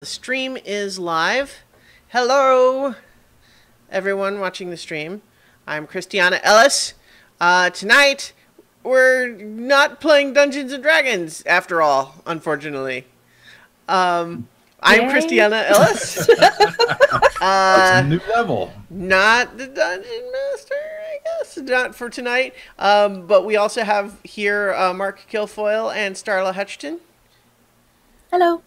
The stream is live. Hello, everyone watching the stream. I'm Christiana Ellis. Tonight, we're not playing Dungeons and Dragons, after all, unfortunately. I'm Christiana Ellis. It's a new level. Not the Dungeon Master, I guess. Not for tonight. But we also have here Mark Kilfoyle and Starla Hutchton. Hello.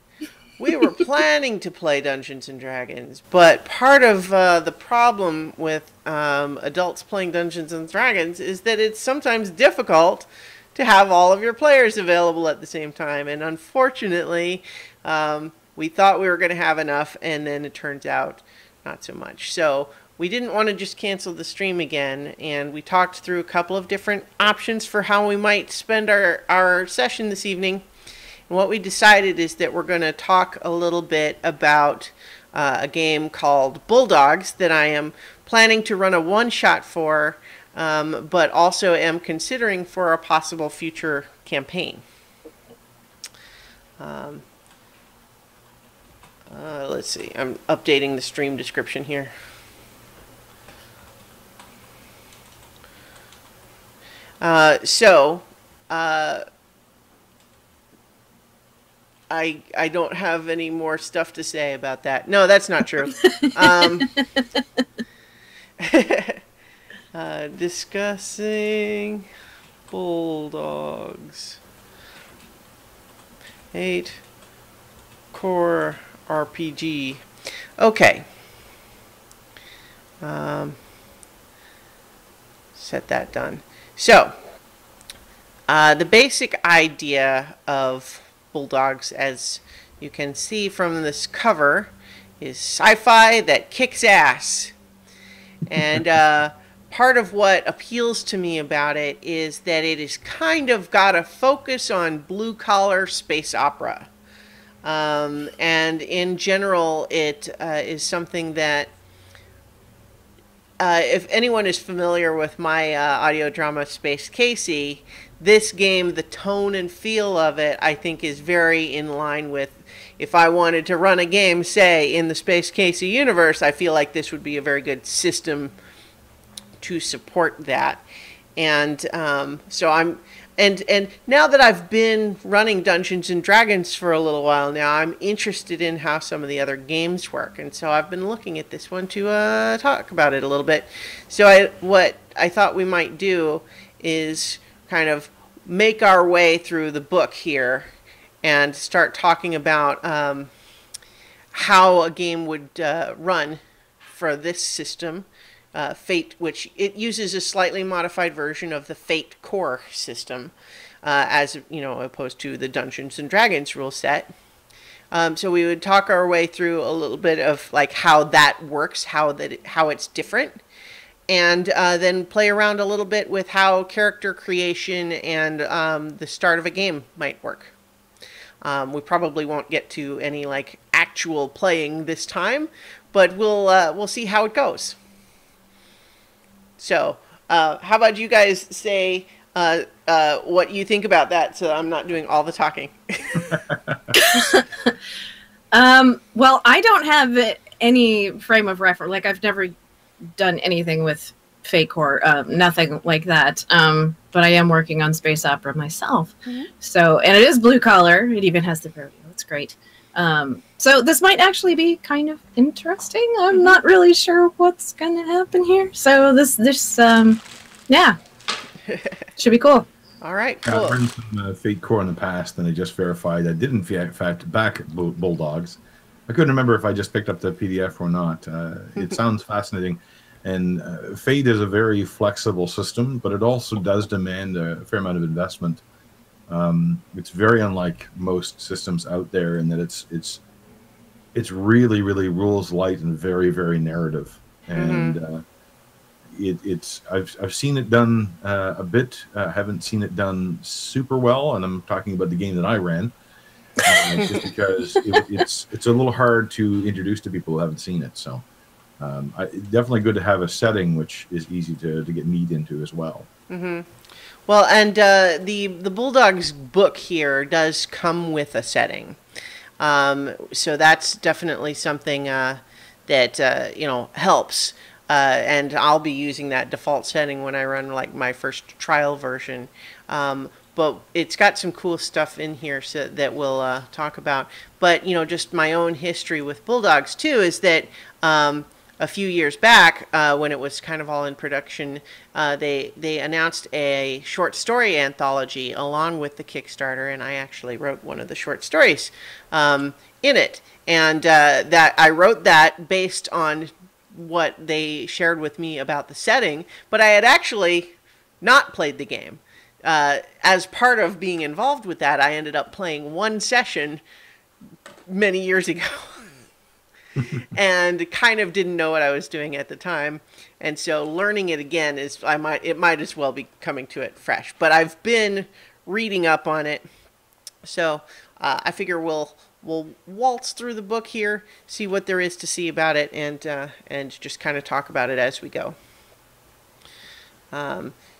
We were planning to play Dungeons and Dragons, but part of the problem with adults playing Dungeons and Dragons is that it's sometimes difficult to have all of your players available at the same time. And unfortunately, we thought we were going to have enough, and then it turns out not so much. So we didn't want to just cancel the stream again, and we talked through a couple of different options for how we might spend our session this evening. And what we decided is that we're going to talk a little bit about a game called Bulldogs that I am planning to run a one-shot for, but also am considering for a possible future campaign. Let's see, I'm updating the stream description here. I don't have any more stuff to say about that. No, that's not true. Discussing Bulldogs. 8 core RPG. Okay. Set that done. So, the basic idea of Bulldogs, as you can see from this cover, is sci-fi that kicks ass. And part of what appeals to me about it is that it is kind of got a focus on blue-collar space opera. And in general, it is something that, if anyone is familiar with my audio drama Space Casey, this game, the tone and feel of it, I think is very in line with, if I wanted to run a game, say, in the Space Casey universe, I feel like this would be a very good system to support that. And so I'm, and now that I've been running Dungeons and Dragons for a little while now, I'm interested in how some of the other games work. And so I've been looking at this one to talk about it a little bit. So what I thought we might do is kind of make our way through the book here and start talking about how a game would run for this system, Fate, which it uses a slightly modified version of the Fate core system, as you know, opposed to the Dungeons and Dragons rule set. So we would talk our way through a little bit of like how that works, how it's different. And then play around a little bit with how character creation and the start of a game might work. We probably won't get to any like actual playing this time, but we'll see how it goes. So, how about you guys say what you think about that, so I'm not doing all the talking? Well, I don't have any frame of reference. Like, I've never done anything with Fate Core, nothing like that. But I am working on space opera myself. Mm-hmm. So, and it is blue collar. It even has the rodeo. It's great. So this might actually be kind of interesting. I'm not really sure what's going to happen here. So this yeah, should be cool. All right, cool. I've run some Fate Core in the past, and I just verified I did in fact back Bulldogs. I couldn't remember if I just picked up the PDF or not. It sounds fascinating. And Fate is a very flexible system, but it also does demand a fair amount of investment. It's very unlike most systems out there in that it's really, really rules light and very, very narrative. And I've seen it done a bit. Haven't seen it done super well, and I'm talking about the game that I ran. Just because it's a little hard to introduce to people who haven't seen it. So definitely good to have a setting which is easy to get meat into as well. Mm-hmm. Well, and the Bulldogs book here does come with a setting. So that's definitely something that helps. And I'll be using that default setting when I run like my first trial version. But it's got some cool stuff in here that we'll talk about. But just my own history with Bulldogs too is that a few years back, when it was kind of all in production, they announced a short story anthology along with the Kickstarter, and I actually wrote one of the short stories in it. And that I wrote that based on what they shared with me about the setting, but I had actually not played the game. As part of being involved with that, I ended up playing one session many years ago and kind of didn't know what I was doing at the time. And so learning it again it might as well be coming to it fresh. But I've been reading up on it, so I figure we'll waltz through the book here, see what there is to see about it, and just kind of talk about it as we go.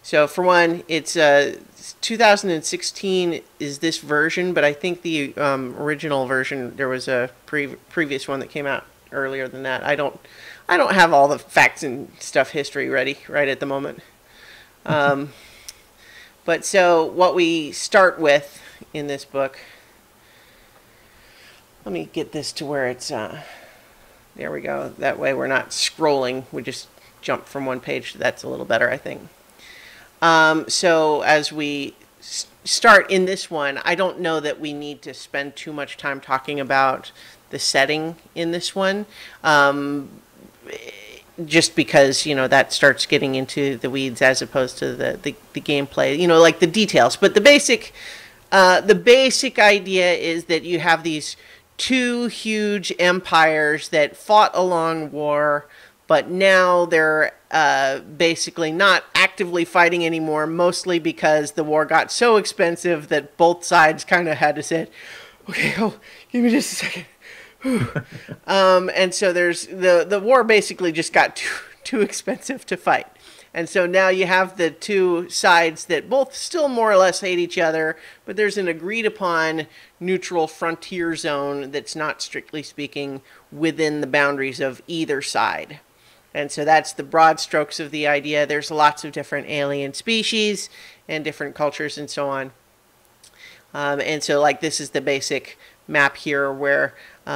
So for one, it's 2016 is this version, but I think the original version, there was a previous one that came out earlier than that. I don't have all the facts and stuff history ready right at the moment. But so what we start with in this book, let me get this to where it's, there we go. That way we're not scrolling. We just jump from one page. That's a little better, I think. So as we start in this one, I don't know that we need to spend too much time talking about the setting in this one, just because, that starts getting into the weeds as opposed to the gameplay, like the details. But the basic idea is that you have these two huge empires that fought a long war, but now they're basically not actively fighting anymore, mostly because the war got so expensive that both sides kind of had to say, okay, give me just a second. And so there's the war basically just got too expensive to fight. And so now you have the two sides that both still more or less hate each other, but there's an agreed upon neutral frontier zone that's not, strictly speaking, within the boundaries of either side. And so that's the broad strokes of the idea. There's lots of different alien species and different cultures and so on. And so like this is the basic map here where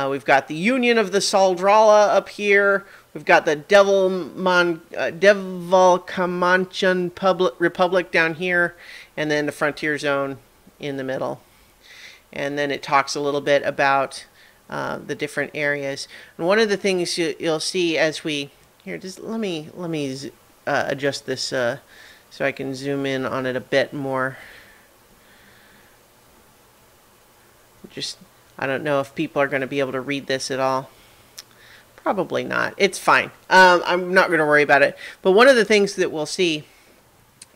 we've got the Union of the Saldrala up here. We've got the Devolcamanchan Republic down here, and then the frontier zone in the middle. And then it talks a little bit about the different areas. And one of the things you'll see as we here, just let me adjust this so I can zoom in on it a bit more. Just I don't know if people are going to be able to read this at all. Probably not. It's fine. I'm not going to worry about it. But one of the things that we'll see,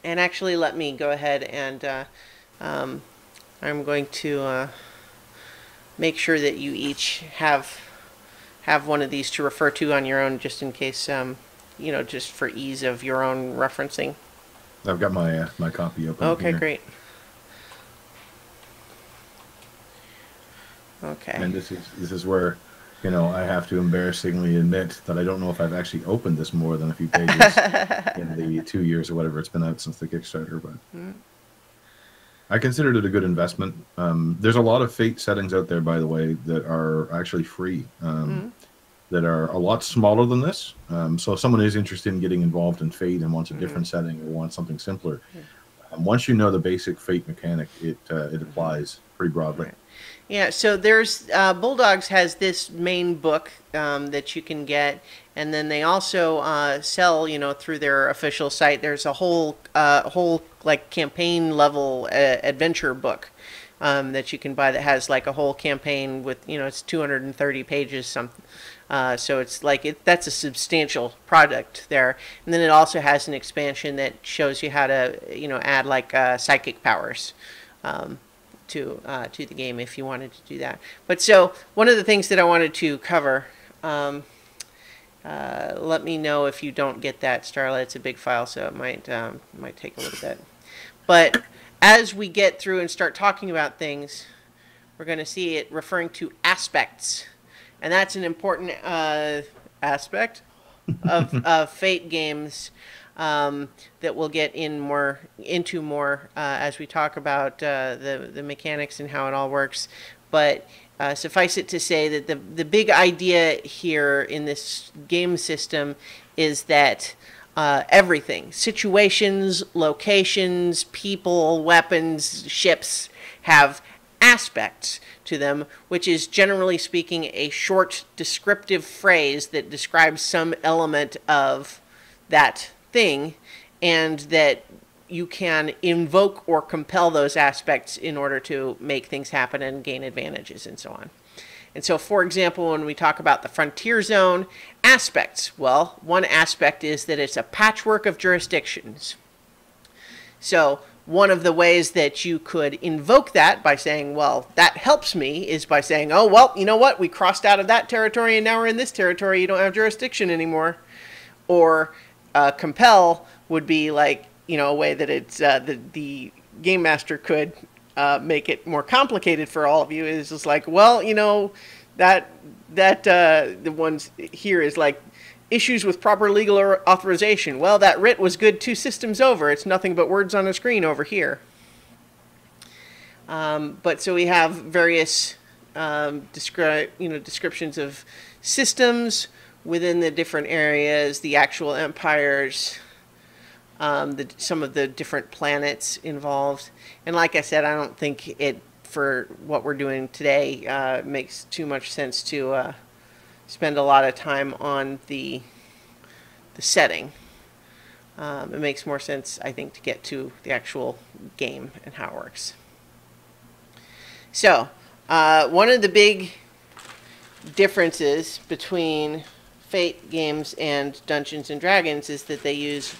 and actually let me go ahead and I'm going to make sure that you each have one of these to refer to on your own, just in case, just for ease of your own referencing. I've got my my copy open. Okay, here. great. Okay. And this is where, I have to embarrassingly admit that I don't know if I've actually opened this more than a few pages in the 2 years or whatever it's been out since the Kickstarter, but I considered it a good investment. There's a lot of Fate settings out there, by the way, that are actually free, that are a lot smaller than this. So if someone is interested in getting involved in Fate and wants a different setting or wants something simpler, once you know the basic Fate mechanic, it applies pretty broadly. Right. Yeah, so there's Bulldogs has this main book that you can get, and then they also sell, through their official site. There's a whole like campaign level adventure book that you can buy that has like a whole campaign with it's 230 pages something. So it's like that's a substantial product there, and then it also has an expansion that shows you how to add like psychic powers. To the game if you wanted to do that. But so one of the things that I wanted to cover, let me know if you don't get that, Starlight. It's a big file, so it might take a little bit. But as we get through and start talking about things, we're going to see it referring to aspects. And that's an important aspect of Fate games that we'll get into more as we talk about the mechanics and how it all works. But suffice it to say that the big idea here in this game system is that everything, situations, locations, people, weapons, ships, have aspects to them, which is generally speaking a short descriptive phrase that describes some element of that thing, and that you can invoke or compel those aspects in order to make things happen and gain advantages and so on. And so, for example, when we talk about the frontier zone aspects, well, one aspect is that it's a patchwork of jurisdictions. So one of the ways that you could invoke that by saying, well, that helps me, is by saying, oh, well, you know what? We crossed out of that territory and now we're in this territory. You don't have jurisdiction anymore. Or compel would be like, you know, a way that it's the game master could make it more complicated for all of you. Is just like, well, you know, that the ones here is like issues with proper legal authorization. Well, that writ was good 2 systems over. It's nothing but words on a screen over here. But so we have various descriptions of systems within the different areas, the actual empires, some of the different planets involved. And like I said, I don't think it, for what we're doing today, makes too much sense to spend a lot of time on the setting. It makes more sense, I think, to get to the actual game and how it works. So, one of the big differences between Fate games and Dungeons and Dragons is that they use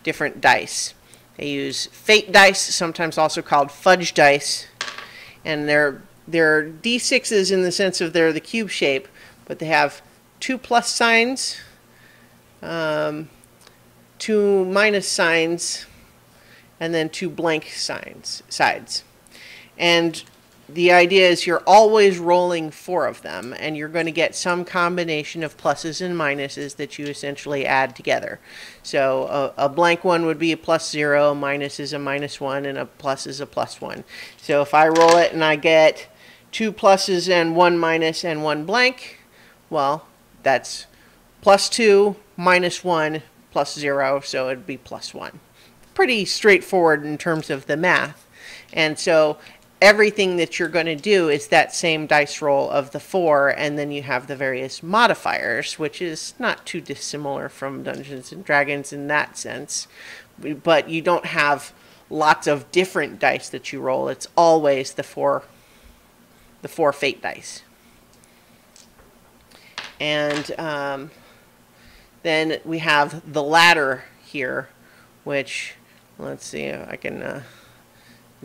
different dice. They use Fate dice, sometimes also called fudge dice, and they're D6s in the sense of they're the cube shape, but they have 2 plus signs, 2 minus signs, and then 2 blank sides. And the idea is you're always rolling 4 of them, and you're going to get some combination of pluses and minuses that you essentially add together. So a blank one would be a +0, a minus is a -1, and a plus is a +1. So if I roll it and I get 2 pluses and 1 minus and 1 blank, well, that's +2, -1, +0, so it'd be +1. Pretty straightforward in terms of the math. And so everything that you're going to do is that same dice roll of the 4, and then you have the various modifiers, which is not too dissimilar from Dungeons and Dragons in that sense. But you don't have lots of different dice that you roll. It's always the four Fate dice. And then we have the ladder here, which, let's see if I can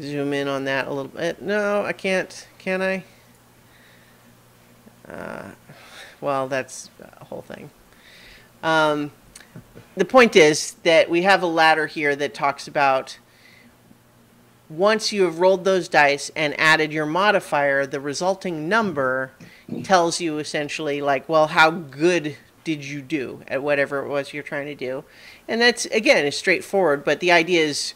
zoom in on that a little bit. No, I can't. Can I? Well, that's a whole thing. The point is that we have a ladder here that talks about once you have rolled those dice and added your modifier, the resulting number tells you essentially like, well, how good did you do at whatever it was you're trying to do. And that's, again, is straightforward, but the idea is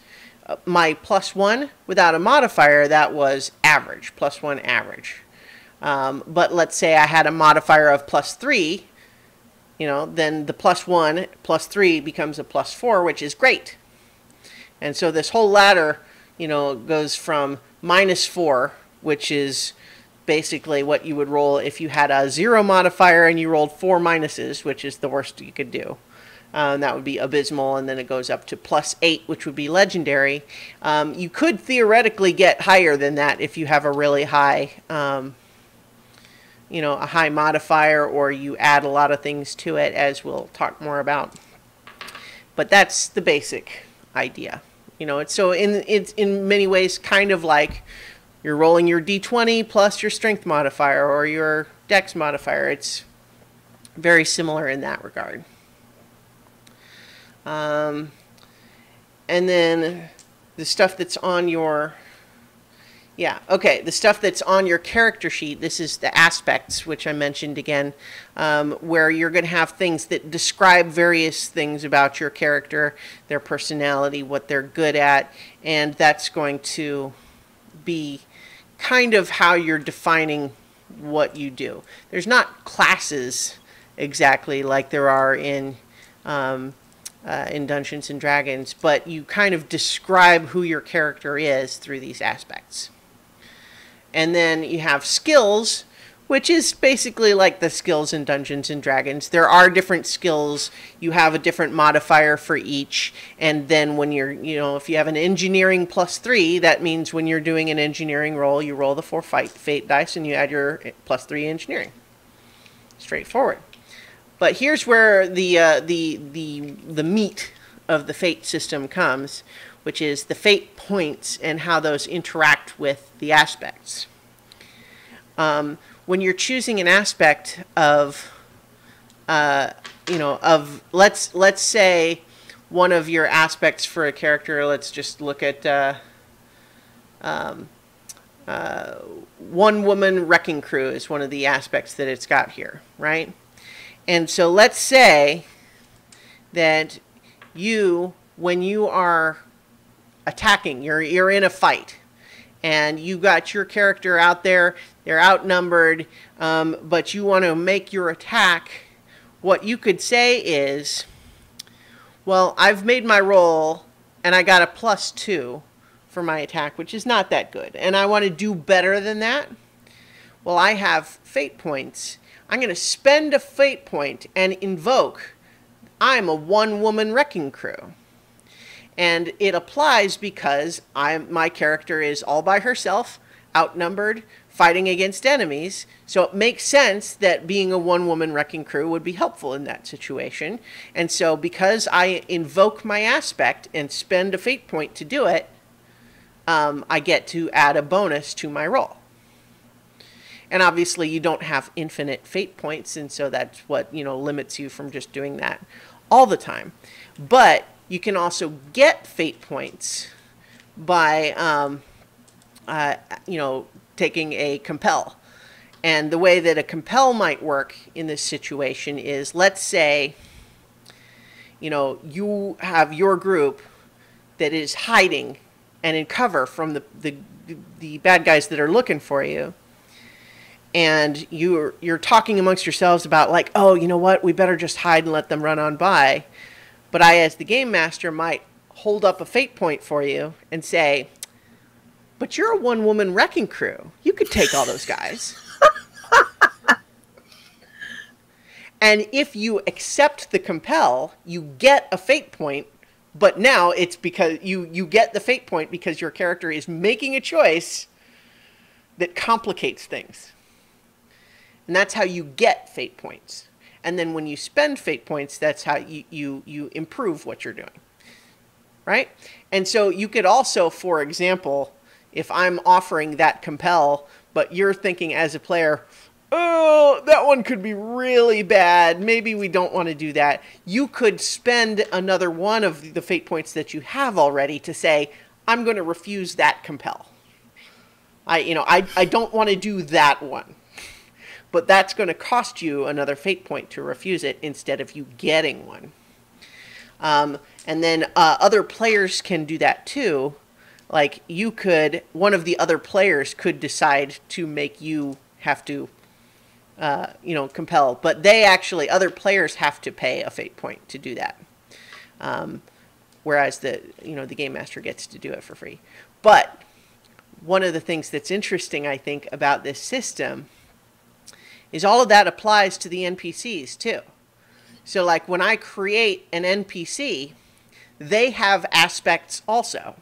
my +1 without a modifier, that was average, +1 average. But let's say I had a modifier of +3, you know, then the +1 +3 becomes a +4, which is great. And so this whole ladder, you know, goes from -4, which is basically what you would roll if you had a 0 modifier and you rolled 4 minuses, which is the worst you could do. That would be abysmal, and then it goes up to +8, which would be legendary. You could theoretically get higher than that if you have a really high, you know, a high modifier, or you add a lot of things to it, as we'll talk more about. But that's the basic idea. You know, it's in many ways kind of like you're rolling your D20 plus your strength modifier or your dex modifier. It's very similar in that regard. And then the stuff that's on your, Yeah, okay. The stuff that's on your character sheet, this is the aspects, which I mentioned again, where you're going to have things that describe various things about your character, their personality, what they're good at, and that's going to be kind of how you're defining what you do. There's not classes exactly like there are in Dungeons and Dragons, but you kind of describe who your character is through these aspects. And then you have skills, which is basically like the skills in Dungeons and Dragons. There are different skills. You have a different modifier for each. And then when you're, if you have an engineering +3, that means when you're doing an engineering roll, you roll the 4 fate dice and you add your +3 engineering. Straightforward. But here's where the meat of the fate system comes, which is the fate points and how those interact with the aspects. When you're choosing an aspect of, let's say one of your aspects for a character, let's just look at one woman wrecking crew is one of the aspects that it's got here, right? And so let's say that when you are attacking, you're in a fight, and you got your character out there, they're outnumbered, but you want to make your attack, what you could say is, well, I've made my roll, and I got a +2 for my attack, which is not that good, and I want to do better than that. Well, I have fate points. I'm going to spend a fate point and invoke, I'm a one-woman wrecking crew. And it applies because my character is all by herself, outnumbered, fighting against enemies. So it makes sense that being a one-woman wrecking crew would be helpful in that situation. And so because I invoke my aspect and spend a fate point to do it, I get to add a bonus to my roll. And obviously you don't have infinite fate points, and so that's what, limits you from just doing that all the time. But you can also get fate points by, taking a compel. And the way that a compel might work in this situation is, let's say, you have your group that is hiding and in cover from the bad guys that are looking for you. And you're talking amongst yourselves about like, oh, you know what, we better just hide and let them run on by. But I, as the game master, might hold up a fate point for you and say, but you're a one-woman wrecking crew. You could take all those guys. And if you accept the compel, you get a fate point, but now it's because you get the fate point because your character is making a choice that complicates things. And that's how you get fate points. And then when you spend fate points, that's how you improve what you're doing. Right? And so you could also, for example, if I'm offering that compel, but you're thinking as a player, oh, that one could be really bad, maybe we don't want to do that, you could spend another one of the fate points that you have already to say, I'm going to refuse that compel. I don't want to do that one. But that's going to cost you another fate point to refuse it instead of you getting one. And then other players can do that too. Like one of the other players could decide to make you have to, compel. But other players have to pay a fate point to do that. Whereas the game master gets to do it for free. But one of the things that's interesting, I think, about this system is all of that applies to the NPCs too. So like when I create an NPC, they have aspects also.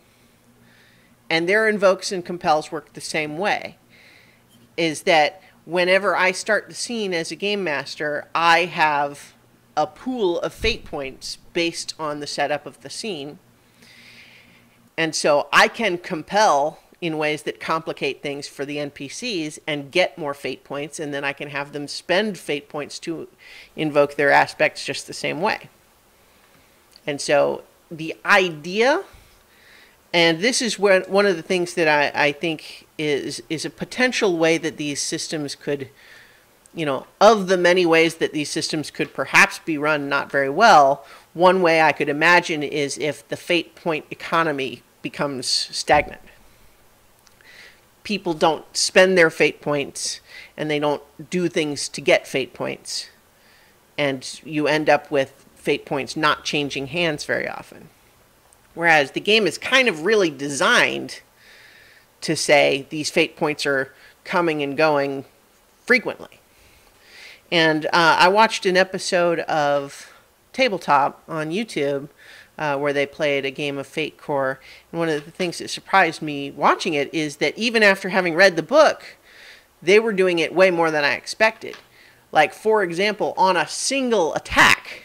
And their invokes and compels work the same way. Is that whenever I start the scene as a game master, I have a pool of fate points based on the setup of the scene. And so I can compel in ways that complicate things for the NPCs and get more fate points, and then I can have them spend fate points to invoke their aspects just the same way. And so the idea And this is where one of the things that I think is a potential way that these systems could, of the many ways that these systems could perhaps be run not very well, one way I could imagine is if the fate point economy becomes stagnant. People don't spend their fate points and they don't do things to get fate points. And you end up with fate points not changing hands very often. Whereas the game is kind of really designed to say these fate points are coming and going frequently. And I watched an episode of Tabletop on YouTube where they played a game of Fate Core. And one of the things that surprised me watching it is that even after having read the book, they were doing it way more than I expected. Like, for example, on a single attack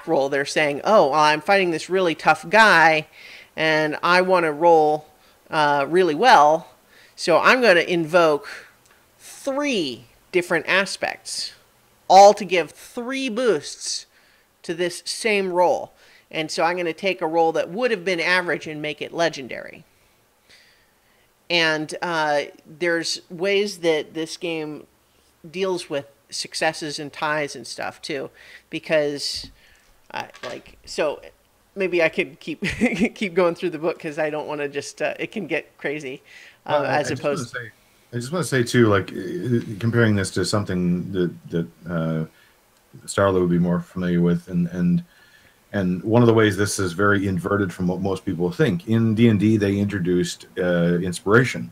roll, they're saying, oh, well, I'm fighting this really tough guy, and I want to roll really well, so I'm going to invoke 3 different aspects, all to give 3 boosts to this same roll. And so I'm going to take a roll that would have been average and make it legendary. And there's ways that this game deals with successes and ties and stuff too, because so maybe I could keep keep going through the book because I don't want to just it can get crazy I just want to say too, like comparing this to something that Starla would be more familiar with, and one of the ways this is very inverted from what most people think. In D&D, they introduced inspiration.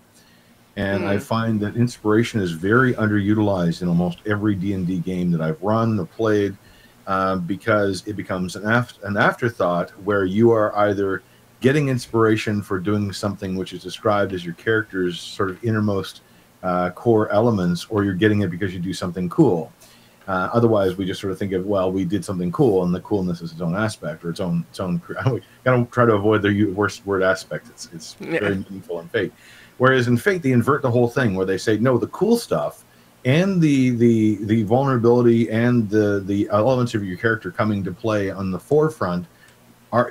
And I find that inspiration is very underutilized in almost every D&D game that I've run or played because it becomes an afterthought where you are either getting inspiration for doing something which is described as your character's sort of innermost core elements, or you're getting it because you do something cool. Otherwise, we just sort of think of, well, we did something cool, and the coolness is its own aspect or its own. I gotta try to avoid the worst word aspect. It's very meaningful in Fate. Whereas in Fate, they invert the whole thing, where they say, no, the cool stuff and the vulnerability and the elements of your character coming to play on the forefront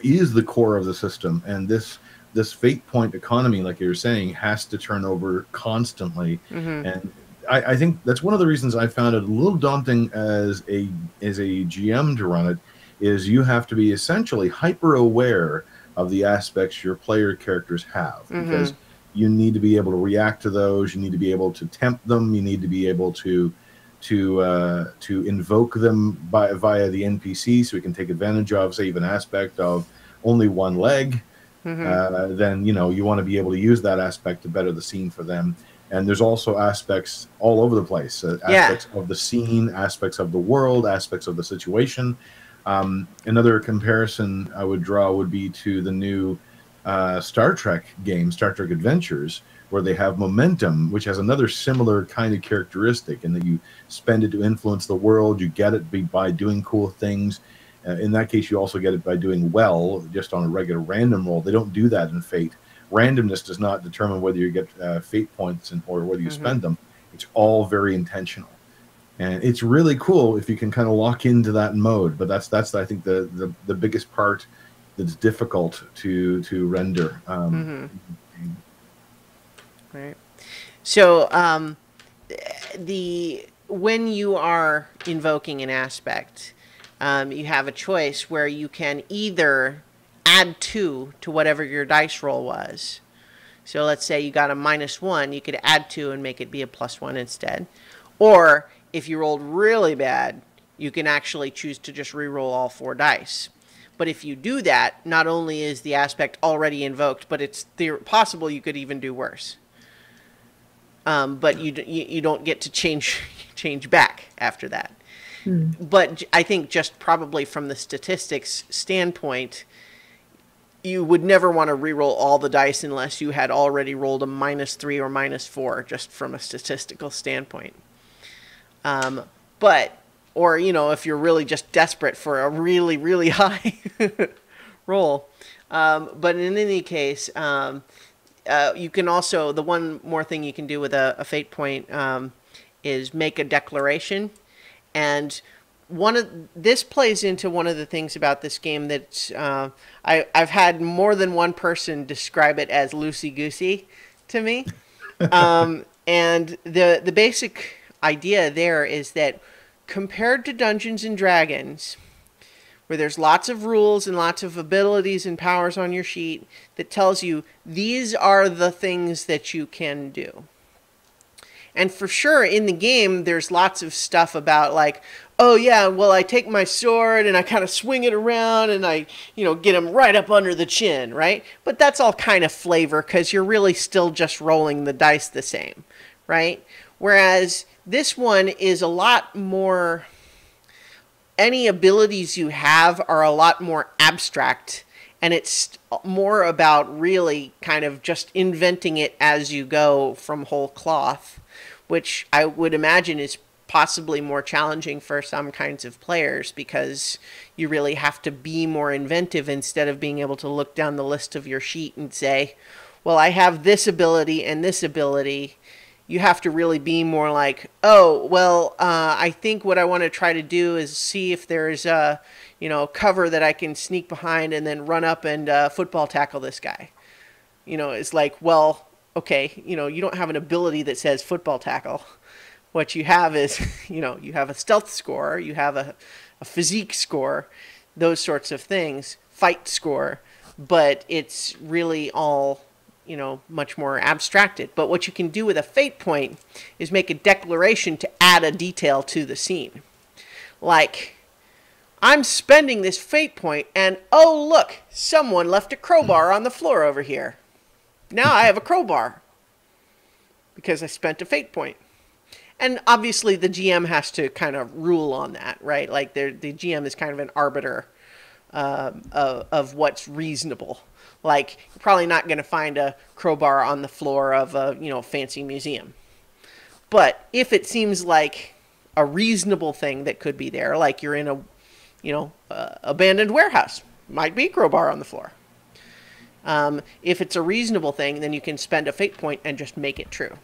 is the core of the system, and this fate point economy, like you were saying, has to turn over constantly. And I think that's one of the reasons I found it a little daunting as a GM to run it, is you have to be essentially hyper aware of the aspects your player characters have, because you need to be able to react to those, you need to be able to tempt them, you need to be able to invoke them via the NPC, so we can take advantage of, say, an aspect of only one leg. Then you want to be able to use that aspect to better the scene for them. And there's also aspects all over the place, aspects of the scene, aspects of the world, aspects of the situation. Another comparison I would draw would be to the new Star Trek game, Star Trek Adventures, where they have momentum, which has another similar kind of characteristic, in that you spend it to influence the world, you get it by doing cool things. In that case, you also get it by doing well, just on a regular random roll. They don't do that in Fate. Randomness does not determine whether you get fate points or whether you spend them. It's all very intentional, and it's really cool if you can kind of lock into that mode. But that's I think the biggest part that's difficult to render. Right. So when you are invoking an aspect, you have a choice where you can either add 2 to whatever your dice roll was. So let's say you got a -1, you could add 2 and make it be a +1 instead. Or if you rolled really bad, you can actually choose to just re-roll all 4 dice. But if you do that, not only is the aspect already invoked, but it's possible you could even do worse. But you don't get to change back after that. But I think just probably from the statistics standpoint, you would never want to re-roll all the dice unless you had already rolled a -3 or -4, just from a statistical standpoint. Or if you're really just desperate for a really, really high roll. But in any case, you can also, the one more thing you can do with a fate point is make a declaration. And this plays into one of the things about this game that I've had more than one person describe it as loosey goosey to me. And the basic idea there is that compared to Dungeons and Dragons, where there's lots of rules and lots of abilities and powers on your sheet that tells you these are the things that you can do. And for sure in the game, there's lots of stuff about like, oh yeah, well I take my sword and I kind of swing it around and I, get him right up under the chin, right? But that's all kind of flavor because you're really still just rolling the dice the same, right? Whereas this one is a lot more, any abilities you have are a lot more abstract, and it's more about really kind of just inventing it as you go from whole cloth, which I would imagine is possibly more challenging for some kinds of players because you really have to be more inventive instead of being able to look down the list of your sheet and say, well, I have this ability and this ability. You have to really be more like, oh, well, I think what I want to try to do is see if there's a, cover that I can sneak behind and then run up and football tackle this guy. It's like, well, okay, you don't have an ability that says football tackle. What you have is, you have a stealth score, you have a physique score, those sorts of things, fight score, but it's really all much more abstracted. But what you can do with a fate point is make a declaration to add a detail to the scene. Like, I'm spending this fate point and, oh, look, someone left a crowbar on the floor over here. Now I have a crowbar because I spent a fate point. And obviously the GM has to kind of rule on that, right? Like the GM is kind of an arbiter of what's reasonable. Like, you're probably not going to find a crowbar on the floor of a, fancy museum. But if it seems like a reasonable thing that could be there, like you're in a, abandoned warehouse, might be a crowbar on the floor. If it's a reasonable thing, then you can spend a fate point and just make it true.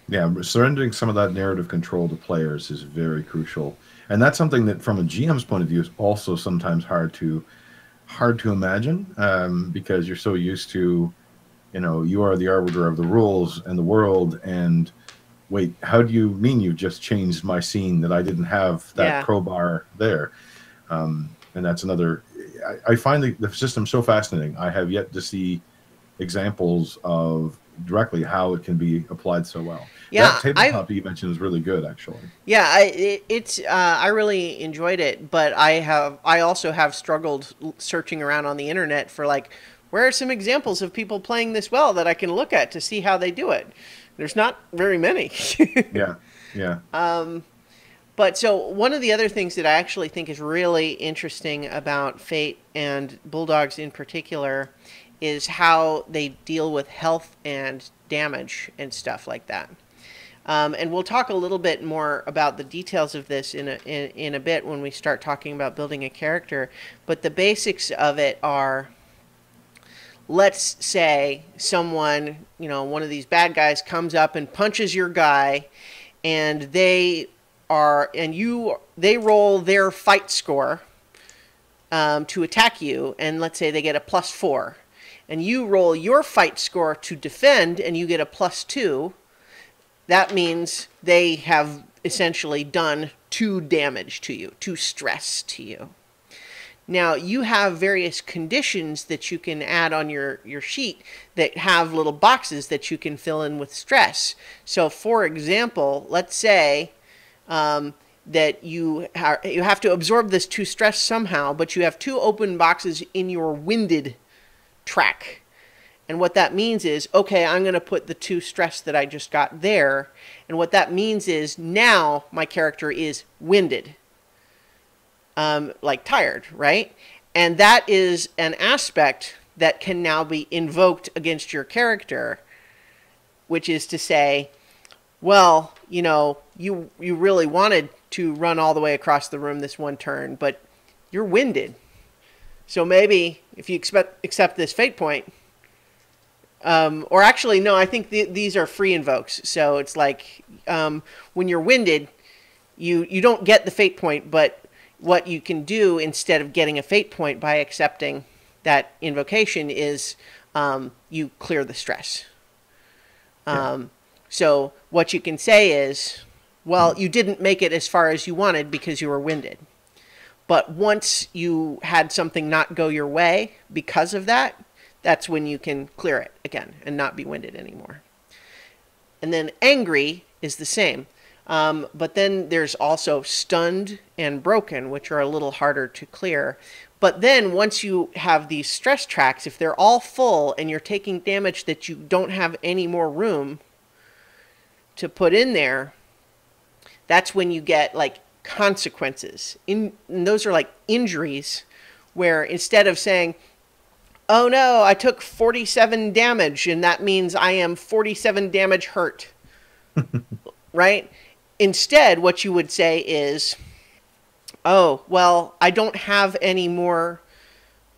Yeah, surrendering some of that narrative control to players is very crucial. And that's something that, from a GM's point of view, is also sometimes hard to imagine, because you're so used to, you are the arbiter of the rules and the world, and wait, how do you mean you just changed my scene that I didn't have that crowbar there? And that's another, I find the system so fascinating. I have yet to see examples of directly how it can be applied so well. Yeah, that tabletop you mentioned is really good, actually. Yeah, I really enjoyed it, but I also have struggled searching around on the internet for like, where are some examples of people playing this well that I can look at to see how they do it? There's not very many. Yeah. But so one of the other things that I actually think is really interesting about Fate and Bulldogs in particular is how they deal with health and damage and stuff like that. And we'll talk a little bit more about the details of this in a bit when we start talking about building a character. But the basics of it are, let's say someone, one of these bad guys comes up and punches your guy, and they roll their fight score to attack you, and let's say they get a +4. And you roll your fight score to defend, and you get a +2, that means they have essentially done 2 damage to you, 2 stress to you. Now, you have various conditions that you can add on your sheet that have little boxes that you can fill in with stress. So, for example, let's say that you have to absorb this 2 stress somehow, but you have 2 open boxes in your winded track. And what that means is, okay, I'm going to put the 2 stress that I just got there. And what that means is now my character is winded, like tired, right? And that is an aspect that can now be invoked against your character, which is to say, well, you really wanted to run all the way across the room this one turn, but you're winded. So maybe if you accept this fate point, or actually, no, I think these are free invokes. So it's like when you're winded, you don't get the fate point, but what you can do instead of getting a fate point by accepting that invocation is you clear the stress. So what you can say is, well, you didn't make it as far as you wanted because you were winded. But once you had something not go your way because of that, that's when you can clear it again and not be winded anymore. And then angry is the same. But then there's also stunned and broken, which are a little harder to clear. But then once you have these stress tracks, if they're all full and you're taking damage that you don't have any more room to put in there, that's when you get like consequences. And those are like injuries where instead of saying, oh no, I took 47 damage and that means I am 47 damage hurt, right? Instead, what you would say is, oh, well, I don't have any more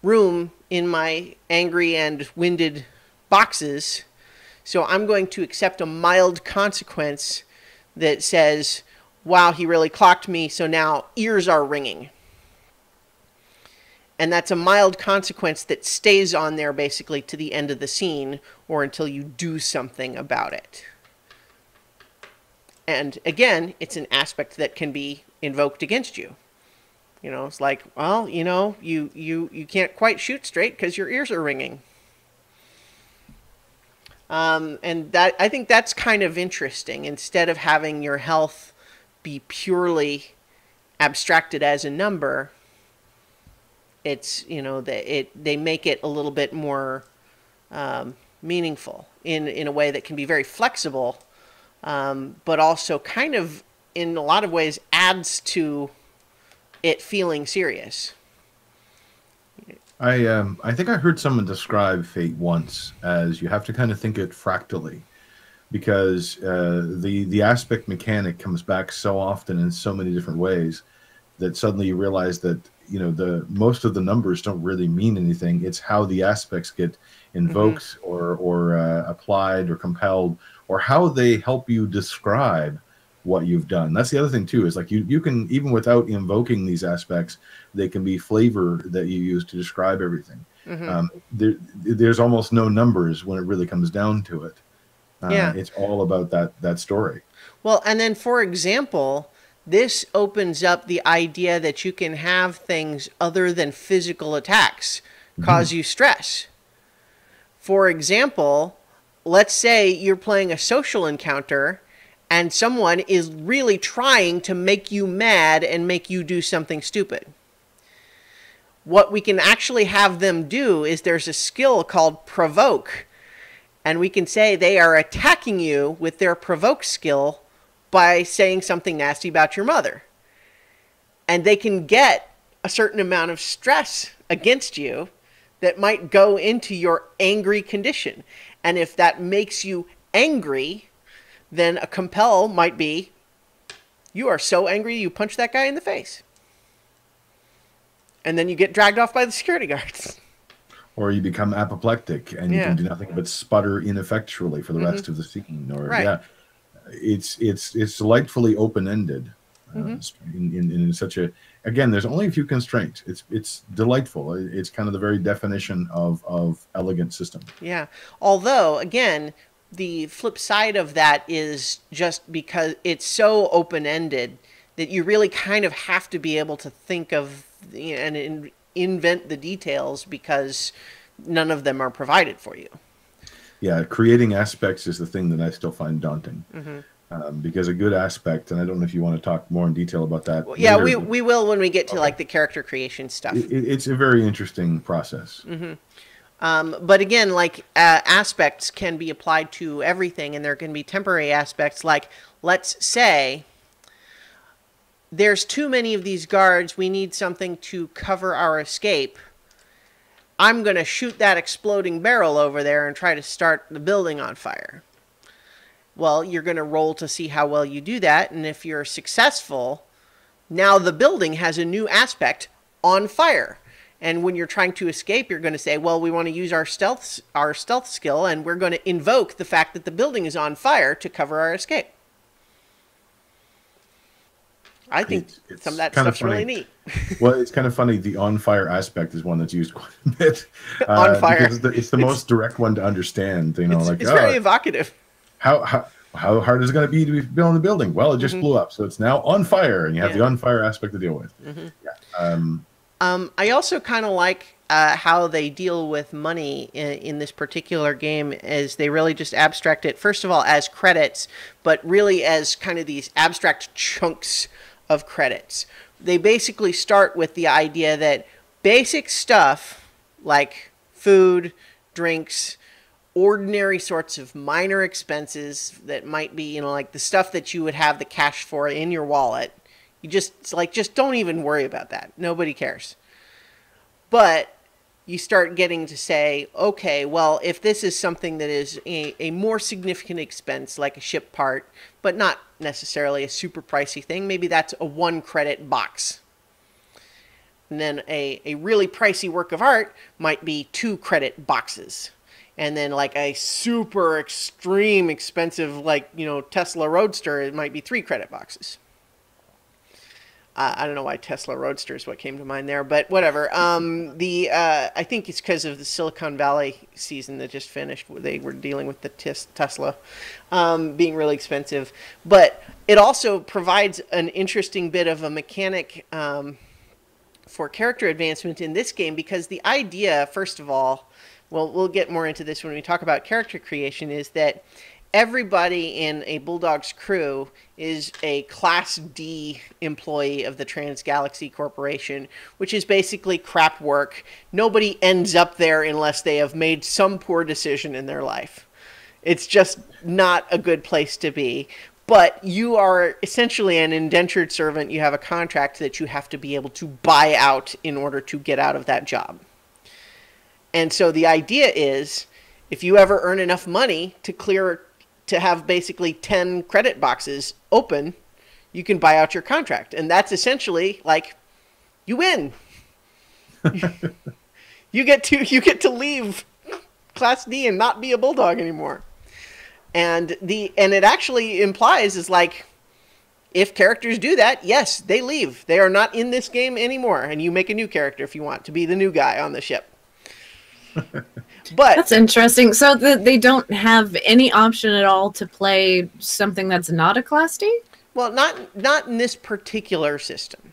room in my angry and winded boxes, so I'm going to accept a mild consequence that says, wow, he really clocked me, so now ears are ringing. And that's a mild consequence that stays on there basically to the end of the scene or until you do something about it. And again, it's an aspect that can be invoked against you. You know, it's like, well, you know, you can't quite shoot straight because your ears are ringing. And that, I think that's kind of interesting. Instead of having your health be purely abstracted as a number, it's, you know, they make it a little bit more meaningful in a way that can be very flexible, but also kind of in a lot of ways adds to it feeling serious. I think I heard someone describe fate once as you have to kind of think it fractally, because the aspect mechanic comes back so often in so many different ways that suddenly you realize that, you know, the most of the numbers don't really mean anything. It's how the aspects get invoked or applied or compelled, or how they help you describe what you've done. That's the other thing too, is like you can, even without invoking these aspects, they can be flavor that you use to describe everything. There's almost no numbers when it really comes down to it. It's all about that story. Well, and then for example, this opens up the idea that you can have things other than physical attacks cause you stress. For example, let's say you're playing a social encounter and someone is really trying to make you mad and make you do something stupid. What we can actually have them do is there's a skill called provoke, and we can say they are attacking you with their provoke skill by saying something nasty about your mother. And they can get a certain amount of stress against you that might go into your angry condition. And if that makes you angry, then a compel might be, you are so angry you punch that guy in the face. And then you get dragged off by the security guards. Or you become apoplectic and you can do nothing but sputter ineffectually for the rest of the scene. Or it's delightfully open-ended in such a, again, there's only a few constraints. It's delightful. It's kind of the very definition of elegant system. Yeah. Although, again, the flip side of that is just because it's so open-ended that you really kind of have to be able to think of and invent the details because none of them are provided for you. Yeah, creating aspects is the thing that I still find daunting. Because a good aspect, and I don't know if you want to talk more in detail about that. Well, yeah, we will when we get to like the character creation stuff. It's a very interesting process. But again, like aspects can be applied to everything, and there can be temporary aspects. Like, let's say there's too many of these guards. We need something to cover our escape. I'm going to shoot that exploding barrel over there and try to start the building on fire. Well, you're going to roll to see how well you do that. And if you're successful, now the building has a new aspect, on fire. And when you're trying to escape, you're going to say, well, we want to use our stealth skill, and we're going to invoke the fact that the building is on fire to cover our escape. I think It's some of that kind of stuff's really funny. neat. Well, it's kind of funny. The on fire aspect is one that's used quite a bit On fire. because it's the most direct one to understand. You know, like It's very oh, evocative. how hard is it going to be to build a building? Well, it just Mm-hmm. blew up, so it's now on fire, and you have Yeah. the on fire aspect to deal with. Mm-hmm. Yeah. I also kind of like how they deal with money in this particular game, as they really just abstract it, first of all, as credits, but really as kind of these abstract chunks of credits. They basically start with the idea that basic stuff like food, drinks, ordinary sorts of minor expenses that might be, like the stuff that you would have the cash for in your wallet. You just don't even worry about that. Nobody cares. But you start getting to say, okay, well, if this is something that is a more significant expense, like a ship part, but not necessarily a super pricey thing, maybe that's a 1 credit box. And then a really pricey work of art might be 2 credit boxes. And then like a super extreme expensive, like, Tesla Roadster, it might be 3 credit boxes. I don't know why Tesla Roadster is what came to mind there, but whatever. I think it's because of the Silicon Valley season that just finished. They were dealing with the Tesla being really expensive. But it also provides an interesting bit of a mechanic for character advancement in this game, because the idea, first of all, well, we'll get more into this when we talk about character creation, is that everybody in a Bulldogs crew is a Class D employee of the Transgalaxy Corporation, which is basically crap work. Nobody ends up there unless they have made some poor decision in their life. It's just not a good place to be. But you are essentially an indentured servant. You have a contract that you have to be able to buy out in order to get out of that job. And so the idea is, if you ever earn enough money to have basically 10 credit boxes open, you can buy out your contract. And that's essentially like, you win. You get to leave Class D and not be a Bulldog anymore. And it actually implies is like, if characters do that, yes, they leave. They are not in this game anymore, and you make a new character if you want to be the new guy on the ship. But that's interesting. So they don't have any option at all to play something that's not a Class D? Well, not in this particular system.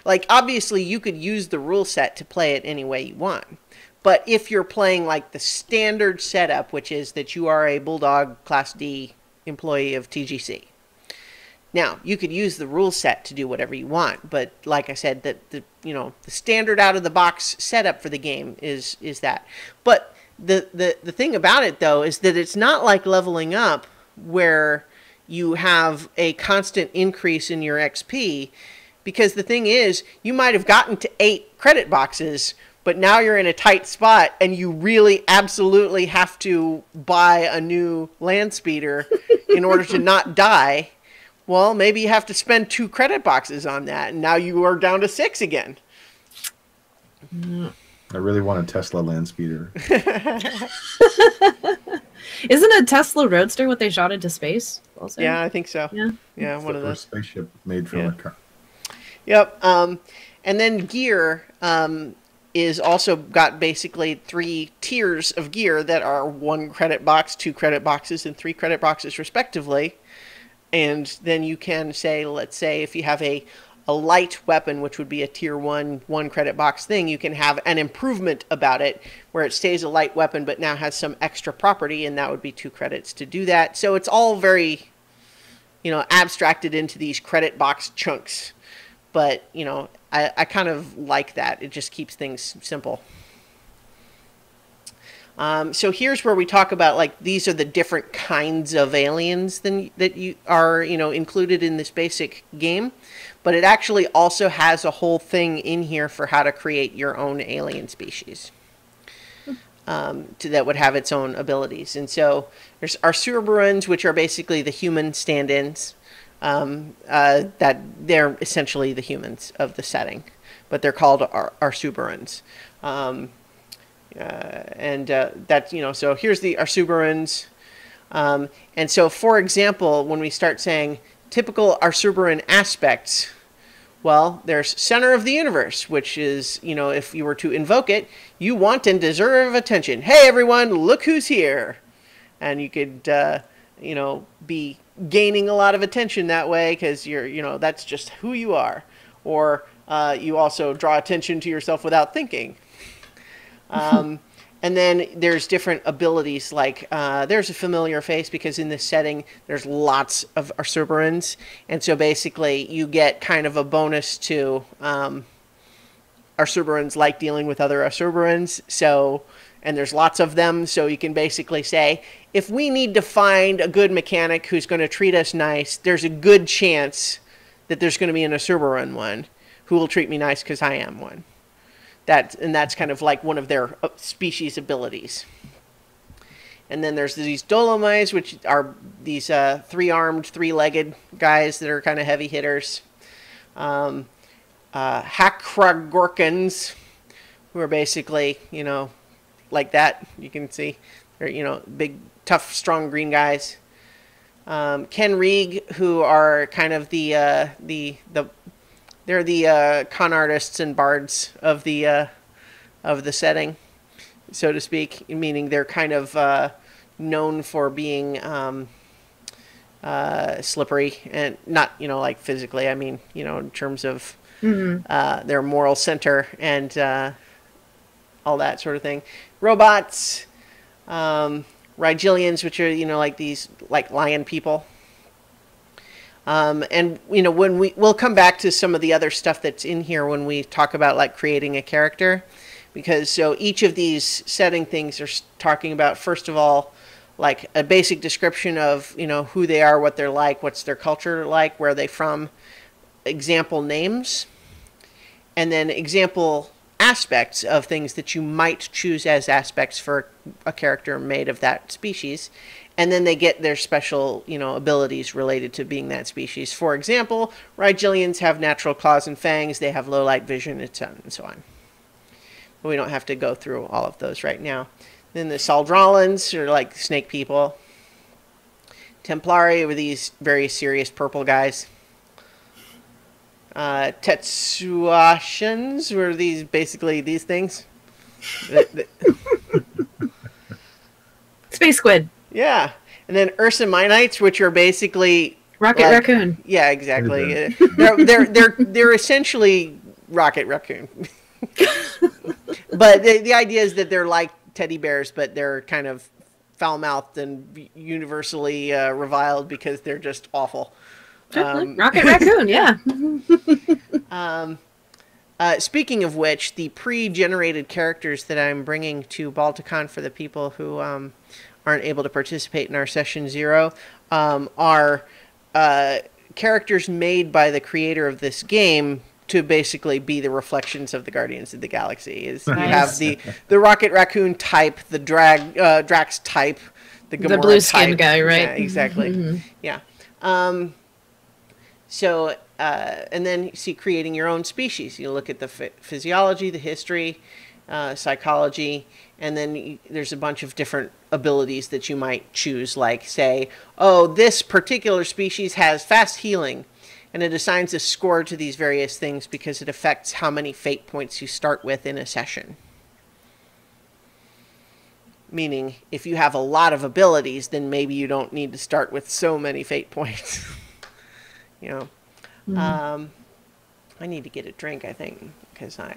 Like, obviously, you could use the rule set to play it any way you want. But if you're playing like the standard setup, which is that you are a Bulldog Class D employee of TGC. Now, you could use the rule set to do whatever you want, but like I said, the standard out of the box setup for the game is that. But the thing about it though is that it's not like leveling up where you have a constant increase in your XP, because the thing is, you might have gotten to 8 credit boxes, but now you're in a tight spot and you really absolutely have to buy a new land speeder in order to not die. Well, maybe you have to spend 2 credit boxes on that, and now you are down to 6 again. I really want a Tesla land speeder. Isn't a Tesla Roadster what they shot into space also? Yeah, I think so. Yeah, It's one the of those. first spaceship made from a car. Yep. And then gear is also got basically 3 tiers of gear that are 1 credit box, 2 credit boxes, and 3 credit boxes respectively. And then you can say, let's say if you have a light weapon, which would be a tier 1 credit box thing, you can have an improvement about it where it stays a light weapon but now has some extra property, and that would be 2 credits to do that. So it's all very, abstracted into these credit box chunks. But, I kind of like that. It just keeps things simple. So here's where we talk about, like, these are the different kinds of aliens that you are, included in this basic game. But it actually also has a whole thing in here for how to create your own alien species that would have its own abilities. And so there's our Subarans, which are basically the human stand-ins. That they're essentially the humans of the setting, but they're called our Subarans. So here's the Arsubarans. And so, for example, when we start saying typical Arsuberan aspects. Well, there's center of the universe, which is, if you were to invoke it, you want and deserve attention. Hey, everyone, look who's here. And you could, be gaining a lot of attention that way because that's just who you are. Or you also draw attention to yourself without thinking. And then there's different abilities, like there's a familiar face because in this setting there's lots of Arsuberans, and so basically you get kind of a bonus to Arsuberans like dealing with other Arsuberans. So, and there's lots of them, so you can basically say, if we need to find a good mechanic who's going to treat us nice, there's a good chance that there's going to be an Arsuberan one who will treat me nice because I am one. That's kind of like one of their species abilities. And then there's these Dolomites, which are these three-armed, three-legged guys that are kind of heavy hitters. Hakragorkans, who are basically, like that. You can see they're, big, tough, strong green guys. Ken Reeg, who are kind of they're the con artists and bards of the setting, so to speak. Meaning they're kind of known for being slippery, and not like physically. I mean in terms of their moral center and all that sort of thing. Robots, Rigilians, which are like these lion people. And when we'll come back to some of the other stuff that's in here when we talk about creating a character, because so each of these setting things are talking about, first of all, a basic description of who they are, what they're like, what's their culture like, where are they from, example names, and then example aspects of things that you might choose as aspects for a character made of that species. And then they get their special, abilities related to being that species. For example, Rigilians have natural claws and fangs. They have low light vision, and so on. But we don't have to go through all of those right now. Then the Saldralans are like snake people. Templari were these very serious purple guys. Tetsuashans were basically these things. Space squid. Yeah, and then Ursaminites, which are basically Rocket raccoon. Yeah, exactly. They're essentially Rocket raccoon. But the idea is that they're like teddy bears, but they're kind of foul-mouthed and universally reviled because they're just awful. Rocket raccoon, yeah. Speaking of which, the pre-generated characters that I'm bringing to Balticon for the people who aren't able to participate in our session 0 are characters made by the creator of this game to basically be the reflections of the Guardians of the Galaxy. You have the Rocket Raccoon type, the Drax type, the Gamora blue skin type. Guy, right? Yeah, exactly. Mm-hmm. Yeah. So, and then you see creating your own species. You look at the physiology, the history, psychology, and then there's a bunch of different abilities that you might choose, like say, oh, this particular species has fast healing, and it assigns a score to these various things because it affects how many fate points you start with in a session. Meaning, if you have a lot of abilities, then maybe you don't need to start with so many fate points. I need to get a drink, I think, because I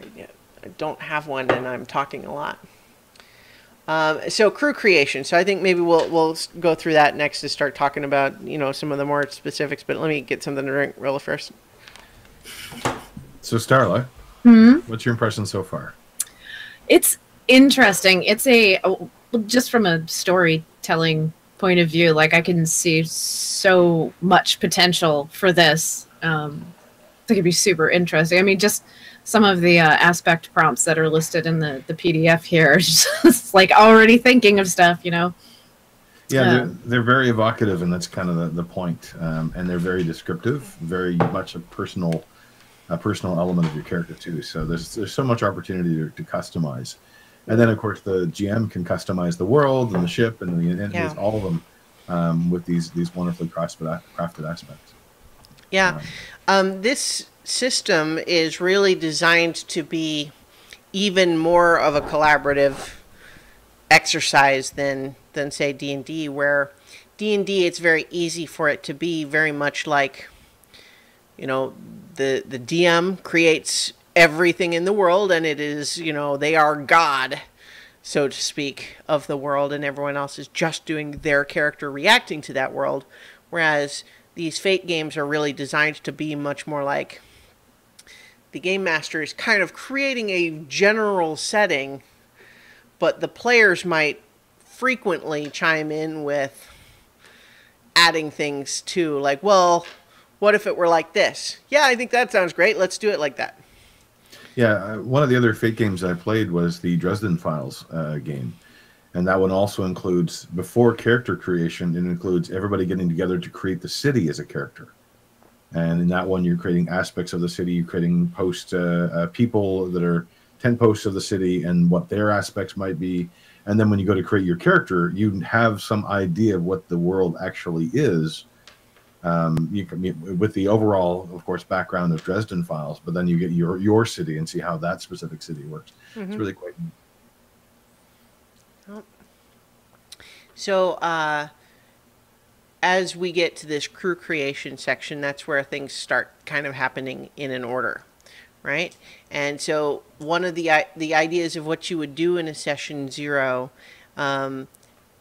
don't have one and I'm talking a lot. So crew creation. So I think maybe we'll go through that next to start talking about some of the more specifics. But let me get something to drink real first. So Starla, what's your impression so far? It's interesting. It's just from a storytelling point of view, I can see so much potential for this. I think it'd be super interesting. I mean, just some of the aspect prompts that are listed in the PDF here, just already thinking of stuff, Yeah, they're very evocative, and that's kind of the point. And they're very descriptive, very much a personal element of your character too. So there's so much opportunity to customize. And then, of course, the GM can customize the world and the ship and all of them with these wonderfully crafted aspects. Yeah. This system is really designed to be even more of a collaborative exercise than say D&D, where D&D, it's very easy for it to be very much like, you know, the DM creates everything in the world, and it is, you know, they are God, so to speak, of the world, and everyone else is just doing their character reacting to that world. Whereas these Fate games are really designed to be much more like the game master is kind of creating a general setting, but the players might frequently chime in with adding things too, like, well, what if it were like this? Yeah, I think that sounds great. Let's do it like that. Yeah, one of the other Fate games I played was the Dresden Files game. And that one also includes, before character creation, it includes everybody getting together to create the city as a character. And in that one, you're creating aspects of the city, you're creating people that are tent posts of the city and what their aspects might be. And then when you go to create your character, you have some idea of what the world actually is. You can, with the overall, of course, background of Dresden Files, but then you get your city and see how that specific city works. Mm-hmm. It's really quite neat. So, as we get to this crew creation section, that's where things start kind of happening in an order, right? And so, one of the ideas of what you would do in a session 0, and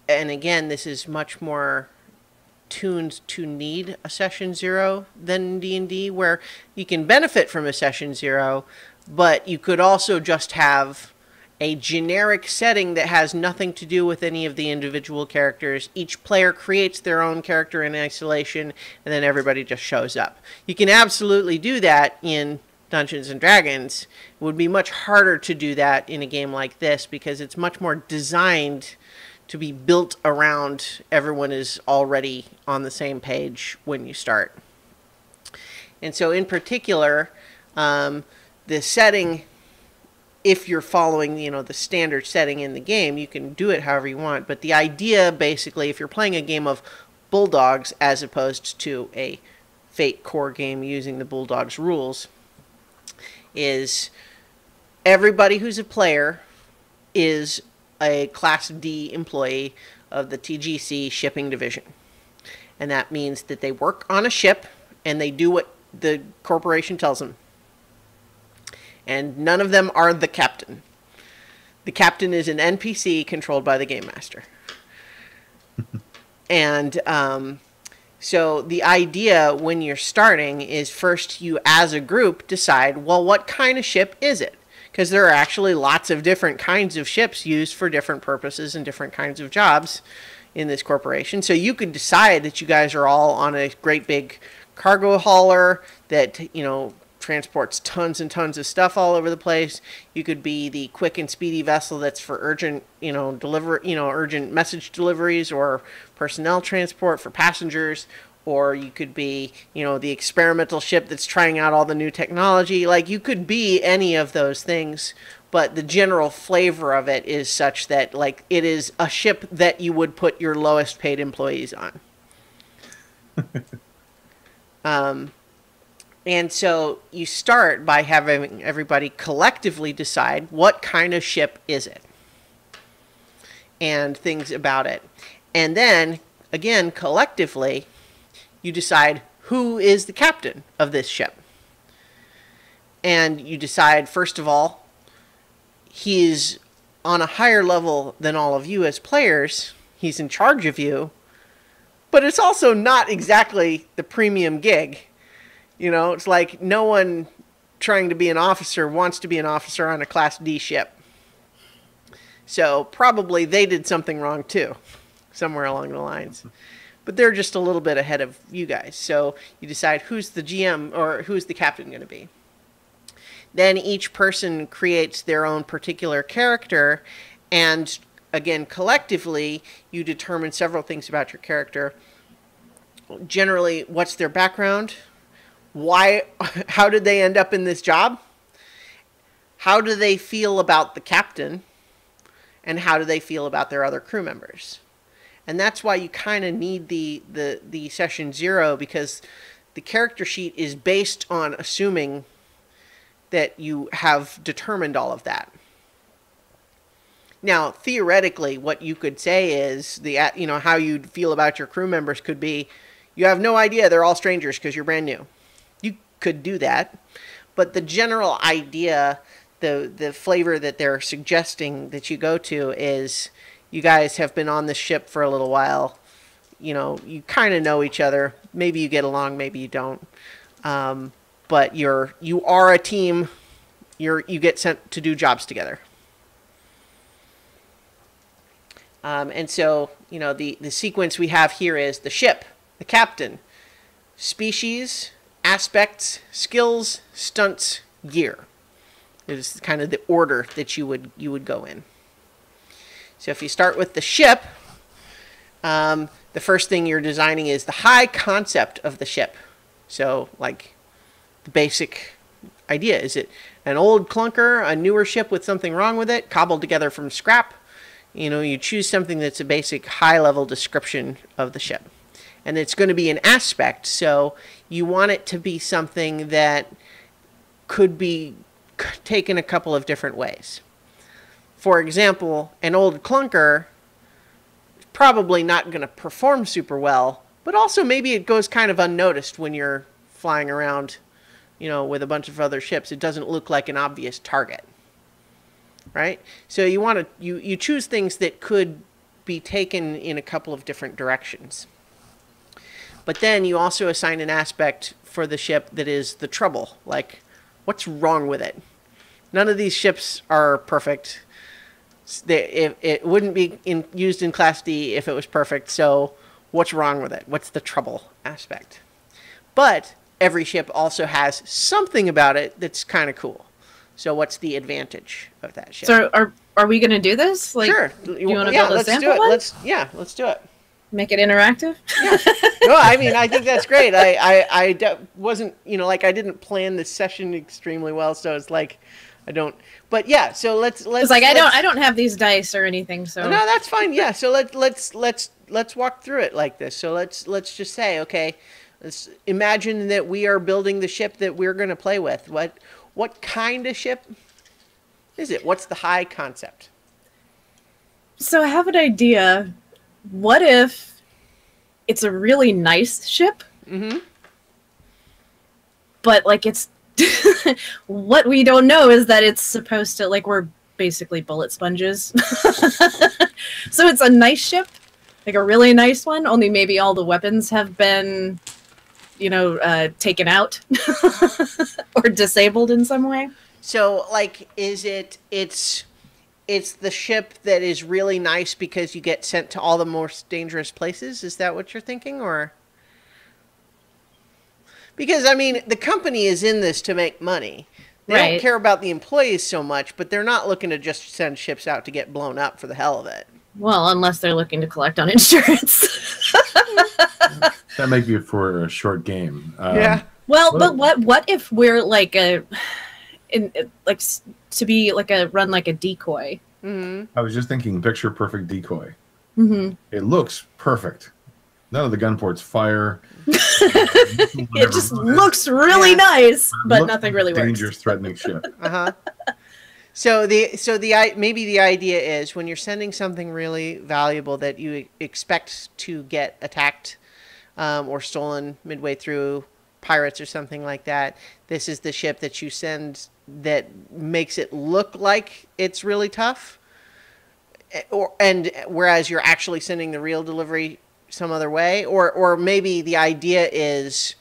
again, this is much more tuned to need a session 0 than D&D, where you can benefit from a session 0, but you could also just have a generic setting that has nothing to do with any of the individual characters. Each player creates their own character in isolation, and then everybody just shows up. You can absolutely do that in Dungeons and Dragons. It would be much harder to do that in a game like this because it's much more designed to be built around everyone is already on the same page when you start. And so in particular, the setting, if you're following, you know, the standard setting in the game, you can do it however you want. But the idea, basically, if you're playing a game of Bulldogs as opposed to a Fate core game using the Bulldogs rules, is everybody who's a player is a Class D employee of the TGC shipping division. And that means that they work on a ship and they do what the corporation tells them. And none of them are the captain. The captain is an NPC controlled by the game master. And so the idea when you're starting is first you as a group decide, well, what kind of ship is it? Because there are actually lots of different kinds of ships used for different purposes and different kinds of jobs in this corporation. So you could decide that you guys are all on a great big cargo hauler that, you know, transports tons and tons of stuff all over the place. You could be the quick and speedy vessel that's for urgent, urgent message deliveries or personnel transport for passengers. Or you could be, you know, the experimental ship that's trying out all the new technology. Like, you could be any of those things, but the general flavor of it is such that, like, it is a ship that you would put your lowest paid employees on. And so you start by having everybody collectively decide what kind of ship is it and things about it. And then, again, collectively, you decide who is the captain of this ship. And you decide, first of all, he's on a higher level than all of you as players. He's in charge of you. But it's also not exactly the premium gig. You know, it's like no one trying to be an officer wants to be an officer on a Class D ship. So probably they did something wrong too, somewhere along the lines. But they're just a little bit ahead of you guys. So you decide who's the GM or who's the captain going to be. Then each person creates their own particular character. And again, collectively, you determine several things about your character. Generally, what's their background? How did they end up in this job? How do they feel about the captain? And how do they feel about their other crew members? And that's why you kind of need the session 0, because the character sheet is based on assuming that you have determined all of that. Now, theoretically, what you could say is how you'd feel about your crew members could be, you have no idea they're all strangers because you're brand new. You could do that, but the general idea, the flavor that they're suggesting that you go to is, you guys have been on this ship for a little while. You kind of know each other. Maybe you get along, maybe you don't. But you are a team. You get sent to do jobs together. And so, the sequence we have here is the ship, the captain, species, aspects, skills, stunts, gear. It is kind of the order that you would go in. So if you start with the ship, the first thing you're designing is the high concept of the ship. So, like, the basic idea. Is it an old clunker, a newer ship with something wrong with it, cobbled together from scrap? You choose something that's a basic high-level description of the ship. And it's going to be an aspect, so you want it to be something that could be taken a couple of different ways. For example, an old clunker is probably not going to perform super well, but also maybe it goes kind of unnoticed when you're flying around, with a bunch of other ships. It doesn't look like an obvious target. Right? So you choose things that could be taken in a couple of different directions. But then you also assign an aspect for the ship that is the trouble. Like, what's wrong with it? None of these ships are perfect. It wouldn't be used in Class D if it was perfect. So what's wrong with it? What's the trouble aspect? But every ship also has something about it that's kind of cool. So what's the advantage of that ship? So are we going to do this? Like, sure. You want to build a sample one? Let's do it. Make it interactive? Yeah. No, I think that's great. I wasn't, I didn't plan this session extremely well, so it's like I don't. But yeah, so let's. It's like I don't have these dice or anything, so. No, that's fine. Yeah, so let's walk through it like this. So let's just say, okay, let's imagine that we are building the ship that we're going to play with. What kind of ship is it? What's the high concept? So I have an idea. What if it's a really nice ship? Mm-hmm. But, like, it's... what we don't know is that it's supposed to... Like, we're basically bullet sponges. So it's a nice ship. Like, a really nice one. Only maybe all the weapons have been... taken out or disabled in some way. So, like, it's the ship that is really nice because you get sent to all the most dangerous places? Is that what you're thinking, or? Because, the company is in this to make money. They don't care about the employees so much, but they're not looking to just send ships out to get blown up for the hell of it. Well, unless they're looking to collect on insurance. That might be for a short game. Yeah. Well, but what if we're like run like a decoy? Mm-hmm. I was just thinking, picture perfect decoy. Mm-hmm. It looks perfect. None of the gun ports fire. It just looks really nice, but nothing really works. Dangerous, threatening ship. Uh-huh. So maybe the idea is when you're sending something really valuable that you expect to get attacked or stolen midway through, pirates or something like that, this is the ship that you send that makes it look like it's really tough. And whereas you're actually sending the real delivery some other way, or maybe the idea is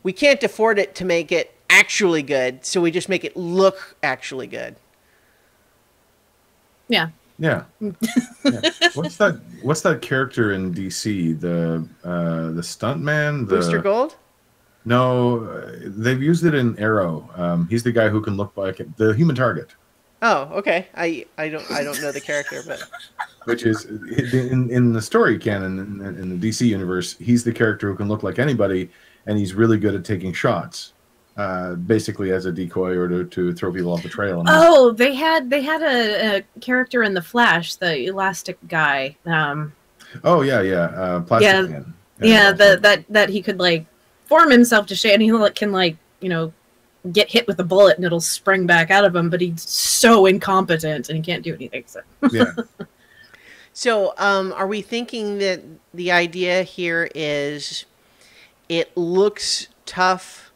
we can't afford it to make it actually good, so we just make it look actually good. Yeah. Yeah. What's that character in DC? The stuntman? Booster Gold? No, they've used it in Arrow. He's the guy who can look like the Human Target. Oh, okay. I don't know the character, but which is in the story canon in the DC universe, he's the character who can look like anybody, and he's really good at taking shots. Basically as a decoy or to throw people off the trail. Oh, they had a character in the Flash, the elastic guy. Plastic Man. Yeah, that he could like transform himself to shade, and he can get hit with a bullet and it'll spring back out of him, but he's so incompetent and he can't do anything. So. Yeah. So, are we thinking that the idea here is it looks tough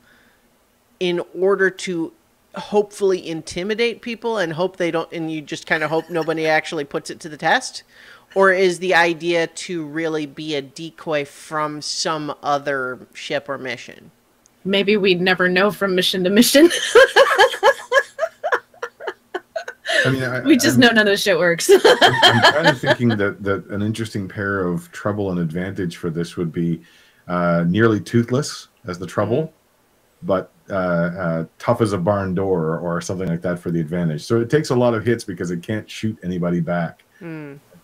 in order to hopefully intimidate people and hope they don't, and you just kind of hope nobody actually puts it to the test? Or is the idea to really be a decoy from some other ship or mission? Maybe we'd never know from mission to mission. I mean, we just know none of the shit works. I'm kind of thinking that an interesting pair of trouble and advantage for this would be nearly toothless as the trouble, but tough as a barn door or something like that for the advantage. So it takes a lot of hits because it can't shoot anybody back.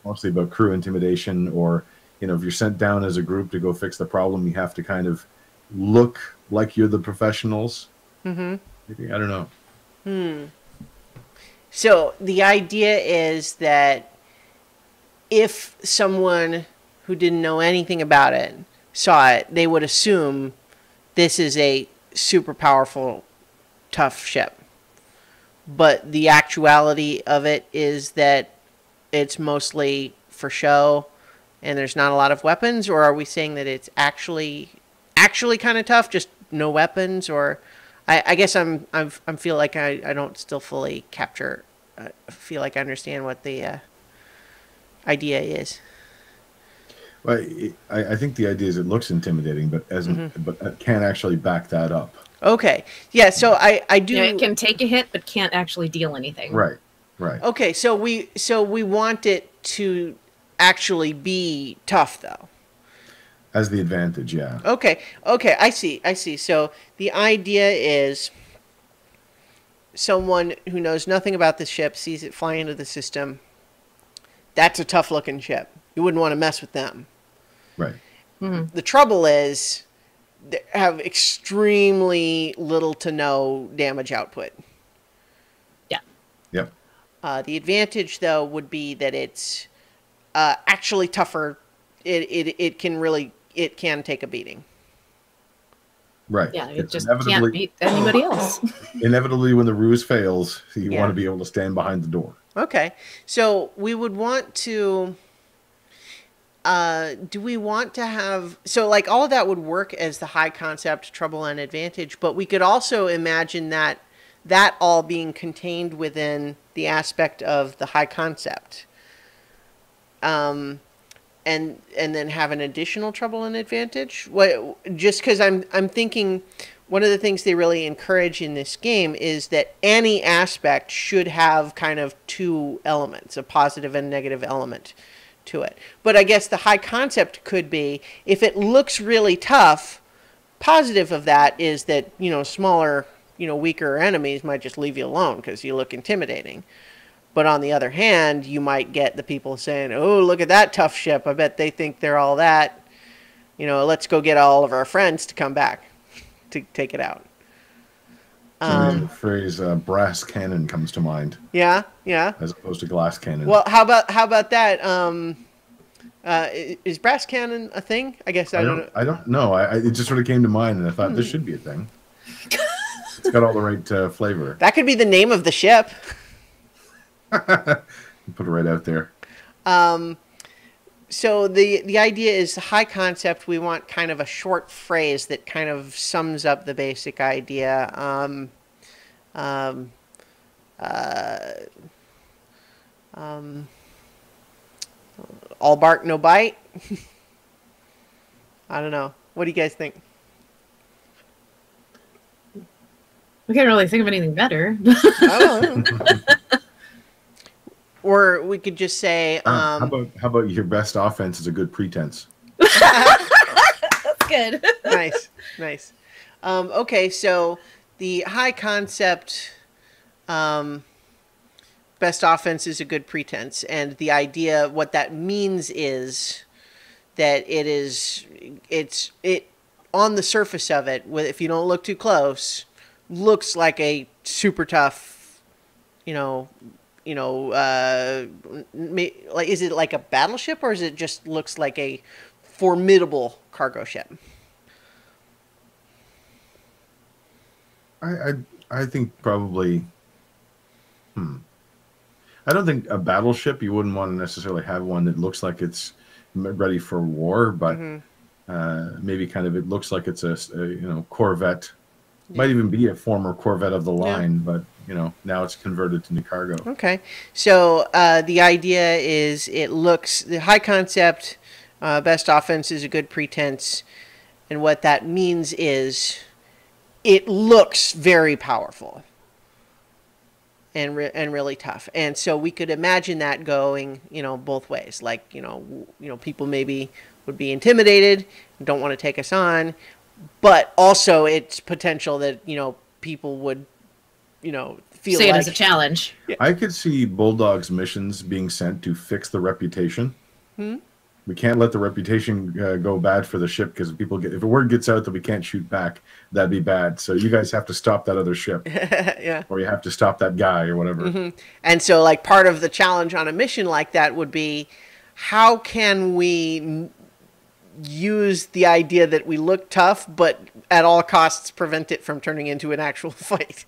Mostly about crew intimidation, or if you're sent down as a group to go fix the problem, you have to kind of look like you're the professionals. Maybe, I don't know. So the idea is that if someone who didn't know anything about it saw it, they would assume this is a super powerful, tough ship. But the actuality of it is that it's mostly for show and there's not a lot of weapons? Or are we saying that it's actually kind of tough, just no weapons? Or I guess I'm feel like I don't still fully capture. Feel like I understand what the idea is. Well, I think the idea is it looks intimidating, but but it can't actually back that up. Okay, yeah. So I do. Yeah, it can take a hit, but can't actually deal anything. Right. Right. Okay, so we want it to actually be tough, though. As the advantage, yeah. Okay, I see. So the idea is someone who knows nothing about the ship sees it fly into the system. That's a tough-looking ship. You wouldn't want to mess with them. Right. The trouble is they have extremely little to no damage output. Yeah. Yep. The advantage, though, would be that it's actually tougher. It can take a beating. Right. Yeah, it just can't beat anybody else. Inevitably, when the ruse fails, you want to be able to stand behind the door. Okay. So we would want to... do we want to have... So, all of that would work as the high concept, trouble, and advantage, but we could also imagine that all being contained within the aspect of the high concept. And then have an additional trouble and advantage. Just because I'm thinking one of the things they really encourage in this game is that any aspect should have kind of two elements, a positive and negative element to it. But I guess the high concept could be, if it looks really tough, positive of that is that, smaller, weaker enemies might just leave you alone because you look intimidating. But on the other hand, you might get the people saying, oh, look at that tough ship. I bet they think they're all that. Let's go get all of our friends to come back to take it out. The phrase brass cannon comes to mind. Yeah. As opposed to glass cannon. Well, how about that? Is brass cannon a thing? I guess I don't know. I don't know. It just sort of came to mind, and I thought this should be a thing. It's got all the right flavor. That could be the name of the ship. Put it right out there. So the idea is high concept. We want kind of a short phrase that kind of sums up the basic idea. All bark, no bite. I don't know. What do you guys think? We can't really think of anything better. I don't know. Or we could just say... how about your best offense is a good pretense? That's good. Nice. Okay, so the high concept best offense is a good pretense. And the idea, what that means is that it's on the surface of it, if you don't look too close, looks like a super tough, is it like a battleship, or is it just looks like a formidable cargo ship? I I think probably. I don't think a battleship. You wouldn't want to necessarily have one that looks like it's ready for war, but Hmm. maybe kind of it looks like it's a Corvette. Yeah. Might even be a former Corvette of the Yeah. line, but now it's converted to cargo. Okay. So the idea is it looks the high concept. Best offense is a good pretense, and what that means is it looks very powerful and really tough. And so we could imagine that going, both ways. Like, people maybe would be intimidated, don't want to take us on, but also it's potential that, people would, feel See it like as a challenge. I could see Bulldogs missions being sent to fix the reputation. We can't let the reputation go bad for the ship because if a word gets out that we can't shoot back, that'd be bad. So you guys have to stop that other ship, yeah. or you have to stop that guy or whatever. And so, like, part of the challenge on a mission like that would be, how can we use the idea that we look tough, but at all costs prevent it from turning into an actual fight?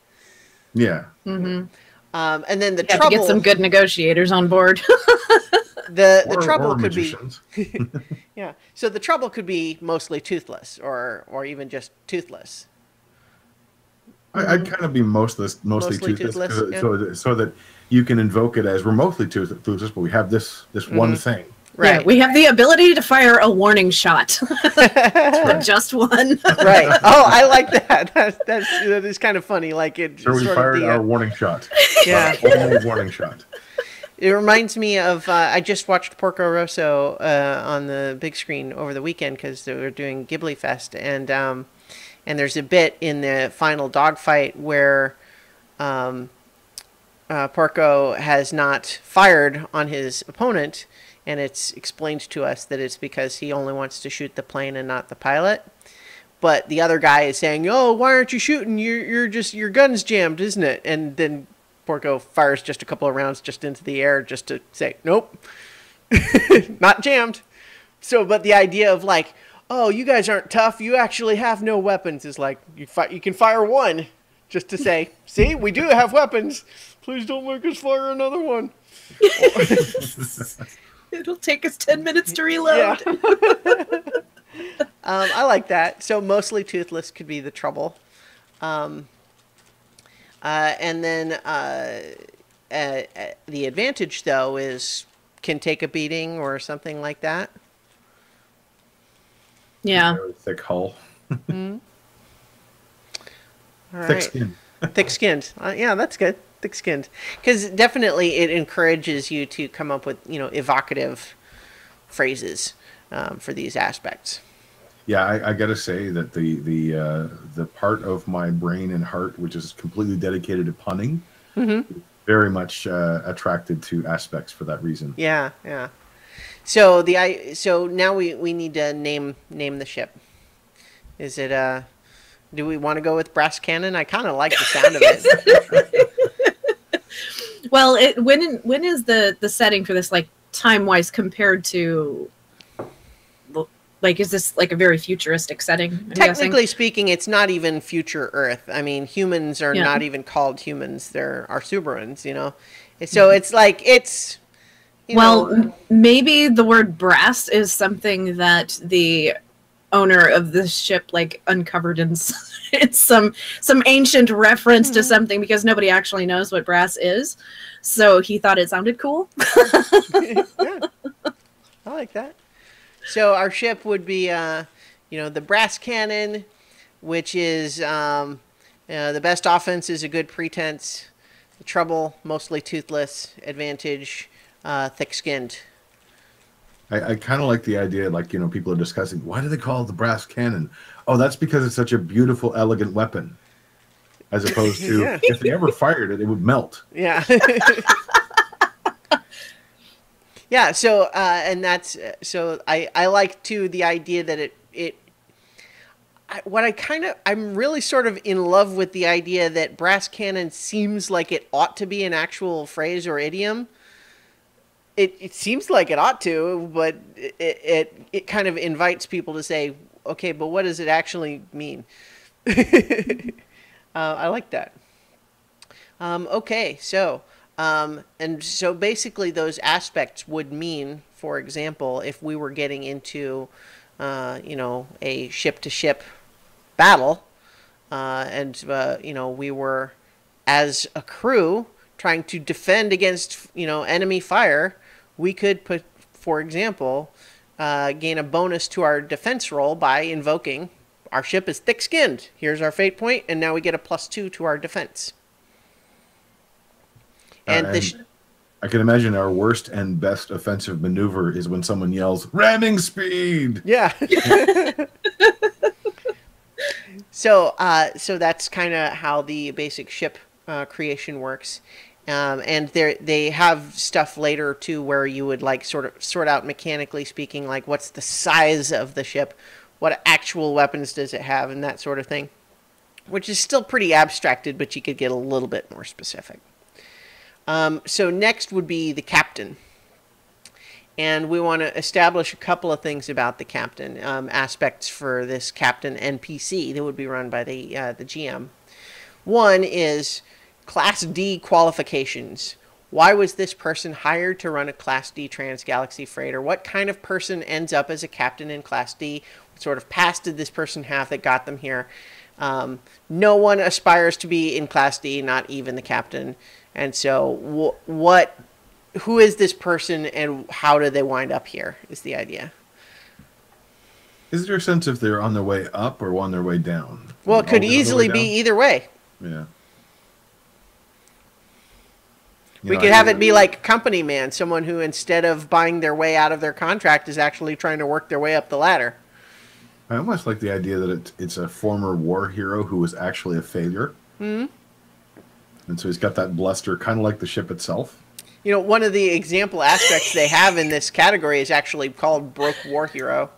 Yeah. And then the You have to trouble, get some good negotiators on board. the Or trouble could magicians. be, yeah. So the trouble could be mostly toothless, or even just toothless. I'd kind of be mostly Mostly toothless, toothless, so that you can invoke it as we're mostly toothless, but we have this one thing. Right. Yeah, we have the ability to fire a warning shot. Just one. Right. Oh, I like that. That is kind of funny. Like it. So we sort of fired the, our warning shot. Yeah. Only warning shot. It reminds me of I just watched Porco Rosso on the big screen over the weekend because they were doing Ghibli Fest, and there's a bit in the final dogfight where Porco has not fired on his opponent, and it's explained to us that it's because he only wants to shoot the plane and not the pilot. But the other guy is saying, "Oh, why aren't you shooting? You're just your gun's jammed, isn't it?" And then Porco fires just a couple of rounds just into the air just to say, "Nope, not jammed." So, but the idea of like, "Oh, you guys aren't tough. You actually have no weapons," is like you can fire one just to say, "See, we do have weapons. Please don't make us fire another one." It'll take us 10 minutes to reload. Yeah. I like that. So mostly toothless could be the trouble. And then the advantage, though, is can take a beating or something like that. Yeah. Very thick hull. All Thick right. skin. Thick-skinned. Yeah, that's good. Thick-skinned. Because definitely it encourages you to come up with, evocative phrases for these aspects. Yeah, I gotta say that the part of my brain and heart which is completely dedicated to punning, very much attracted to aspects for that reason. Yeah, yeah. So so now we need to name the ship. Is it do we want to go with brass cannon? I kind of like the sound of it. Well, when is the setting for this, like, time-wise compared to, like, is this like a very futuristic setting? I'm Technically guessing? speaking, it's not even future Earth. I mean, humans are Yeah. not even called humans. They're Arsuberans, So it's like, it's, Well, maybe the word brass is something that the owner of this ship, like, uncovered in it's some ancient reference to something, because nobody actually knows what brass is. So he thought it sounded cool. yeah, I like that. So our ship would be, the brass cannon, which is the best offense is a good pretense. The trouble, mostly toothless. Advantage, thick-skinned. I kind of like the idea, like, people are discussing, why do they call it the brass cannon? Oh, that's because it's such a beautiful, elegant weapon. As opposed to, Yeah. if they ever fired it, it would melt. Yeah. Yeah, so and that's so I like too the idea that I'm really sort of in love with the idea that brass cannon seems like it ought to be an actual phrase or idiom. It seems like it ought to, but it kind of invites people to say, okay, but what does it actually mean? I like that. Okay, so and so basically those aspects would mean, for example, if we were getting into, a ship-to-ship battle, and we were as a crew trying to defend against enemy fire, we could put, for example, gain a bonus to our defense roll by invoking our ship is thick-skinned. Here's our fate point, and now we get a +2 to our defense. And I can imagine our worst and best offensive maneuver is when someone yells "ramming speed." yeah. So that's kind of how the basic ship creation works. And they have stuff later too where you would like sort out mechanically speaking, like what's the size of the ship, what actual weapons does it have, and that sort of thing, which is still pretty abstracted, but you could get a little bit more specific. So next would be the captain. And we want to establish a couple of things about the captain, aspects for this captain NPC that would be run by the GM. One is Class D qualifications. Why was this person hired to run a Class D trans-galaxy freighter? What kind of person ends up as a captain in Class D? What sort of past did this person have that got them here? No one aspires to be in Class D, not even the captain. And so who is this person and how did they wind up here is the idea. Is there a sense if they're on their way up or on their way down? Well, it could easily be either way. Yeah. We could have it be like company man, someone who instead of buying their way out of their contract is actually trying to work their way up the ladder. I almost like the idea that it's a former war hero who was actually a failure. Mm-hmm. And so he's got that bluster, kind of like the ship itself. One of the example aspects they have in this category is actually called Broke War Hero.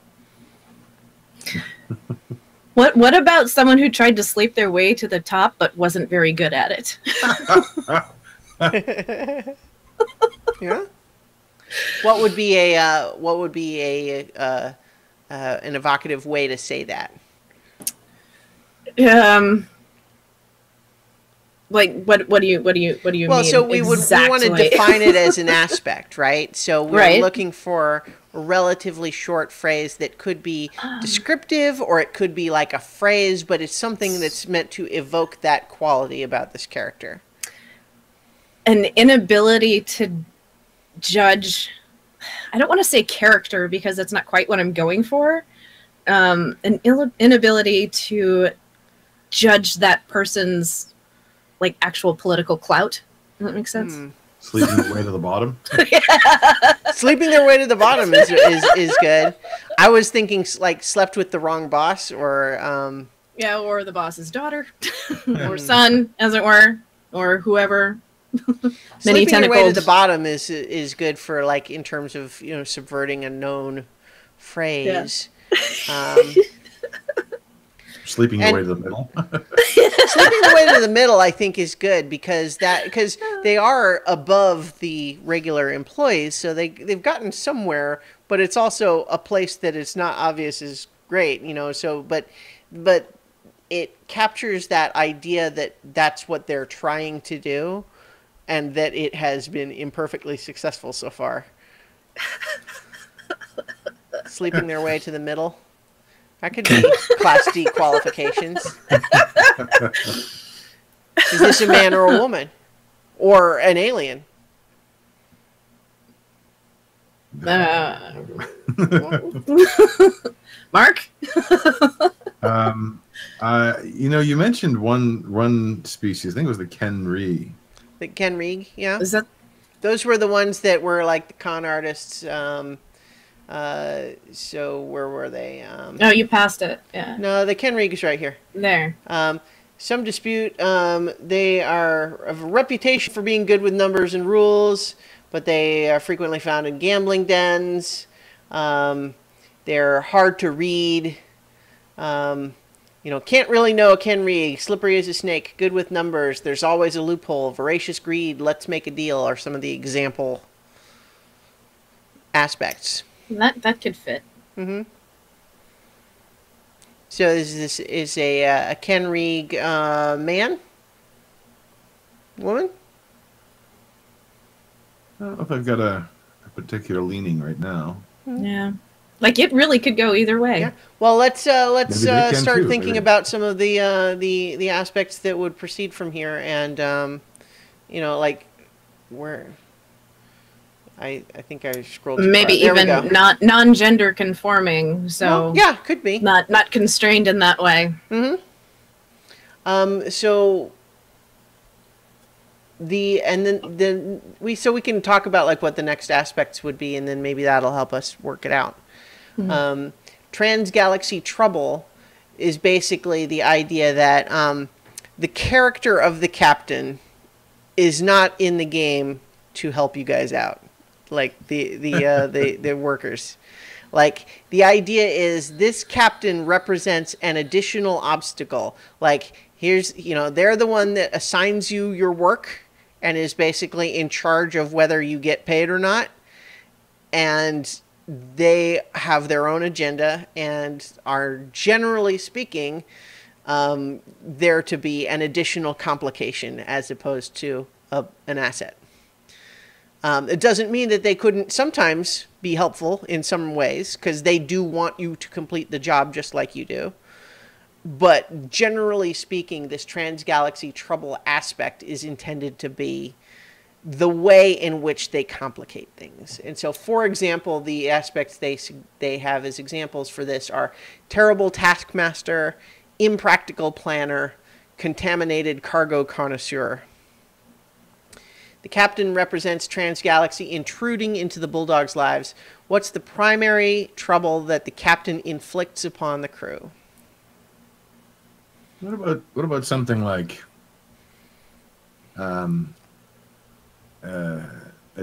What about someone who tried to sleep their way to the top but wasn't very good at it? Yeah. What would be an evocative way to say that? Like what do you mean? Well, so we want to define it as an aspect, right? So we're looking for a relatively short phrase that could be descriptive, or it could be like a phrase, but it's something that's meant to evoke that quality about this character. An inability to judge. I don't want to say character because that's not quite what I'm going for. An inability to judge that person's like actual political clout. Does that make sense? Sleeping their way to the bottom. Sleeping their way to the bottom is good. I was thinking like slept with the wrong boss, or or the boss's daughter, or son, as it were, or whoever. Many Sleeping your way to tentacles. the bottom is good for like in terms of subverting a known phrase. Yeah. Sleeping your way to the middle. Sleeping your way to the middle, I think, is good because they are above the regular employees, so they've gotten somewhere, but it's also a place that it's not obvious is great, So, but it captures that idea that that's what they're trying to do, and that it has been imperfectly successful so far. Sleeping their way to the middle. That could be Class D qualifications. Is this a man or a woman? Or an alien? Mark? You mentioned one species. I think it was the Kenri. The Kenrig, yeah. Is that? Those were the ones that were like the con artists. So where were they? Oh, you passed it. Yeah. No, the Kenrig is right here. There. Some dispute. They are of a reputation for being good with numbers and rules, but they are frequently found in gambling dens. They're hard to read. Can't really know a Kenrig. Slippery as a snake. Good with numbers. There's always a loophole. Voracious greed. Let's make a deal. Are some of the example aspects. That could fit. Mm-hmm. So this is a Ken Reeg man, woman. I don't know if I've got a particular leaning right now. Yeah. Like it really could go either way. Yeah. Well, let's Maybe they can start too. thinking Maybe. about some of the aspects that would proceed from here, and like where I think I scrolled too Maybe far. There we even go. not non-gender conforming, so Well, yeah, could be. not constrained in that way. So we can talk about like what the next aspects would be, and then maybe that'll help us work it out. Trans-galaxy trouble is basically the idea that the character of the captain is not in the game to help you guys out, like the workers. Like, the idea is this captain represents an additional obstacle. Like, they're the one that assigns you your work and is basically in charge of whether you get paid or not. And they have their own agenda and are, generally speaking, there to be an additional complication as opposed to an asset. It doesn't mean that they couldn't sometimes be helpful in some ways, because they do want you to complete the job just like you do. But generally speaking, this trans-galaxy trouble aspect is intended to be the way in which they complicate things. And so, for example, the aspects they have as examples for this are terrible taskmaster, impractical planner, contaminated cargo connoisseur. The captain represents trans-galaxy intruding into the Bulldogs' lives. What's the primary trouble that the captain inflicts upon the crew? What about something like a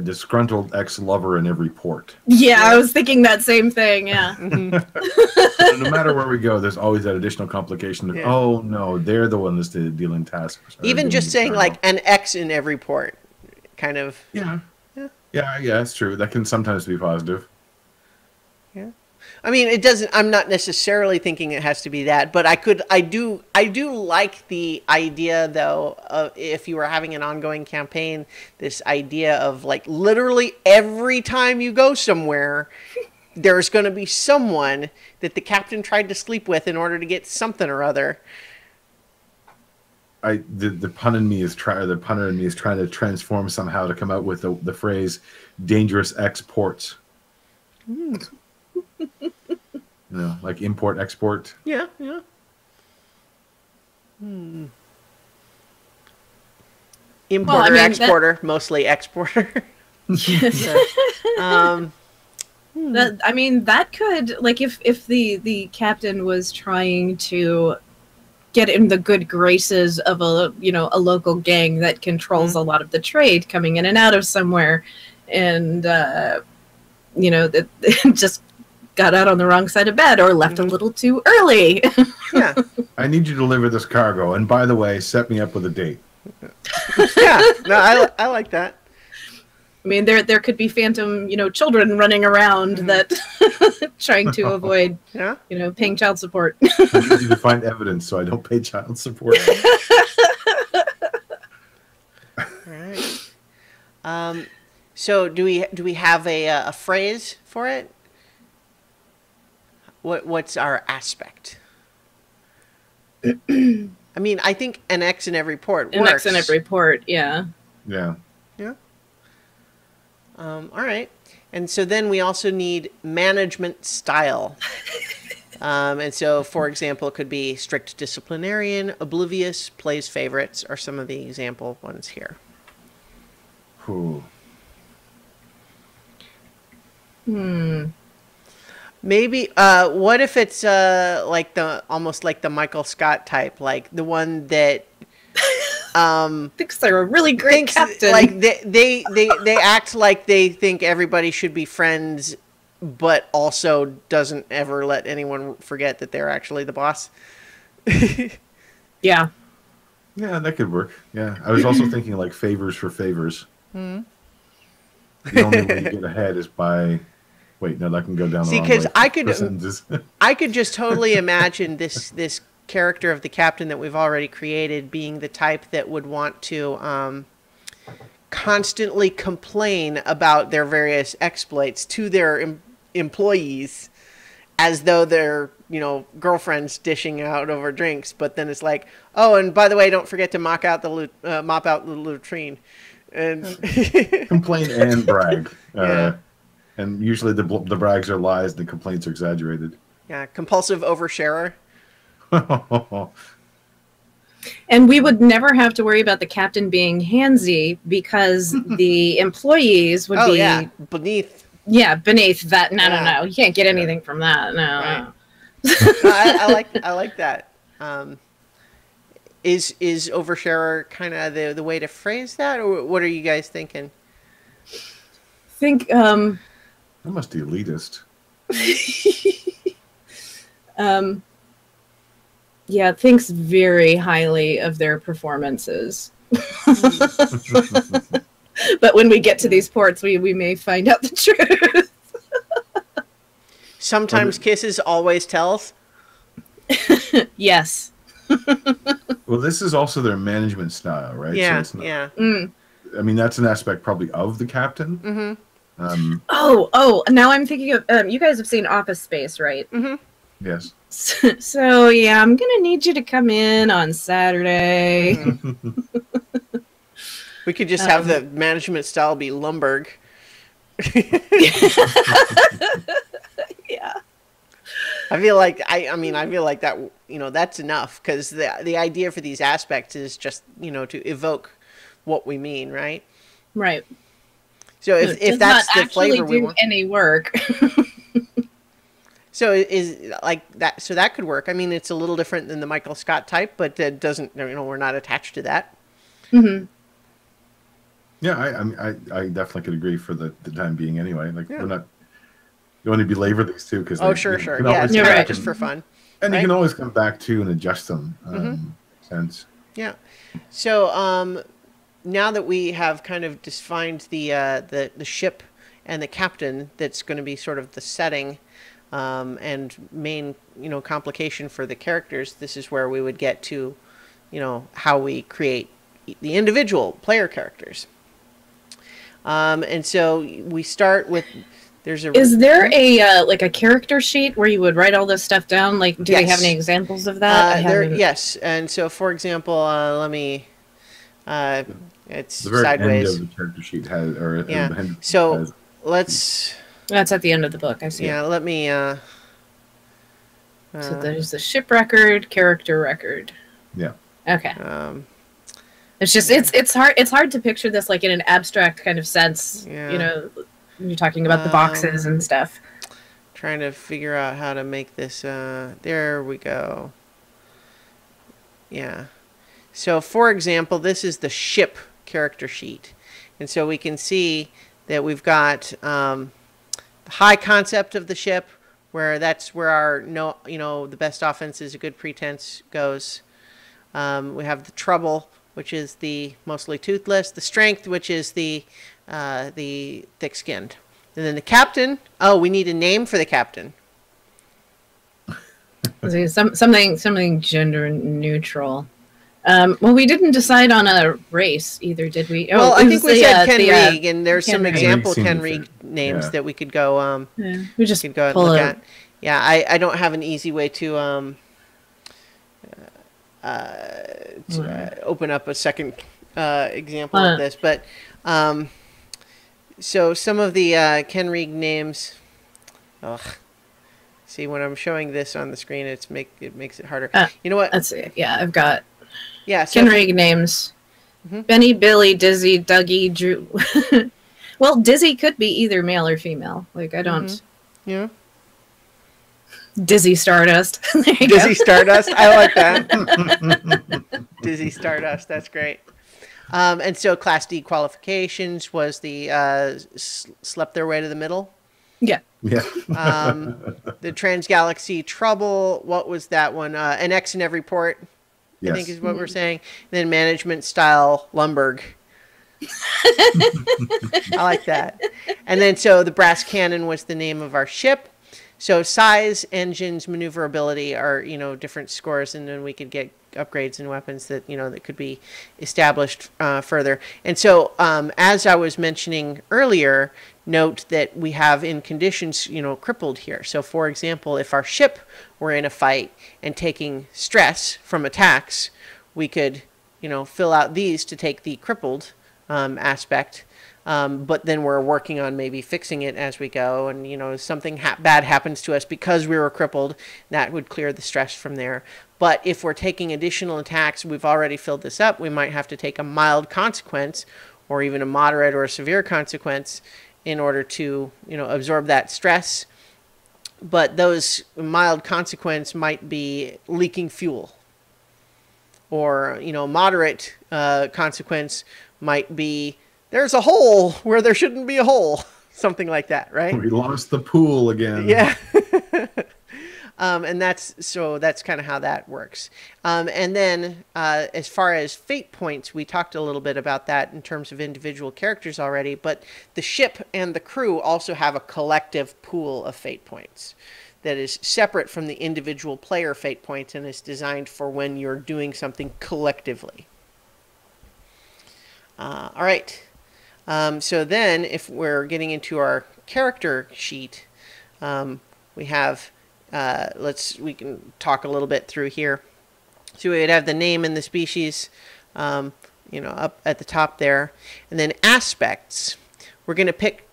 disgruntled ex-lover in every port? Yeah, I was thinking that same thing. Yeah. No matter where we go, there's always that additional complication of, Yeah. oh no, they're the one that's dealing tasks. Even just saying like an X in every port, kind of. Yeah, it's true. That can sometimes be positive. Yeah. I mean, it doesn't. I'm not necessarily thinking it has to be that, but I do like the idea, though, of if you were having an ongoing campaign, this idea of like literally every time you go somewhere, there's going to be someone that the captain tried to sleep with in order to get something or other. The pun in me is trying to transform somehow to come out with the phrase "dangerous exports." Like import export. Yeah. Importer, exporter, mostly exporter. That could, like, if the captain was trying to get in the good graces of a local gang that controls a lot of the trade coming in and out of somewhere, and that just got out on the wrong side of bed or left a little too early. Yeah. I need you to deliver this cargo, and by the way, set me up with a date. Yeah, no, I like that. I mean, there could be phantom, children running around that trying to avoid, paying child support. I need you to find evidence so I don't pay child support. All right. So do we have a phrase for it? What's our aspect? I mean, I think an X in every port works. An X in every port, yeah. Yeah. Yeah. All right. And so then we also need management style. And so, for example, it could be strict disciplinarian, oblivious, plays favorites, are some of the example ones here. Ooh. Maybe, what if it's almost like the Michael Scott type, like the one that thinks they're a really great captain. Like they act like they think everybody should be friends, but also doesn't ever let anyone forget that they're actually the boss. Yeah. Yeah, that could work. Yeah. I was also thinking like favors for favors. The only way you get ahead is by Wait, no, that can go down the See, wrong because way. I could just totally imagine this character of the captain that we've already created being the type that would want to constantly complain about their various exploits to their employees, as though they're, girlfriends dishing out over drinks. But then it's like, oh, and by the way, don't forget to mop out the latrine, and complain and brag. Yeah. And usually the brags are lies, the complaints are exaggerated. Yeah, compulsive oversharer. And we would never have to worry about the captain being handsy because the employees would be beneath. Yeah, beneath that. No. You can't get anything from that. No. Right. No, I like that. Is oversharer kind of the way to phrase that, or what are you guys thinking? Think That must be elitist. Yeah, thinks very highly of their performances. But when we get to these ports, we may find out the truth. Sometimes kisses, always tells. Yes. Well, this is also their management style, right? Yeah, so it's not, yeah. I mean, that's an aspect probably of the captain. Mm-hmm. Oh, now I'm thinking of, you guys have seen Office Space, right? Mm-hmm. Yes. So, yeah, I'm going to need you to come in on Saturday. We could just have the management style be Lumberg. Yeah. I feel like I feel like that, that's enough, because the idea for these aspects is just, to evoke what we mean, right? Right. So if that's the flavor we want, any work. so is like that. So that could work. I mean, it's a little different than the Michael Scott type, but it doesn't. We're not attached to that. Mm-hmm. Yeah, I definitely could agree for the time being. Anyway, like we're not. You want to belabor these two because sure. Yeah, it's right. Just for fun. And right? you can always come back to and adjust them. Sense. Yeah. So now that we have kind of defined the ship and the captain, that's going to be sort of the setting and main complication for the characters. This is where we would get to how we create the individual player characters. And so we start with. Is there a like a character sheet where you would write all this stuff down? Like, do they have any examples of that? Yes. And so, for example, let me. It's the very sideways. end of the character sheet has, or So let's. That's at the end of the book. I see. Yeah. Let me. So there's the ship record, character record. Yeah. Okay. It's just it's hard to picture this like in an abstract kind of sense. Yeah. You're talking about the boxes and stuff. Trying to figure out how to make this. There we go. Yeah. So, for example, this is the ship character sheet. And so we can see that we've got the high concept of the ship, where that's where our, the best offense is a good pretense goes. We have the trouble, which is the mostly toothless. The strength, which is the thick-skinned. And then the captain. Oh, we need a name for the captain. Something gender neutral. Well, we didn't decide on a race either, did we? Well, I think we said Ken Reig, and there's some example Ken Reig names that we could go. We just could go and look at. Yeah, I don't have an easy way to open up a second example of this, but so some of the Ken Reig names. See, when I'm showing this on the screen, it makes it harder. You know what? Let's see. Yeah, I've got. Yeah, so Ken Reig names. Benny, Billy, Dizzy, Dougie, Drew. Well, Dizzy could be either male or female. Like, I don't. Yeah. Dizzy Stardust. Dizzy Stardust. I like that. Dizzy Stardust. That's great. And so Class D qualifications was the slept their way to the middle. Yeah. Yeah. The Transgalaxy Trouble. What was that one? An X in every port. Yes. I think is what we're saying. And then management style Lumberg. I like that. And then so the brass cannon was the name of our ship. So size, engines, maneuverability are, different scores, and then we could get upgrades and weapons that, that could be established further. And so as I was mentioning earlier, note that we have in conditions, crippled here. So for example, if our ship were in a fight and taking stress from attacks, we could, fill out these to take the crippled aspect. But then we're working on maybe fixing it as we go, and something bad happens to us because we were crippled, that would clear the stress from there. But if we're taking additional attacks, we've already filled this up, we might have to take a mild consequence or even a moderate or a severe consequence in order to absorb that stress. But those mild consequence might be leaking fuel, or moderate consequence might be there's a hole where there shouldn't be a hole. Something like that, right? We lost the pool again. Yeah. And that's kind of how that works. And then as far as fate points, we talked a little bit about that in terms of individual characters already, but the ship and the crew also have a collective pool of fate points that is separate from the individual player fate points and is designed for when you're doing something collectively. All right. So then if we're getting into our character sheet, we have, we can talk a little bit through here. So we would have the name and the species, up at the top there. And then aspects, we're going to pick,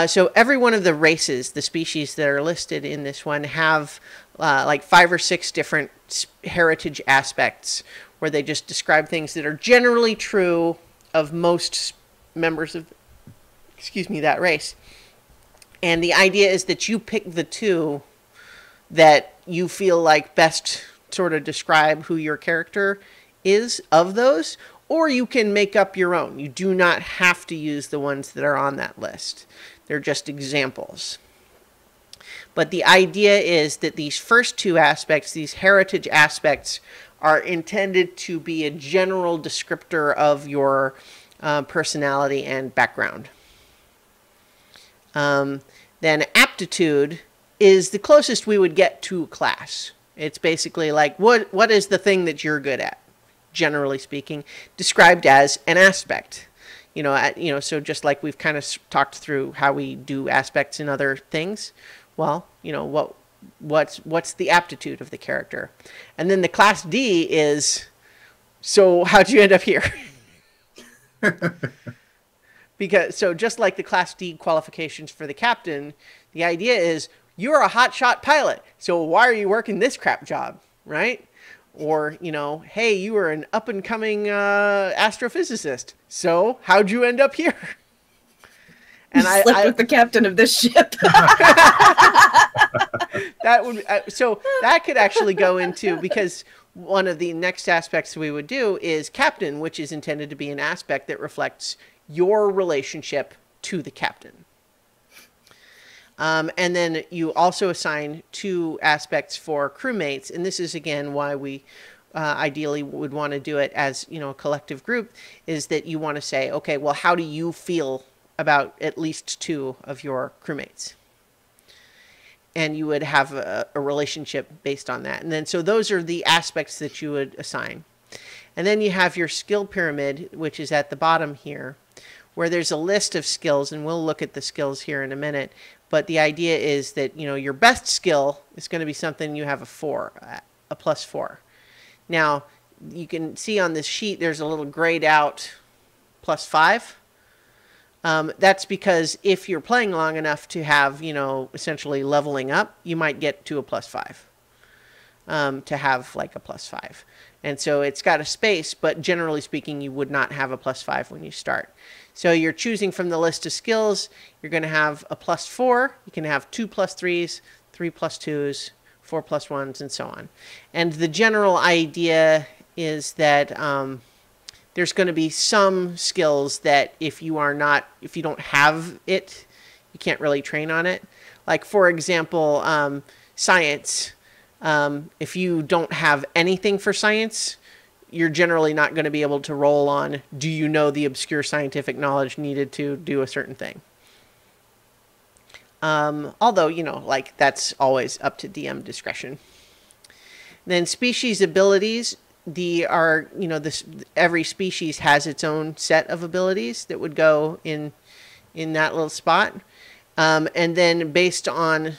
so every one of the races, the species that are listed in this one have like 5 or 6 different heritage aspects where they just describe things that are generally true of most members of, that race. And the idea is that you pick the 2 that you feel like best sort of describe who your character is of those, or you can make up your own. You do not have to use the ones that are on that list. They're just examples. But the idea is that these first 2 aspects, these heritage aspects, are intended to be a general descriptor of your personality and background. Then aptitude is the closest we would get to class. It's basically like what is the thing that you're good at, generally speaking, described as an aspect. So just like we've kind of talked through how we do aspects in other things. Well, what's the aptitude of the character, and then the class D is, so how'd you end up here? Because so just like the class D qualifications for the captain, the idea is you're a hotshot pilot, so why are you working this crap job, right? Or hey, you were an up and coming astrophysicist, so how'd you end up here? And I slept with the captain of this ship. That would so that could actually go into, because one of the next aspects we would do is captain, which is intended to be an aspect that reflects your relationship to the captain. And then you also assign 2 aspects for crewmates, and this is again why we ideally would want to do it as a collective group, is that you want to say, okay, well, how do you feel about at least 2 of your crewmates? And you would have a relationship based on that. And then so those are the aspects that you would assign. And then you have your skill pyramid, which is at the bottom here, where there's a list of skills, and we'll look at the skills here in a minute. But the idea is that your best skill is going to be something you have a +4. Now you can see on this sheet there's a little grayed out +5. That's because if you're playing long enough to have, essentially leveling up, you might get to a +5, to have like a +5. And so it's got a space, but generally speaking, you would not have a +5 when you start. So you're choosing from the list of skills. You're going to have a +4. You can have 2 +3s, 3 +2s, 4 +1s, and so on. And the general idea is that there's going to be some skills that if you don't have it, you can't really train on it. Like, for example, science. If you don't have anything for science, you're generally not going to be able to roll on, do you know the obscure scientific knowledge needed to do a certain thing? Although, you know, like that's always up to DM discretion. Then species abilities, every species has its own set of abilities that would go in that little spot. And then based on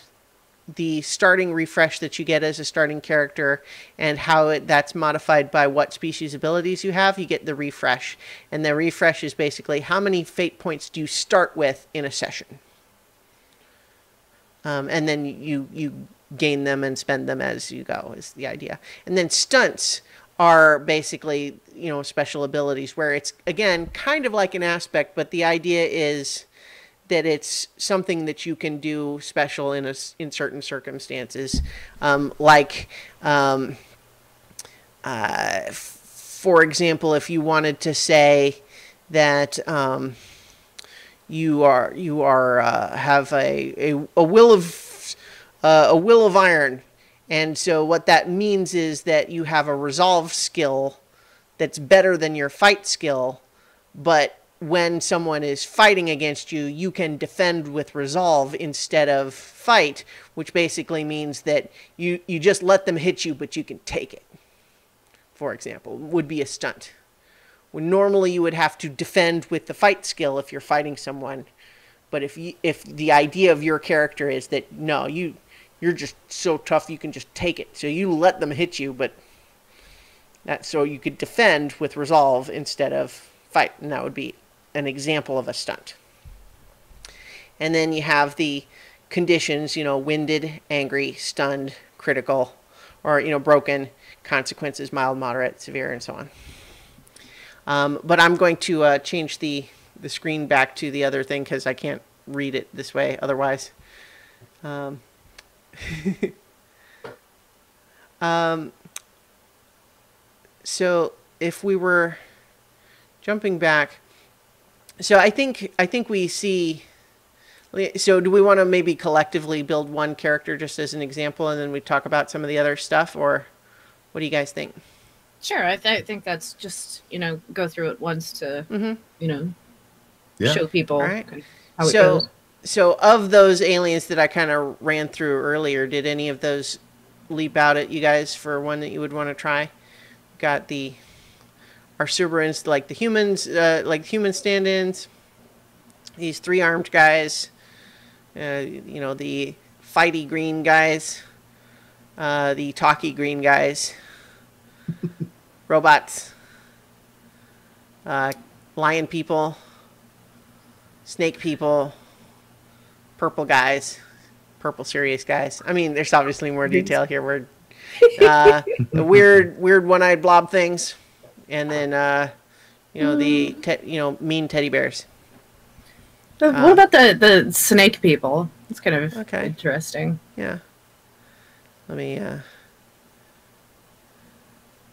the starting refresh that you get as a starting character and how that's modified by what species abilities you have, you get the refresh. And the refresh is basically how many fate points do you start with in a session. And then you gain them and spend them as you go is the idea. And then stunts are basically, you know, special abilities where it's, again, kind of like an aspect, but the idea is that it's something that you can do special in certain circumstances. For example, if you wanted to say that you have a will of iron, and so what that means is that you have a resolve skill that's better than your fight skill, but when someone is fighting against you, you can defend with resolve instead of fight, which basically means that you just let them hit you, but you can take it. For example, would be a stunt. When normally you would have to defend with the fight skill if you're fighting someone, but if the idea of your character is that no, you're just so tough you can just take it, so you let them hit you, but so you could defend with resolve instead of fight, and that would be an example of a stunt. And then you have the conditions, you know, winded, angry, stunned, critical, or, you know, broken, consequences, mild, moderate, severe, and so on. But I'm going to change the screen back to the other thing because I can't read it this way otherwise. So if we were jumping back, so I think we see. So do we want to maybe collectively build one character just as an example, and then we talk about some of the other stuff, or what do you guys think? Sure, I think that's just, you know, go through it once to, you know, show people right. How it goes. So of those aliens that I kind of ran through earlier, did any of those leap out at you guys for one that you would want to try? Got the Arsuberans, like the humans, like human stand-ins. These 3-armed guys, you know, the fighty green guys, the talky green guys, robots, lion people, snake people, purple guys, purple serious guys. I mean, there's obviously more detail here. We're the weird one-eyed blob things, and then you know, the mean teddy bears. What about the snake people? It's kind of interesting. Yeah. Let me.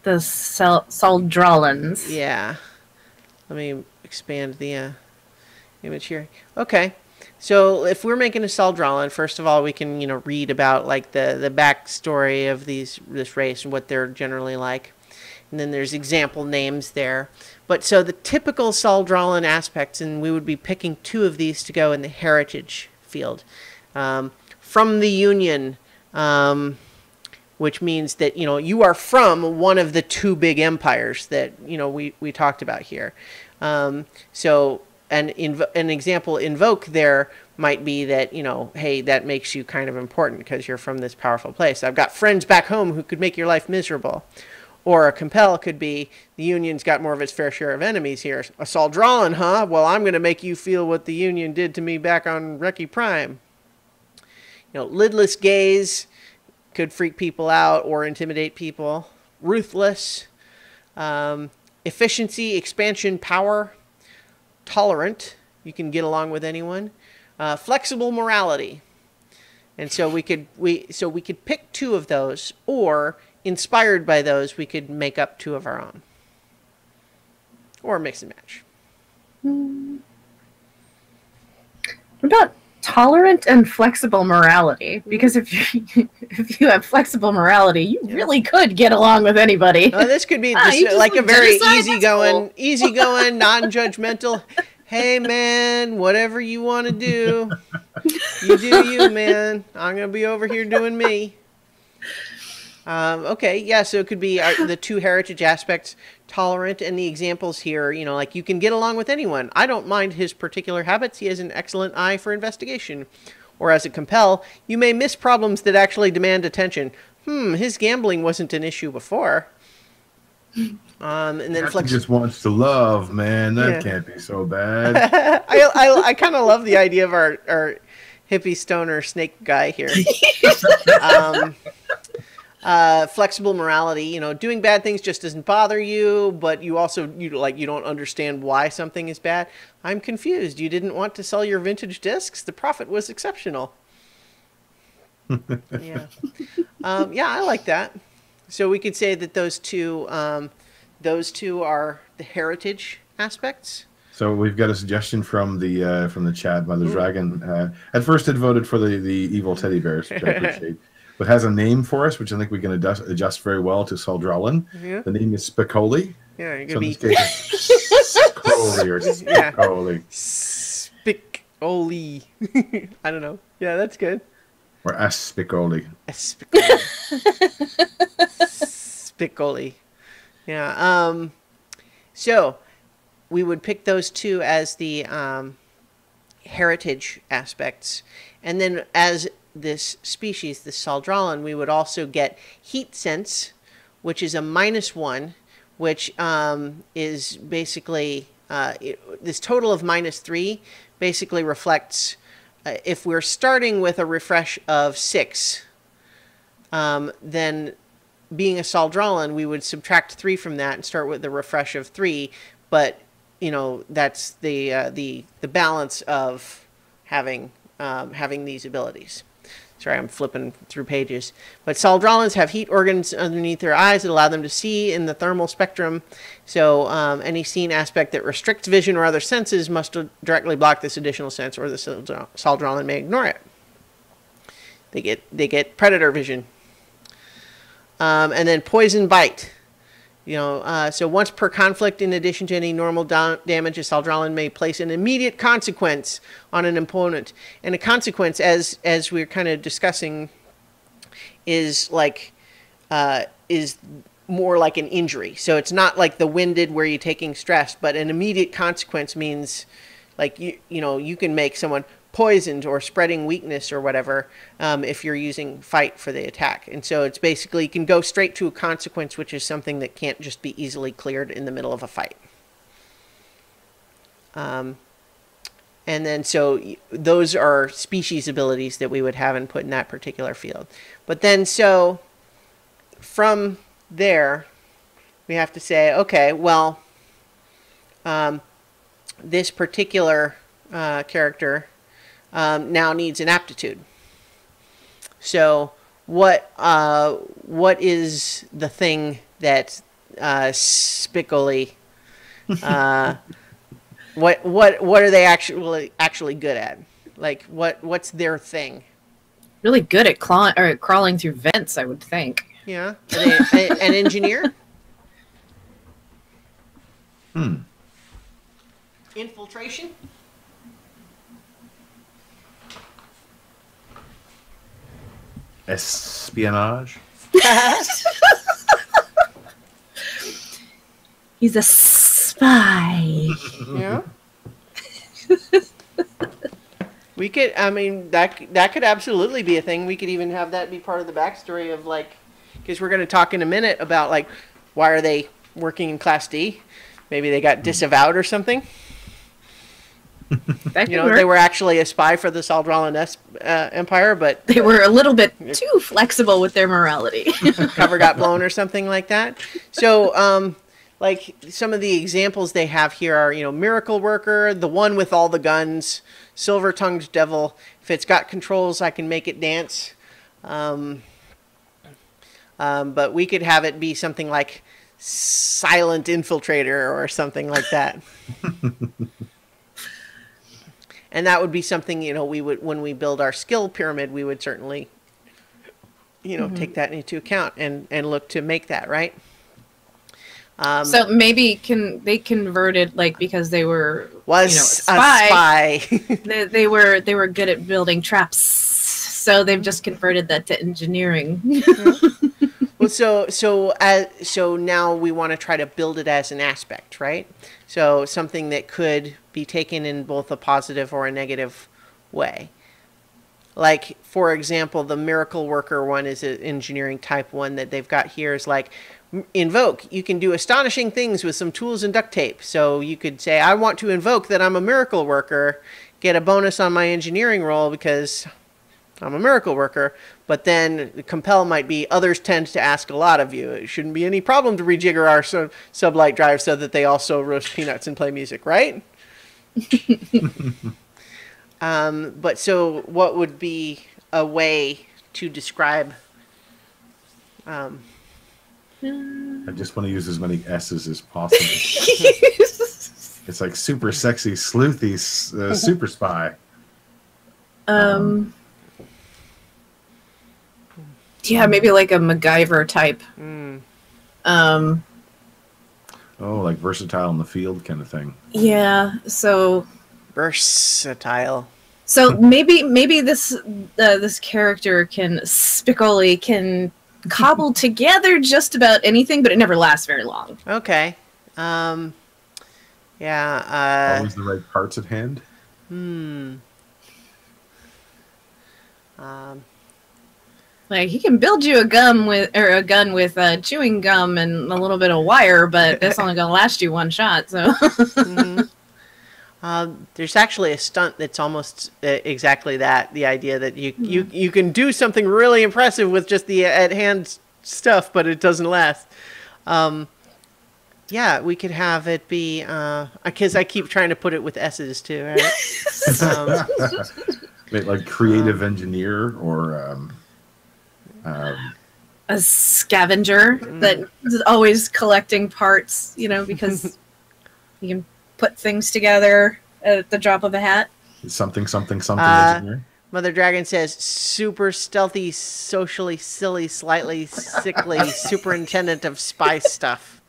The Soldralans. Yeah. Let me expand the image here. Okay. So if we're making a Soldralan, first of all, we can, you know, read about like the backstory of this race and what they're generally like. And then there's example names there. But so the typical Soldralan aspects, and we would be picking 2 of these to go in the heritage field. From the Union, which means that, you know, you are from one of the 2 big empires that, you know, we talked about here. So an example invoke there might be that, you know, hey, that makes you kind of important because you're from this powerful place. I've got friends back home who could make your life miserable. Or a compel could be, the Union's got more of its fair share of enemies here. A Soldralan, huh? Well, I'm going to make you feel what the Union did to me back on Reki Prime. You know, lidless gaze could freak people out or intimidate people. Ruthless. Efficiency, expansion, power. Tolerant. You can get along with anyone. Flexible morality. And so we could pick 2 of those, or inspired by those, we could make up 2 of our own. Or mix and match. What about tolerant and flexible morality, because if you have flexible morality, you really could get along with anybody. This could be just like a very easygoing, non-judgmental. Hey man, whatever you want to do, you do you, man. I'm gonna be over here doing me. Okay, yeah. So it could be the two heritage aspects. Tolerant, and the examples here, you know, like you can get along with anyone. I don't mind his particular habits. He has an excellent eye for investigation. Or as a compel, you may miss problems that actually demand attention. His gambling wasn't an issue before. And then He just wants to love, man. That can't be so bad. I kind of love the idea of our hippie stoner snake guy here. Flexible morality, you know, doing bad things just doesn't bother you, but you don't understand why something is bad. I'm confused. You didn't want to sell your vintage discs? The profit was exceptional. Yeah. I like that. So we could say that those two are the heritage aspects. So we've got a suggestion from the chat. Mother Dragon at first had voted for the evil teddy bears, which I appreciate, but has a name for us, which I think we can adjust very well to Soldralin. Yeah. The name is Spicoli. Yeah, you're gonna be Spicoli or Spicoli. Spicoli. I don't know. Yeah, that's good. Or Spicoli. Spicoli. Yeah. So we would pick those two as the heritage aspects, and then as this species, the Soldralin, we would also get heat sense, which is a -1, which is basically this total of -3 basically reflects if we're starting with a refresh of 6, then being a Soldralin, we would subtract 3 from that and start with a refresh of 3. But you know, that's the balance of having these abilities. Sorry, I'm flipping through pages. But Soldralins have heat organs underneath their eyes that allow them to see in the thermal spectrum. So any seen aspect that restricts vision or other senses must directly block this additional sense, or the Soldralin may ignore it. They get predator vision. And then poison bite. You know, so once per conflict, in addition to any normal damage, a Soldralin may place an immediate consequence on an opponent. And a consequence, as we're kind of discussing, is more like an injury. So it's not like the winded where you're taking stress, but an immediate consequence means like you can make someone poisoned or spreading weakness or whatever if you're using fight for the attack. And so it's basically, you can go straight to a consequence, which is something that can't just be easily cleared in the middle of a fight. And then so those are species abilities that we would have and put in that particular field. But then so from there we have to say, okay, well, this particular character now needs an aptitude. So what is the thing that Spicoli what are they actually good at? Like what's their thing? Really good at crawling through vents, I would think. Yeah. Are they an engineer? Infiltration? Espionage. He's a spy. Yeah. We could, I mean, that could absolutely be a thing. We could even have that be part of the backstory of, like, because we're going to talk in a minute about, like, why are they working in Class D? Maybe they got disavowed or something. They were actually a spy for the Soldralin Empire, but they were a little bit too flexible with their morality. Cover got blown or something like that. So, like some of the examples they have here are, Miracle Worker, the one with all the guns, Silver-Tongued Devil. If it's got controls, I can make it dance. But we could have it be something like Silent Infiltrator or something like that. And that would be something, we would, when we build our skill pyramid, we would certainly, take that into account and look to make that, right? So maybe they converted, like, because they were a spy. they were good at building traps, so they've just converted that to engineering. Well, so now we want to try to build it as an aspect, right? So something that could be taken in both a positive or a negative way. Like, for example, the miracle worker one is an engineering type one that they've got here is like, invoke. You can do astonishing things with some tools and duct tape. So you could say, I want to invoke that I'm a miracle worker, get a bonus on my engineering roll because I'm a miracle worker. But then compel might be, others tend to ask a lot of you. It shouldn't be any problem to rejigger our sublight drive so that they also roast peanuts and play music, right? But so what would be a way to describe... I just want to use as many S's as possible. It's like super sexy, sleuthy, super spy. Yeah, maybe like a MacGyver type. Like versatile in the field kind of thing. Yeah, so... Versatile. So maybe this character can cobble together just about anything, but it never lasts very long. Okay. Yeah. Always the right parts at hand. Like, he can build you a gun with chewing gum and a little bit of wire, but that's only going to last you one shot. So. There's actually a stunt that's almost exactly that. The idea that you can do something really impressive with just the at-hand stuff, but it doesn't last. Yeah, we could have it be... because I keep trying to put it with S's too, right? Like creative engineer or... a scavenger that is always collecting parts, because you can put things together at the drop of a hat. Something engineer. Mother Dragon says, super stealthy, socially silly, slightly sickly superintendent of spy stuff.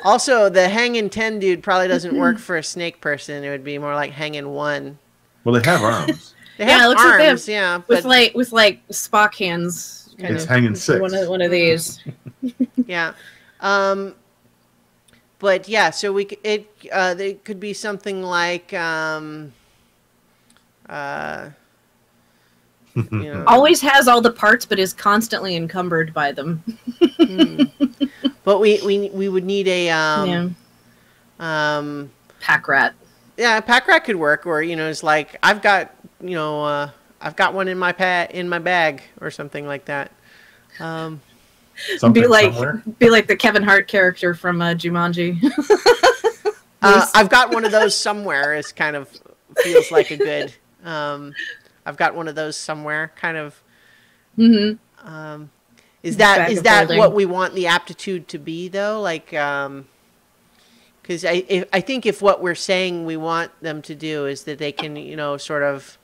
Also, the hanging 10 dude probably doesn't work for a snake person. It would be more like hanging 1. Well, they have arms. They have it looks arms, like they yeah. With like Spock hands. It's hanging 6. One of these. Yeah. But yeah, so it could be something like always has all the parts, but is constantly encumbered by them. But we would need a pack rat. Yeah, a pack rat could work, or it's like I've got one in my bag or something like that. Be like the Kevin Hart character from Jumanji. I've got one of those somewhere. Is kind of feels like a good. I've got one of those somewhere. Kind of. Mm-hmm. Is that what we want the aptitude to be though? Like, because I think if what we're saying we want them to do is that they can sort of.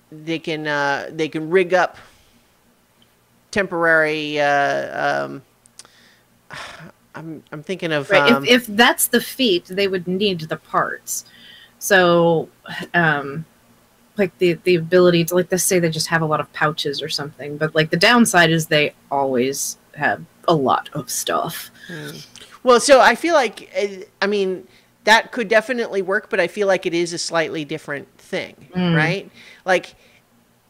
They can rig up temporary I'm thinking of right. If that's the feat, they would need the parts. So like the ability to, like, let's say they just have a lot of pouches or something, but like the downside is they always have a lot of stuff. Well, so I feel like that could definitely work, but I feel like it is a slightly different thing, right? Like,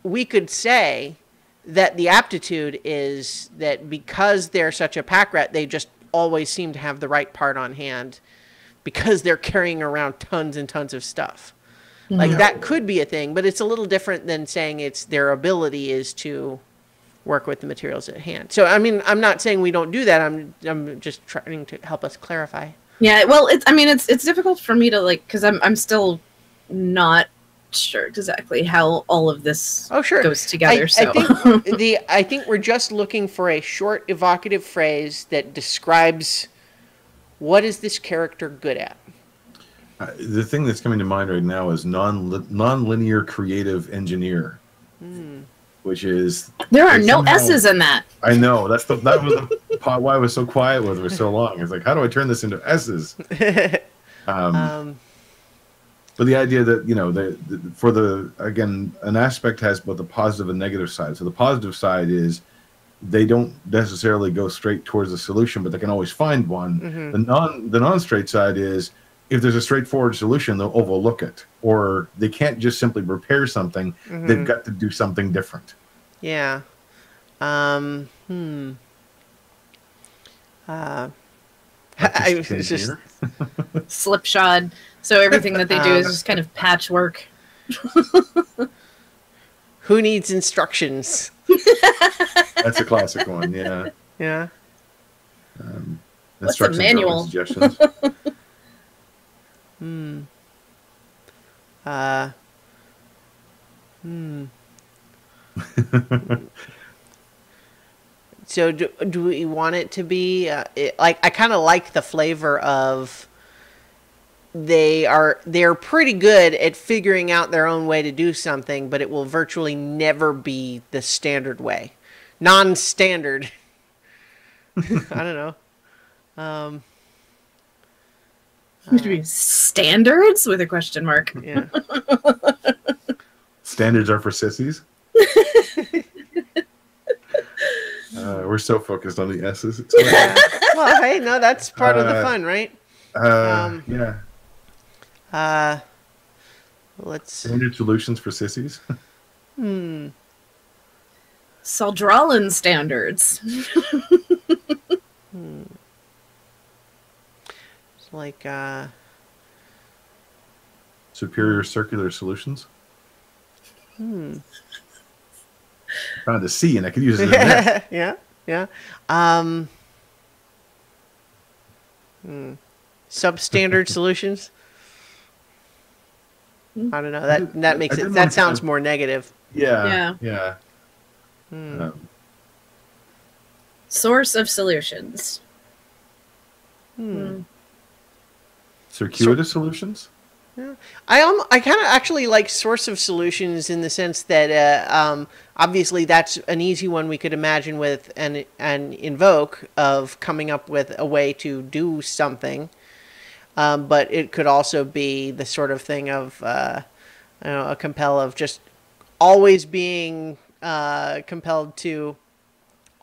we could say that the aptitude is that because they're such a pack rat, they just always seem to have the right part on hand because they're carrying around tons and tons of stuff. Like, that could be a thing, but it's a little different than saying it's their ability is to work with the materials at hand. So, I'm not saying we don't do that. I'm just trying to help us clarify. Yeah, well, it's difficult for me to, like, because I'm still not sure exactly how all of this goes together. I think we're just looking for a short, evocative phrase that describes What is this character good at? The thing that's coming to mind right now is non-linear creative engineer, which is There are no S's in that. I know that was the part why I was so quiet with it for so long. It's like, how do I turn this into S's? But the idea that, you know, again, an aspect has both the positive and negative side. So the positive side is they don't necessarily go straight towards the solution, but they can always find one. The non-straight side is if there's a straightforward solution, they'll overlook it, or they can't just simply repair something. They've got to do something different. Yeah. It's just Slipshod. So everything that they do is just kind of patchwork. Who needs instructions? That's a classic one. Yeah. Yeah. What's a manual? Suggestions. So do we want it to be like, I kind of like the flavor of they're pretty good at figuring out their own way to do something, but it will virtually never be the standard way, non-standard. I don't know. Standards with a question mark. Yeah. Standards are for sissies. We're so focused on the S's. Yeah. Well, hey, no, that's part of the fun, right? Yeah. Let's. Standard solutions for sissies. Soldralin standards. It's like Superior circular solutions. Found a C, and I could use it in there. Yeah. Substandard solutions. I don't know. That makes it. That sounds more negative. Yeah. Source of solutions. Circuitous solutions. Yeah. I kind of actually like source of solutions in the sense that obviously that's an easy one we could imagine with and invoke of coming up with a way to do something, but it could also be the sort of thing of a compel of just always being compelled to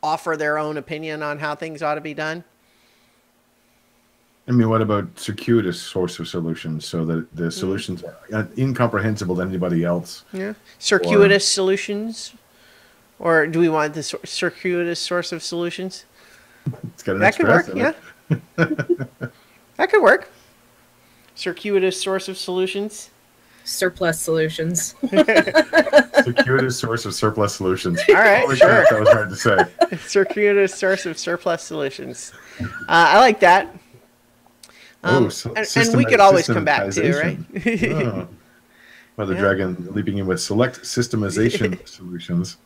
offer their own opinion on how things ought to be done. I mean, what about circuitous source of solutions so that the solutions are incomprehensible to anybody else? Yeah. Circuitous solutions? Or do we want the circuitous source of solutions? It's got an that could work, yeah. That could work. Circuitous source of solutions. Surplus solutions. Circuitous source of surplus solutions. All right, sure. That was hard to say. Circuitous source of surplus solutions. I like that. And we could always come back to, right? Mother Dragon leaping in with select systemization solutions.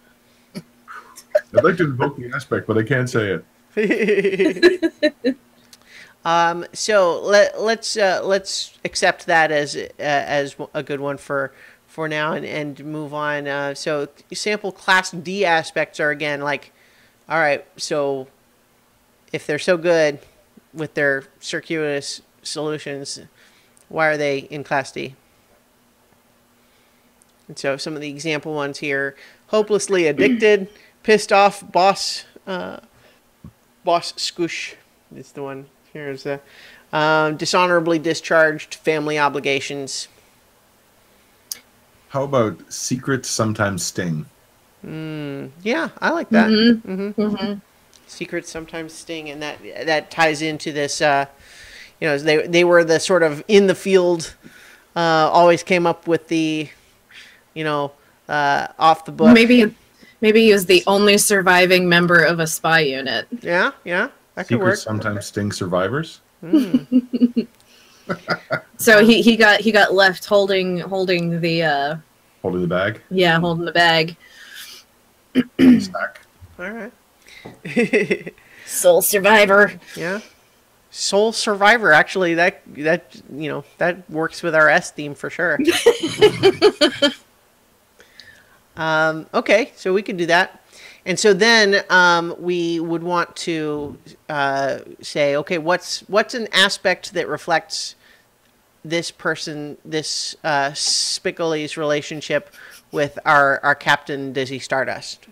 I'd like to invoke the aspect, but I can't say it. So let's accept that as a good one for now and move on. So sample class D aspects are again like, all right, so if they're so good with their circuitous solutions, why are they in class D? And so some of the example ones here: hopelessly addicted, pissed off, boss scoosh is the one. Here's the dishonorably discharged, family obligations. How about secrets sometimes sting? Yeah, I like that. Secrets sometimes sting, and that ties into this. They were the sort of in the field, always came up with the, off the book. Maybe he was the only surviving member of a spy unit. Yeah, that could work. Secrets sometimes sting survivors. So he got left holding the holding the bag. Yeah, holding the bag. Stack. All right. Sole survivor. Yeah. Soul Survivor. Actually, that that works with our S theme for sure. Okay, so we could do that. And so then we would want to say, okay, what's an aspect that reflects this person, this Spicoli's relationship with our captain, Dizzy Stardust?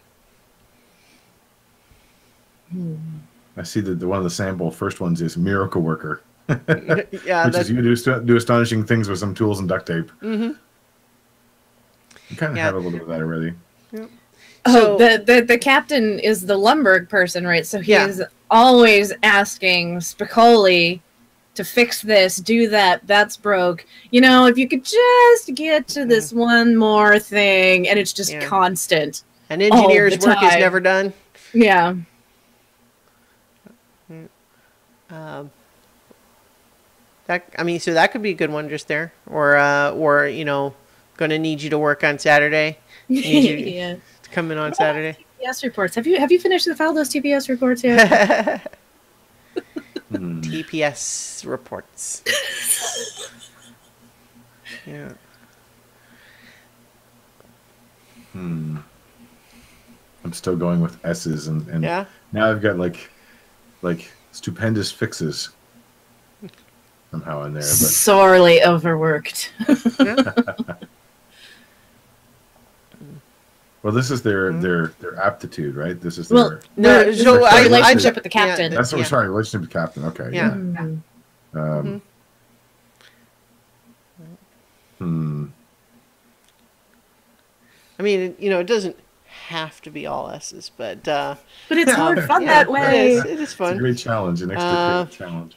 I see that one of the sample first ones is Miracle Worker. Yeah, which is you do astonishing things with some tools and duct tape. Mm-hmm. You kind of have a little bit of that already. Yeah. Oh, So, the captain is the Lumberg person, right? So he is always asking Spicoli to fix this, do that, that's broke. You know, if you could just get to this one more thing, and it's just constant. An engineer's work is never done. Yeah. So that could be a good one just there, or you know, going to need you to work on Saturday. Need you to come in on Saturday. TPS reports. Have you finished the file those TPS reports yet? TPS reports. Yeah. I'm still going with S's and now I've got like stupendous fixes somehow in there, but sorely overworked. well, this is their aptitude, right? This is their relationship with the captain. That's what sorry, relationship with the captain. Okay. Yeah. I mean, you know, it doesn't have to be all S's, but it's more fun that way. It is fun. It's a great challenge, an extra challenge.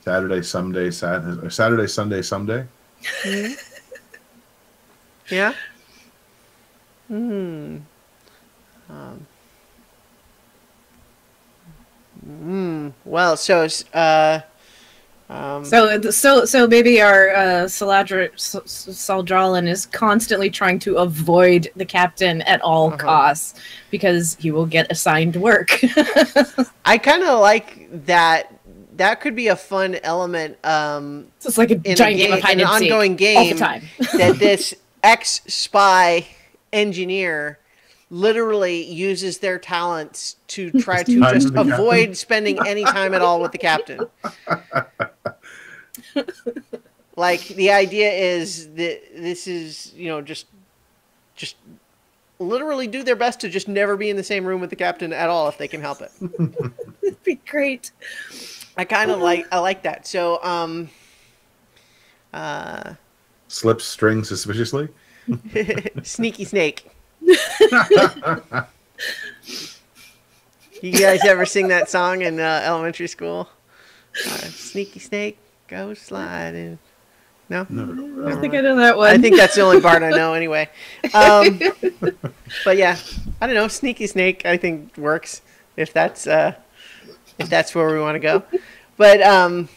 Saturday, Sunday, someday. Yeah. Well, so so maybe our Saldralin is constantly trying to avoid the captain at all costs because he will get assigned work. I kind of like that. That could be a fun element. So it's like a giant game of hide and seek, ongoing game all the time. That this ex-spy engineer literally uses their talents to try to just avoid spending any time at all with the captain. Like, the idea is that this is, you know, just literally do their best to just never be in the same room with the captain at all if they can help it. It'd be great. I like that. So, slips string suspiciously. Sneaky snake. You guys ever sing that song in elementary school? Sneaky snake, go sliding. No? I don't think I know that one. I think that's the only part I know anyway. But yeah, I don't know. Sneaky snake, I think works if that's where we want to go. But in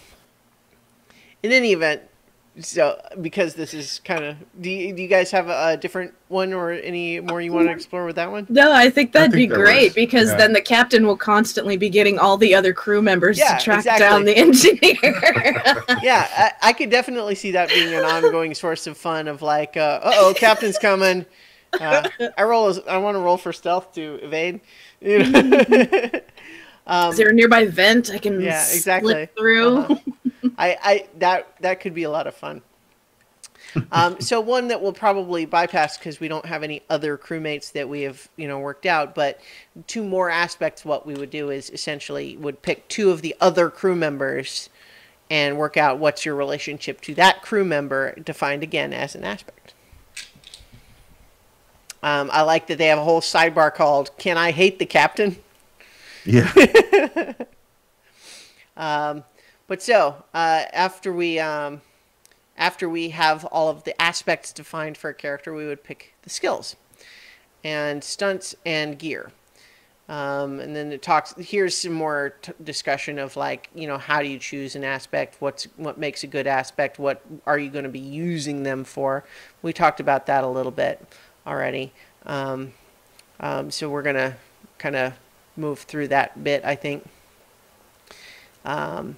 any event, so because this is kind of, do you guys have a different one or any more you want to explore with that one? No, I think that'd be great because then the captain will constantly be getting all the other crew members to track down the engineer. Yeah, I could definitely see that being an ongoing source of fun of like, captain's coming. I want to roll for stealth to evade. You know? Is there a nearby vent I can slip through? That could be a lot of fun. So one that we'll probably bypass because we don't have any other crewmates that we have, you know, worked out. But two more aspects. What we would do is essentially would pick two of the other crew members and work out what's your relationship to that crew member, defined again as an aspect. I like that they have a whole sidebar called "Can I hate the captain?" Yeah. But so after we have all of the aspects defined for a character, we would pick the skills and stunts and gear. And then it talks. Here's some more discussion of like, you know, how do you choose an aspect? What makes a good aspect? What are you going to be using them for? We talked about that a little bit already. So we're gonna kind of move through that bit, I think. And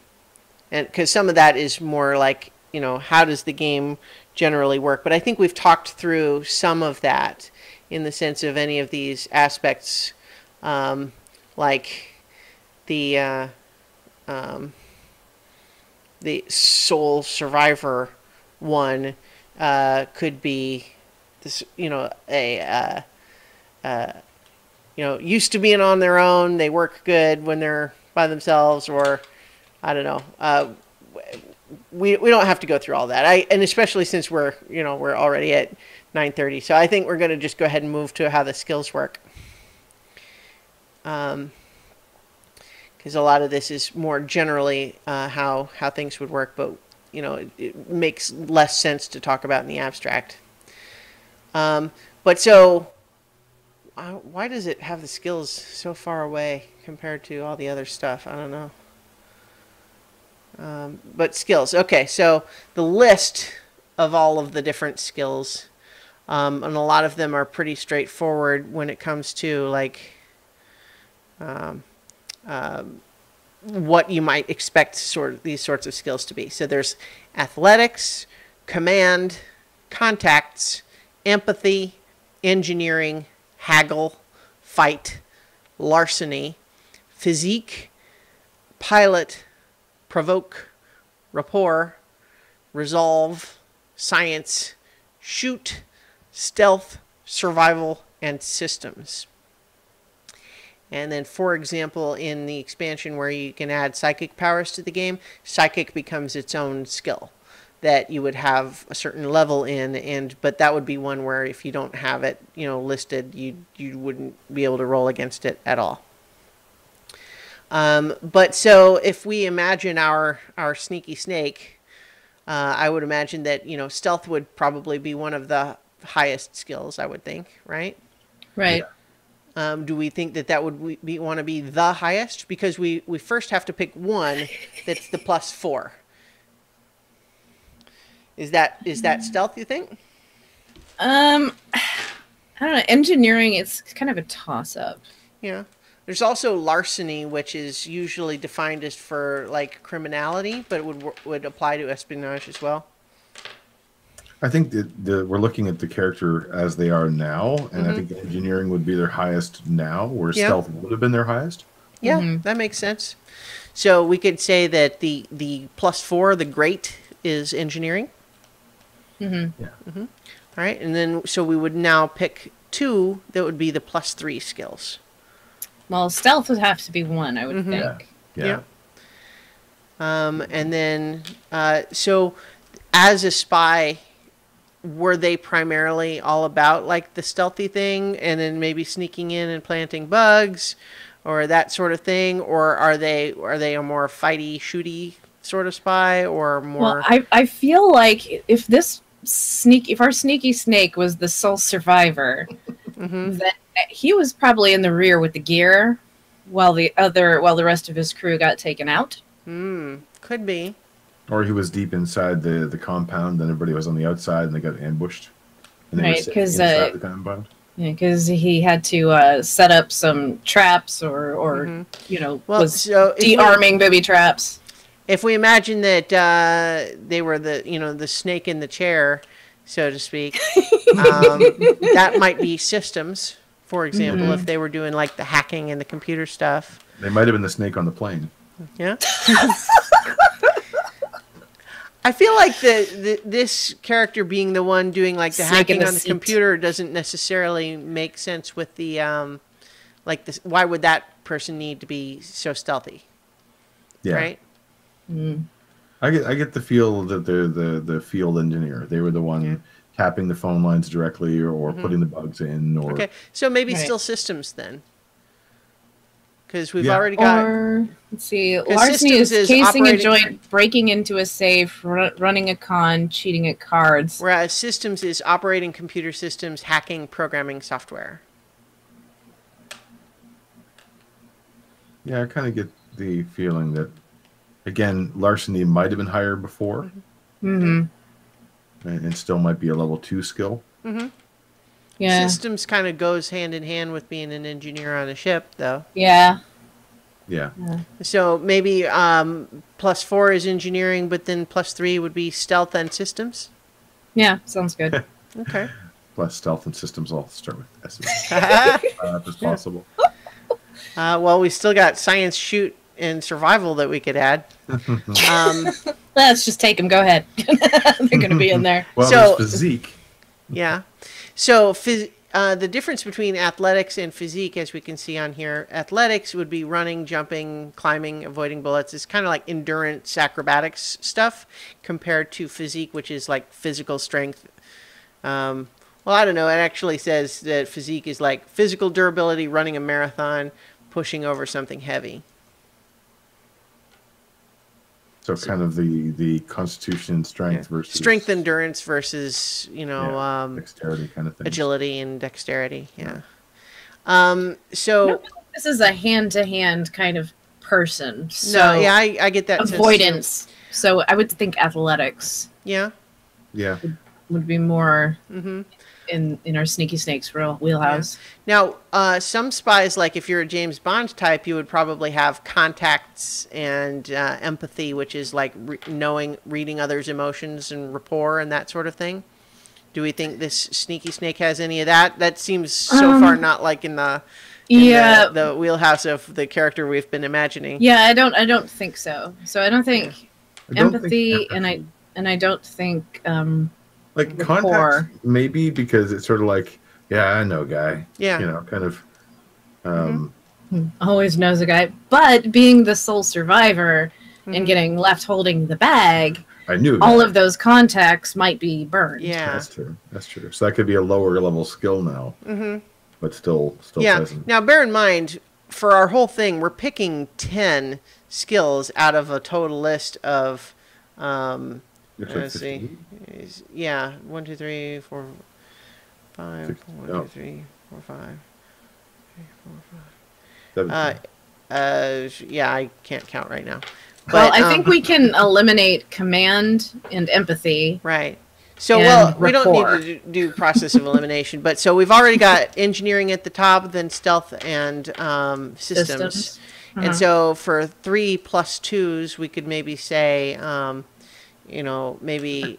because some of that is more like, how does the game generally work? But I think we've talked through some of that in the sense of any of these aspects, like the sole survivor one could be this, used to being on their own. They work good when they're by themselves, or I don't know. We don't have to go through all that. And especially since we're already at 9:30, so I think we're going to just go ahead and move to how the skills work. Because a lot of this is more generally how things would work, but it makes less sense to talk about in the abstract. But so, why does it have the skills so far away compared to all the other stuff? I don't know. But skills. Okay, so the list of all of the different skills, and a lot of them are pretty straightforward when it comes to like what you might expect these sorts of skills to be. So there's athletics, command, contacts, empathy, engineering, haggle, fight, larceny, physique, pilot, provoke, rapport, resolve, science, shoot, stealth, survival, and systems. And then, for example, in the expansion where you can add psychic powers to the game, psychic becomes its own skill that you would have a certain level in, but that would be one where if you don't have it, listed, you wouldn't be able to roll against it at all. But so if we imagine our sneaky snake, I would imagine that, stealth would probably be one of the highest skills, I would think, right? Right. Yeah. Do we think that would want to be the highest? Because we first have to pick one that's the +4. Is that stealth, you think? I don't know. Engineering, it's kind of a toss-up. Yeah. There's also larceny, which is usually defined as for like criminality, but it would apply to espionage as well. I think that we're looking at the character as they are now, and I think engineering would be their highest now, where stealth would have been their highest. Yeah, that makes sense. So we could say that the +4, the great, is engineering. Mm-hmm. Yeah. All right, and then so we would now pick 2 that would be the +3 skills. Well, stealth would have to be 1, I would think. Yeah. And then, so as a spy, were they primarily all about like the stealthy thing and then maybe sneaking in and planting bugs or that sort of thing? Or are they a more fighty, shooty sort of spy or more? Well, I feel like if our sneaky snake was the sole survivor, then he was probably in the rear with the gear while the rest of his crew got taken out. Could be. Or he was deep inside the compound, and everybody was on the outside, and they got ambushed. And Right, because inside the compound. Yeah, because he had to set up some traps, or was de-arming booby traps. If we imagine that they were the snake in the chair, so to speak, that might be systems. For example, if they were doing like the hacking and the computer stuff. They might have been the snake on the plane. Yeah. I feel like this character being the one doing like the hacking on the computer doesn't necessarily make sense with the why would that person need to be so stealthy? Yeah. Right? I get the feel that they're the field engineer. They were the one tapping the phone lines directly or putting the bugs in. Or okay, so maybe still systems then. Because we've already got... Or, let's see, larceny is casing a joint, breaking into a safe, running a con, cheating at cards. Whereas systems is operating computer systems, hacking, programming software. Yeah, I kind of get the feeling that, again, larceny might have been higher before. And still might be a level 2 skill. Yeah. Systems kind of goes hand in hand with being an engineer on a ship, though. Yeah. Yeah. So maybe +4 is engineering, but then +3 would be stealth and systems. Yeah. Sounds good. Okay. Plus stealth and systems all start with S. If possible. Well, we still got science, shoot, and survival that we could add. Let's just take them. Go ahead. They're going to be in there. Well, So- there's physique. Yeah. So the difference between athletics and physique, as we can see on here, athletics would be running, jumping, climbing, avoiding bullets. It's kind of like endurance, acrobatics stuff, compared to physique, which is like physical strength. Well, I don't know. It actually says that physique is like physical durability, running a marathon, pushing over something heavy. So kind of the constitution strength versus Strength, endurance versus, dexterity kind of thing. agility and dexterity. Yeah. I So don't feel like this is a hand-to-hand kind of person. So no, yeah, I get that sense, too. avoidance. So I would think athletics Yeah. Yeah. would be more Mm-hmm. in our sneaky snakes wheelhouse. Now, some spies, like if you're a James Bond type, you would probably have contacts and empathy, which is like reading others' emotions and rapport and that sort of thing. Do we think this sneaky snake has any of that? That seems so far not like in the the wheelhouse of the character we've been imagining. Yeah, I don't think so. So I don't think I don't empathy, think and I don't think like rapport. contact maybe because it's sort of like I know guy. Yeah. You know, kind of. Always knows a guy, but being the sole survivor and getting left holding the bag, I knew all that. of those contacts might be burned. Yeah. That's true. That's true. So that could be a lower level skill now, but still Yeah. present. Now, bear in mind, for our whole thing, we're picking 10 skills out of a total list of, Looks like let's see. 15. Yeah, 1, 2, 3, 4, 5. 16. 1, 2, 3, 4, 5. 17. Yeah, I can't count right now. Well, But, I think we can eliminate command and empathy. Right. So, And well, we don't rapport. need to do process of elimination, but so we've already got engineering at the top, then stealth and systems. And so for 3 plus 2s, we could maybe say, maybe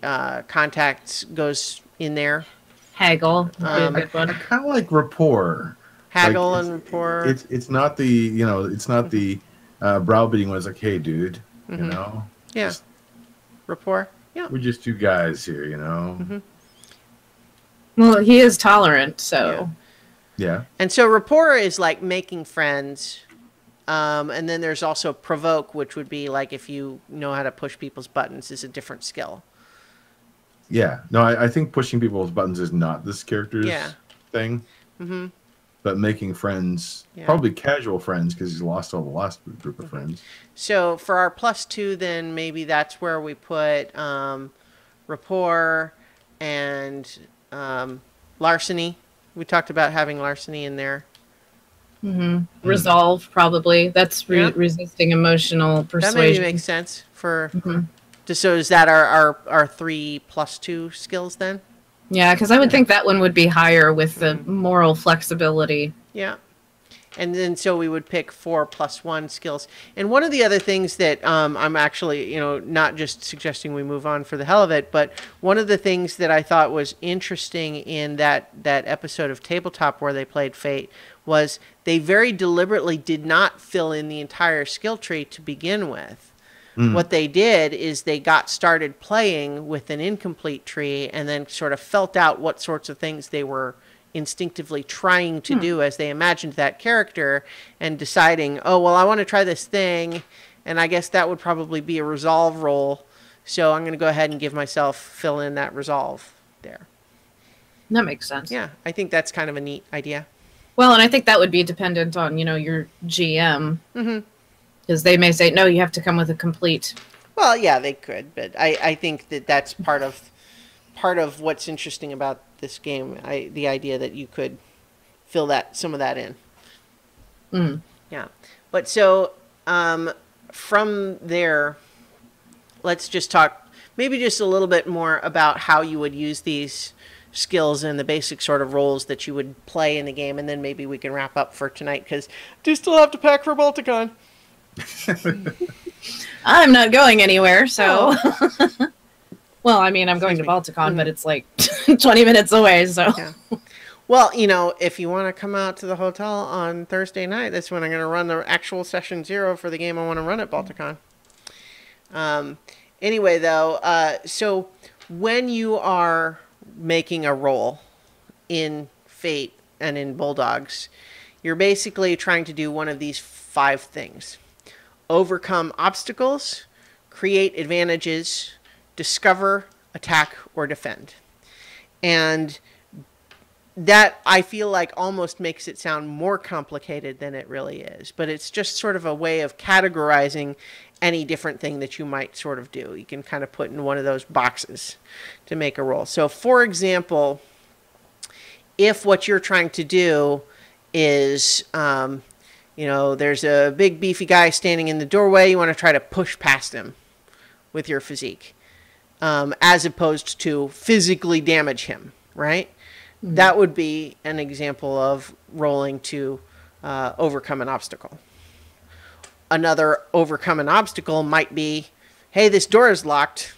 contacts goes in there. Haggle would be a good I one. kind of like rapport. Haggle Like, and rapport. It's not the it's not the browbeating one. It's like, hey, dude, Yeah. just- Rapport. Yeah. we're just two guys here, you know. Well, he is tolerant, so Yeah. And so rapport is like making friends. And then there's also provoke, which would be like if you know how to push people's buttons is a different skill. Yeah. No, I think pushing people's buttons is not this character's thing. Mm-hmm. But making friends, Yeah. probably casual friends, because he's lost all the last group of friends. So for our +2, then maybe that's where we put rapport and larceny. We talked about having larceny in there. resolve probably. That's Yeah. resisting emotional That maybe persuasion. makes sense for. So is that our 3 plus 2 skills then? Yeah, because I would think that one would be higher with the moral flexibility. Yeah. And then so we would pick 4 plus 1 skills. And one of the other things that I'm actually, not just suggesting we move on for the hell of it, but one of the things that I thought was interesting in that episode of Tabletop where they played Fate was they very deliberately did not fill in the entire skill tree to begin with. What they did is they got started playing with an incomplete tree and then sort of felt out what sorts of things they were instinctively trying to do as they imagined that character and deciding, oh, well, I want to try this thing, and I guess that would probably be a resolve roll, so I'm going to go ahead and give myself fill in that resolve there. That makes sense. Yeah, I think that's kind of a neat idea. Well, and I think that would be dependent on, your GM. Because they may say, no, you have to come with a complete. Well, yeah, they could, but I think that that's part of what's interesting about this game. The idea that you could fill some of that in. Yeah, but so from there, let's just talk maybe just a little bit more about how you would use these skills and the basic sort of roles that you would play in the game, and then maybe we can wrap up for tonight because I do still have to pack for Balticon. I'm not going anywhere, so. Well, I mean, I'm going to Balticon, but it's like 20 minutes away, so. Yeah. Well, you know, if you want to come out to the hotel on Thursday night, that's when I'm going to run the actual session 0 for the game I want to run at Balticon. Anyway, though, so when you are making a roll in Fate and in Bulldogs, you're basically trying to do one of these 5 things. Overcome obstacles, create advantages, discover, attack, or defend. And that, I feel like, almost makes it sound more complicated than it really is. But it's just sort of a way of categorizing any different thing that you might sort of do. You can kind of put in one of those boxes to make a roll. So, for example, if what you're trying to do is, you know, there's a big beefy guy standing in the doorway, you want to try to push past him with your physique, as opposed to physically damage him, right? Mm-hmm. That would be an example of rolling to overcome an obstacle. Another overcome an obstacle might be, hey, this door is locked.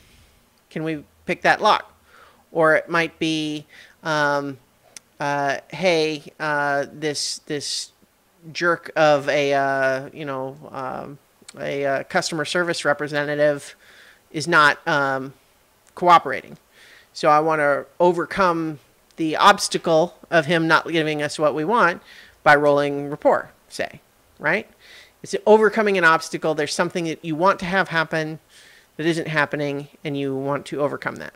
Can we pick that lock? Or it might be, hey, this jerk of a customer service representative is not cooperating. So I want to overcome the obstacle of him not giving us what we want by rolling rapport, say, right? It's overcoming an obstacle. There's something that you want to have happen that isn't happening, and you want to overcome that.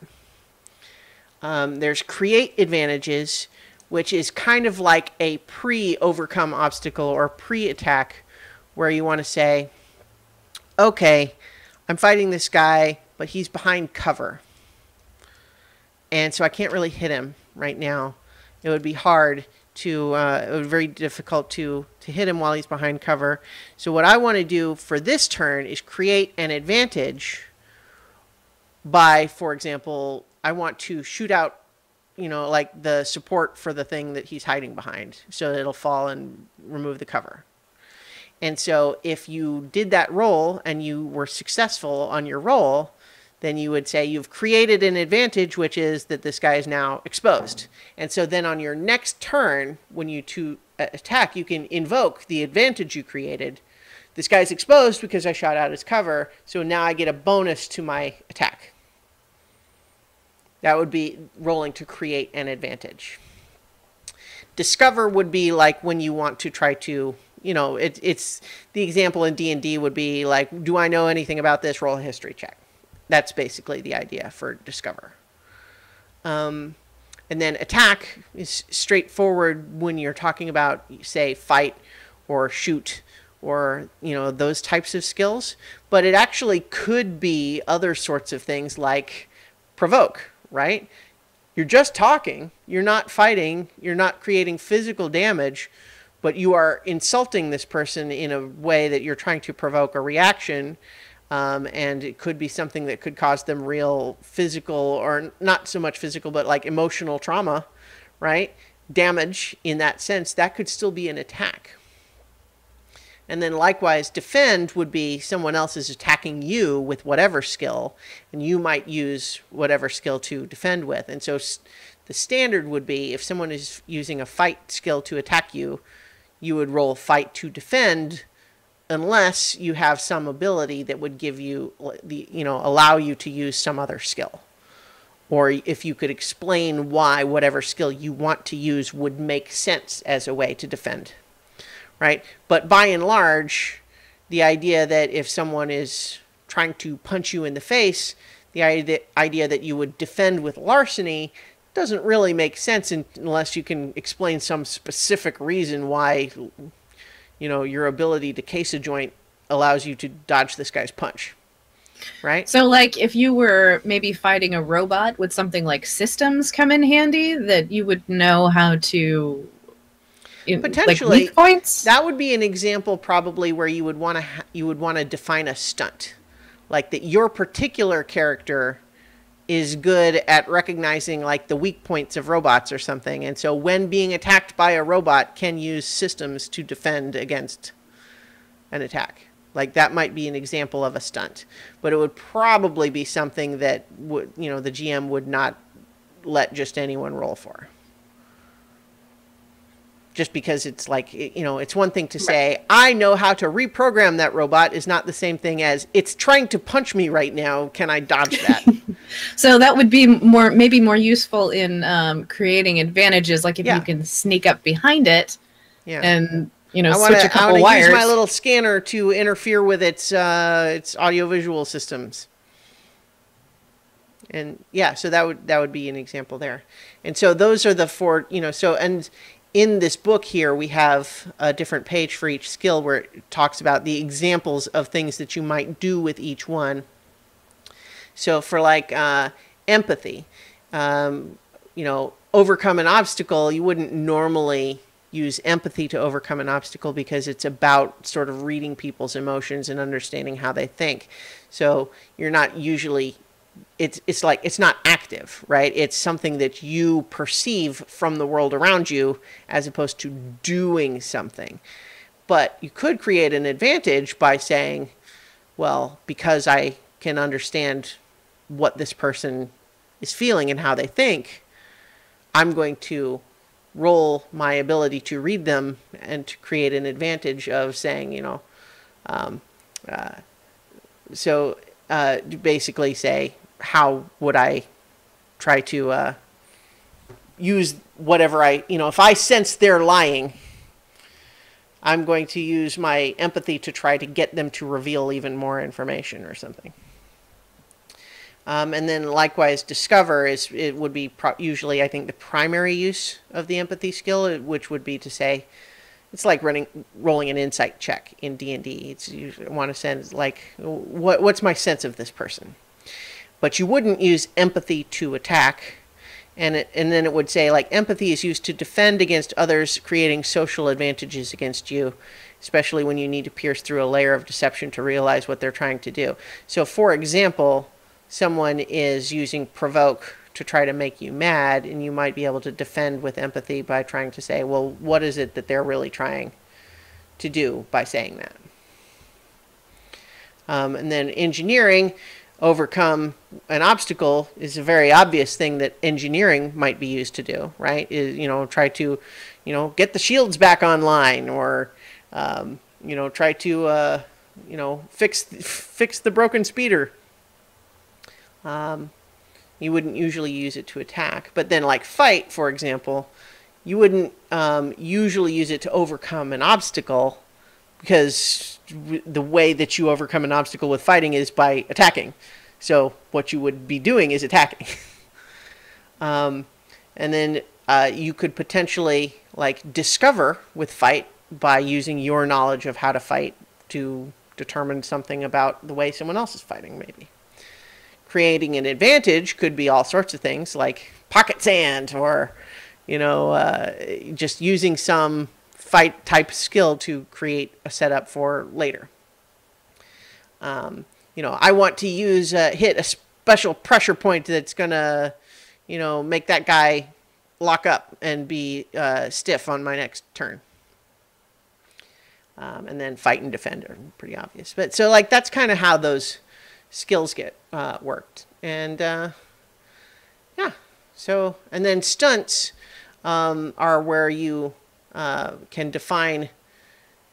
There's create advantages, which is kind of like a pre-overcome obstacle or pre-attack, where you want to say, okay, I'm fighting this guy, but he's behind cover. And so I can't really hit him right now. It would be hard to, it would be very difficult to hit him while he's behind cover. So what I want to do for this turn is create an advantage by, for example, I want to shoot out, you know, like the support for the thing that he's hiding behind so that it'll fall and remove the cover. And so if you did that roll and you were successful on your roll, then you would say you've created an advantage, which is that this guy is now exposed. And so then on your next turn, when you attack, you can invoke the advantage you created. This guy's exposed because I shot out his cover, so now I get a bonus to my attack. That would be rolling to create an advantage. Discover would be like when you want to try to, you know, it's the example in D&D would be like, do I know anything about this? Roll a history check. That's basically the idea for discover. And then attack is straightforward when you're talking about, say, fight or shoot or, you know, those types of skills. But it actually could be other sorts of things like provoke, right? You're just talking. You're not fighting. You're not creating physical damage, but you are insulting this person in a way that you're trying to provoke a reaction. And it could be something that could cause them real physical, or not so much physical, but like emotional trauma, right? Damage in that sense. That could still be an attack. And then likewise, defend would be someone else is attacking you with whatever skill, and you might use whatever skill to defend with. And so the standard would be if someone is using a fight skill to attack you, you would roll fight to defend, unless you have some ability that would give you the, you know, allow you to use some other skill. Or if you could explain why whatever skill you want to use would make sense as a way to defend, right? But by and large, the idea that if someone is trying to punch you in the face, the idea that you would defend with larceny doesn't really make sense unless you can explain some specific reason why, you know, your ability to case a joint allows you to dodge this guy's punch, right? So like if you were maybe fighting a robot, would something like systems come in handy that you would know how to, potentially, like weak points? That would be an example probably where you would want to define a stunt, like that your particular character is good at recognizing like the weak points of robots or something. And so when being attacked by a robot, can use systems to defend against an attack. Like that might be an example of a stunt, but it would probably be something that would, the GM would not let just anyone roll for. Just because it's like, it's one thing to say, I know how to reprogram that robot is not the same thing as it's trying to punch me right now. Can I dodge that? So that would be maybe more useful in creating advantages. Like if you can sneak up behind it and, switch a couple wires. Use my little scanner to interfere with its audiovisual systems. And yeah, so that would be an example there. And so those are the four, and in this book here, we have a different page for each skill where it talks about the examples of things that you might do with each one. So for like empathy, overcome an obstacle, you wouldn't normally use empathy to overcome an obstacle because it's about sort of reading people's emotions and understanding how they think. So you're not usually... It's like it's not active, right? It's something that you perceive from the world around you as opposed to doing something. But you could create an advantage by saying, well, because I can understand what this person is feeling and how they think, I'm going to roll my ability to read them and to create an advantage of saying, basically say, how would I try to use whatever if I sense they're lying, I'm going to use my empathy to try to get them to reveal even more information or something. And then likewise, discover it would be usually, I think, the primary use of the empathy skill, which would be to say, it's like rolling an insight check in D&D. It's you want to send like, what's my sense of this person? But you wouldn't use empathy to attack. And then it would say, like, empathy is used to defend against others, creating social advantages against you, especially when you need to pierce through a layer of deception to realize what they're trying to do. So, for example, someone is using provoke to try to make you mad, and you might be able to defend with empathy by trying to say, well, what is it that they're really trying to do by saying that? And then engineering... overcome an obstacle is a very obvious thing that engineering might be used to do, right? Is, try to, get the shields back online, or, try to, fix the broken speeder. You wouldn't usually use it to attack, but then like fight, for example, you wouldn't usually use it to overcome an obstacle, because the way that you overcome an obstacle with fighting is by attacking. So what you would be doing is attacking. And then you could potentially like discover with fight by using your knowledge of how to fight to determine something about the way someone else is fighting, maybe. Creating an advantage could be all sorts of things like pocket sand, or, just using some fight type skill to create a setup for later. I want to hit a special pressure point that's gonna, make that guy lock up and be stiff on my next turn. And then fight and defend are pretty obvious. But so like that's kind of how those skills get worked. And yeah, so and then stunts are where you can define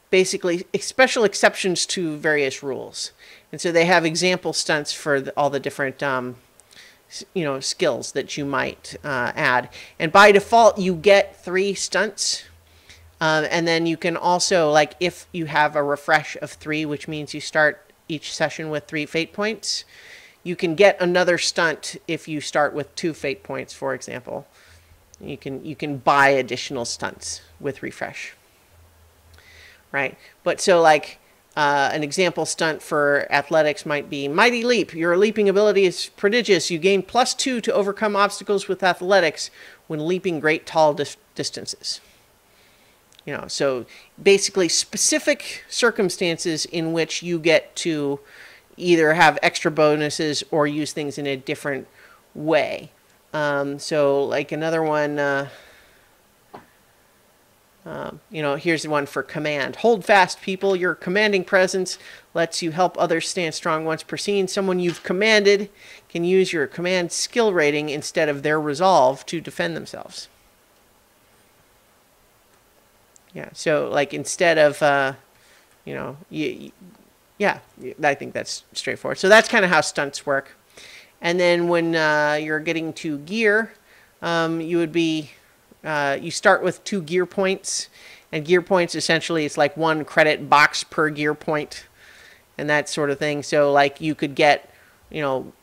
basically special exceptions to various rules. And so they have example stunts for all the different, skills that you might add. And by default, you get 3 stunts. And then you can also, like, if you have a refresh of 3, which means you start each session with 3 fate points, you can get another stunt if you start with 2 fate points, for example. You can buy additional stunts with refresh, right? But so like an example stunt for athletics might be Mighty Leap. Your leaping ability is prodigious. You gain +2 to overcome obstacles with athletics when leaping great tall distances. So basically specific circumstances in which you get to either have extra bonuses or use things in a different way. So like another one, here's one for command. Hold fast, people. Your commanding presence lets you help others stand strong once per scene. Someone you've commanded can use your command skill rating instead of their resolve to defend themselves. Yeah, so like instead of, yeah, I think that's straightforward. So that's kind of how stunts work. And then when you're getting to gear, you would be, you start with 2 gear points. And gear points, essentially, it's like 1 credit box per gear point and that sort of thing. So like you could get, 1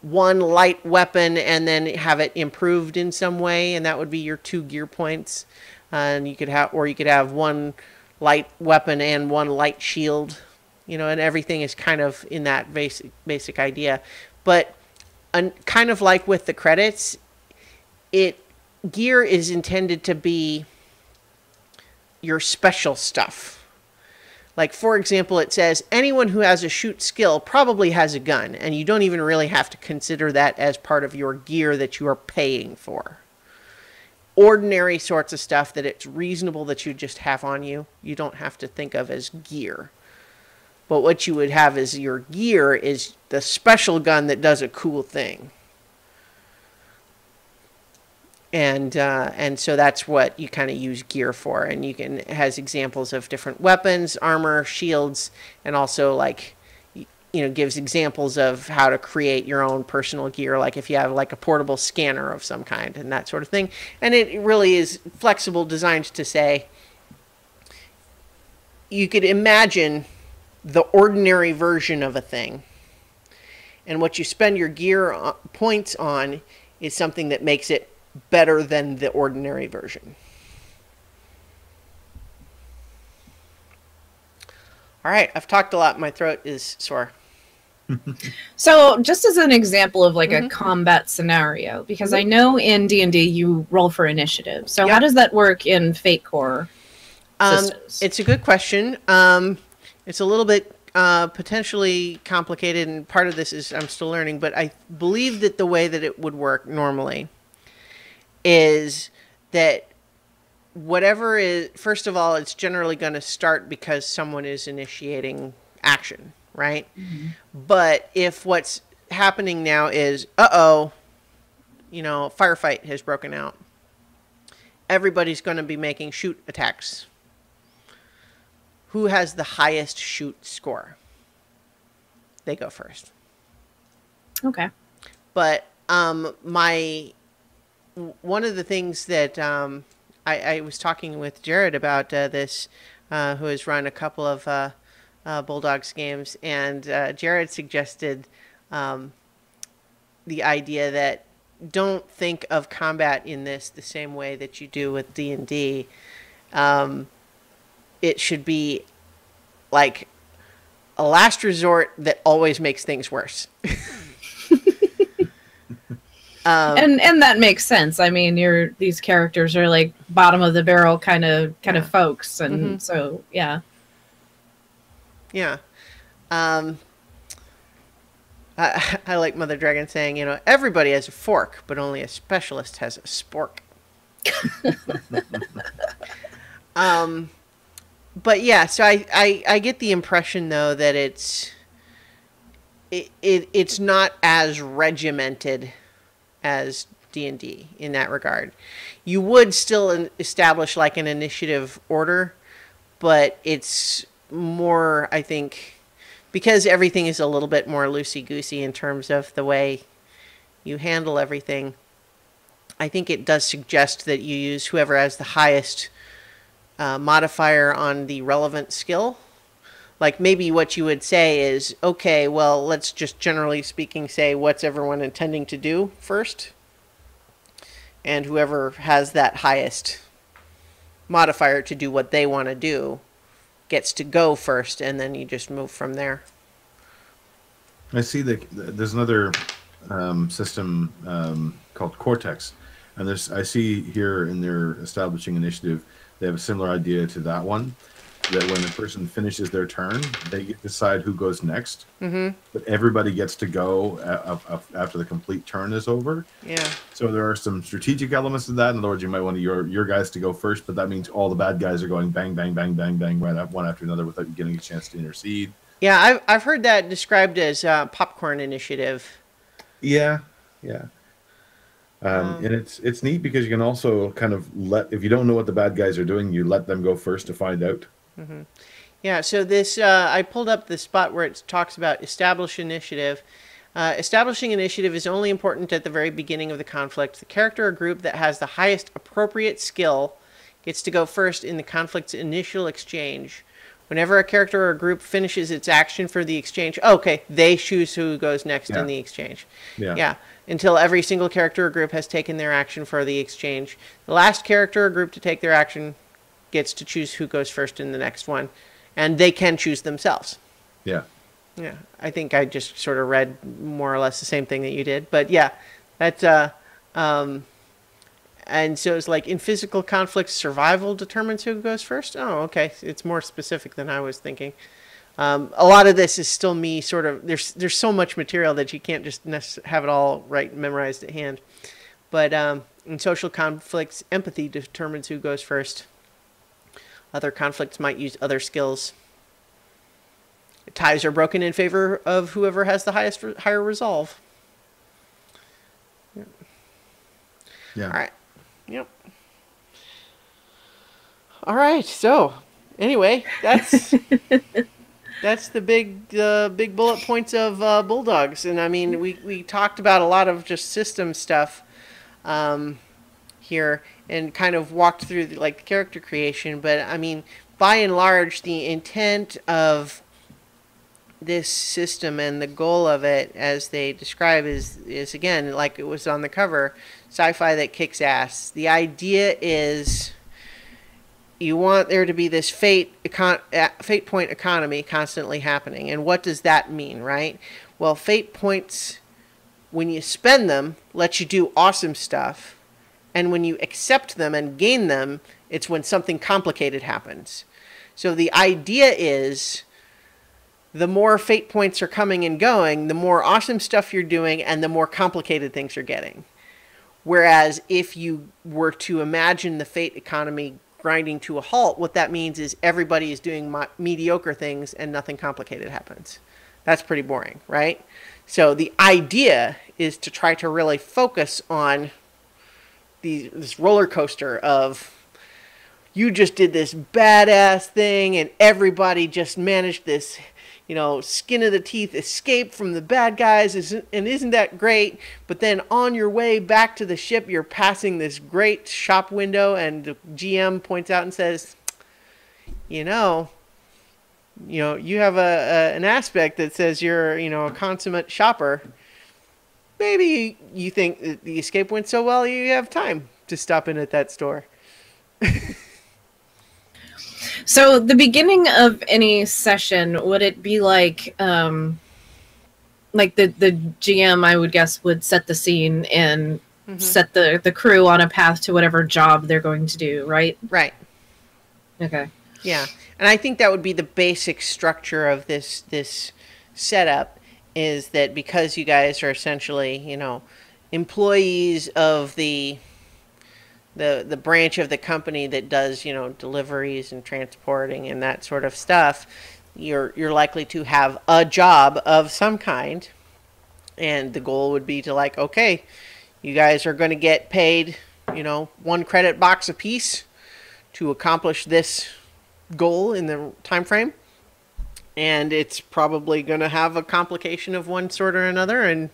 light weapon and then have it improved in some way, and that would be your 2 gear points. And you could have 1 light weapon and 1 light shield, and everything is kind of in that basic idea. But kind of like with the credits, gear is intended to be your special stuff. Like, for example, it says anyone who has a shoot skill probably has a gun, and you don't even really have to consider that as part of your gear that you are paying for. Ordinary sorts of stuff that it's reasonable that you just have on you, you don't have to think of as gear. But what you would have as your gear is the special gun that does a cool thing. And so that's what you kind of use gear for. And it has examples of different weapons, armor, shields, and also like, gives examples of how to create your own personal gear. Like if you have like a portable scanner of some kind and that sort of thing. And it really is flexible, designed to say, you could imagine the ordinary version of a thing. And what you spend your gear points on is something that makes it better than the ordinary version. All right, I've talked a lot. My throat is sore. So just as an example of like a combat scenario, because I know in D&D you roll for initiative. So how does that work in Fate Core systems? It's a good question. It's a little bit potentially complicated, and part of this is I'm still learning, but I believe that the way that it would work normally is that whatever is, first of all, it's generally going to start because someone is initiating action, right? But if what's happening now is, firefight has broken out, everybody's going to be making shoot attacks. Who has the highest shoot score? They go first. Okay. But one of the things that I was talking with Jared about this, who has run a couple of Bulldogs games, and Jared suggested the idea that don't think of combat in this the same way that you do with D&D. It should be like a last resort that always makes things worse. And that makes sense. I mean, these characters are like bottom of the barrel kind of folks, and so yeah. I like Mother Dragon saying, everybody has a fork, but only a specialist has a spork. But yeah, so I get the impression though that it's not as regimented as D&D in that regard. You would still establish like an initiative order, but it's more, I think, because everything is a little bit more loosey-goosey in terms of the way you handle everything. I think it does suggest that you use whoever has the highest modifier on the relevant skill. Like maybe what you would say is, okay, well, let's just generally speaking say what's everyone intending to do first. And whoever has that highest modifier to do what they want to do gets to go first, and then you just move from there. I see that there's another system called Cortex, and I see here in their establishing initiative, they have a similar idea to that one. that when a person finishes their turn, they get to decide who goes next. Mm-hmm. But everybody gets to go after the complete turn is over. Yeah. So there are some strategic elements to that. In other words, you might want your guys to go first, but that means all the bad guys are going bang, bang, bang, bang, bang, right up one after another without getting a chance to intercede. Yeah, I've heard that described as popcorn initiative. Yeah, yeah. And it's neat because you can also kind of if you don't know what the bad guys are doing, you let them go first to find out. Mm-hmm. Yeah, so this, I pulled up the spot where it talks about establish initiative. Establishing initiative is only important at the very beginning of the conflict. The character or group that has the highest appropriate skill gets to go first in the conflict's initial exchange. Whenever a character or group finishes its action for the exchange, okay, they choose who goes next in the exchange. Yeah. Until every single character or group has taken their action for the exchange. The last character or group to take their action gets to choose who goes first in the next one. And they can choose themselves. Yeah. Yeah. I think I just sort of read more or less the same thing that you did. But yeah, that's, and so it's like in physical conflicts, survival determines who goes first. Oh, okay. It's more specific than I was thinking. A lot of this is still me sort of, there's so much material that you can't just have it all memorized at hand. But in social conflicts, empathy determines who goes first. Other conflicts might use other skills. Ties are broken in favor of whoever has the higher resolve. Yeah. All right. Yep. All right. So, anyway, that's that's the big bullet points of Bulldogs, and I mean, we talked about a lot of just system stuff here, and kind of walked through the character creation. But I mean, by and large, the intent of this system and the goal of it, as they describe, is again, like it was on the cover, sci-fi that kicks ass. The idea is you want there to be this fate point economy constantly happening. And what does that mean, right? Well, fate points, when you spend them, let you do awesome stuff. And when you accept them and gain them, it's when something complicated happens. So the idea is, the more fate points are coming and going, the more awesome stuff you're doing and the more complicated things you're getting. Whereas if you were to imagine the fate economy grinding to a halt, what that means is everybody is doing mediocre things and nothing complicated happens. That's pretty boring, right? So the idea is to try to really focus on this roller coaster of, you just did this badass thing and everybody just managed this, skin of the teeth escape from the bad guys, and isn't that great? But then on your way back to the ship, you're passing this great shop window, and the GM points out and says, you have an aspect that says you're, a consummate shopper. Maybe you think that the escape went so well, you have time to stop in at that store. So the beginning of any session, would it be like the GM, I would guess, would set the scene and set the crew on a path to whatever job they're going to do, right? Right. Okay. Yeah. And I think that would be the basic structure of this setup, is that because you guys are essentially, employees of the branch of the company that does, deliveries and transporting and that sort of stuff, you're likely to have a job of some kind. And the goal would be to okay, you guys are going to get paid, 1 credit box apiece to accomplish this goal in the time frame. And it's probably going to have a complication of one sort or another. And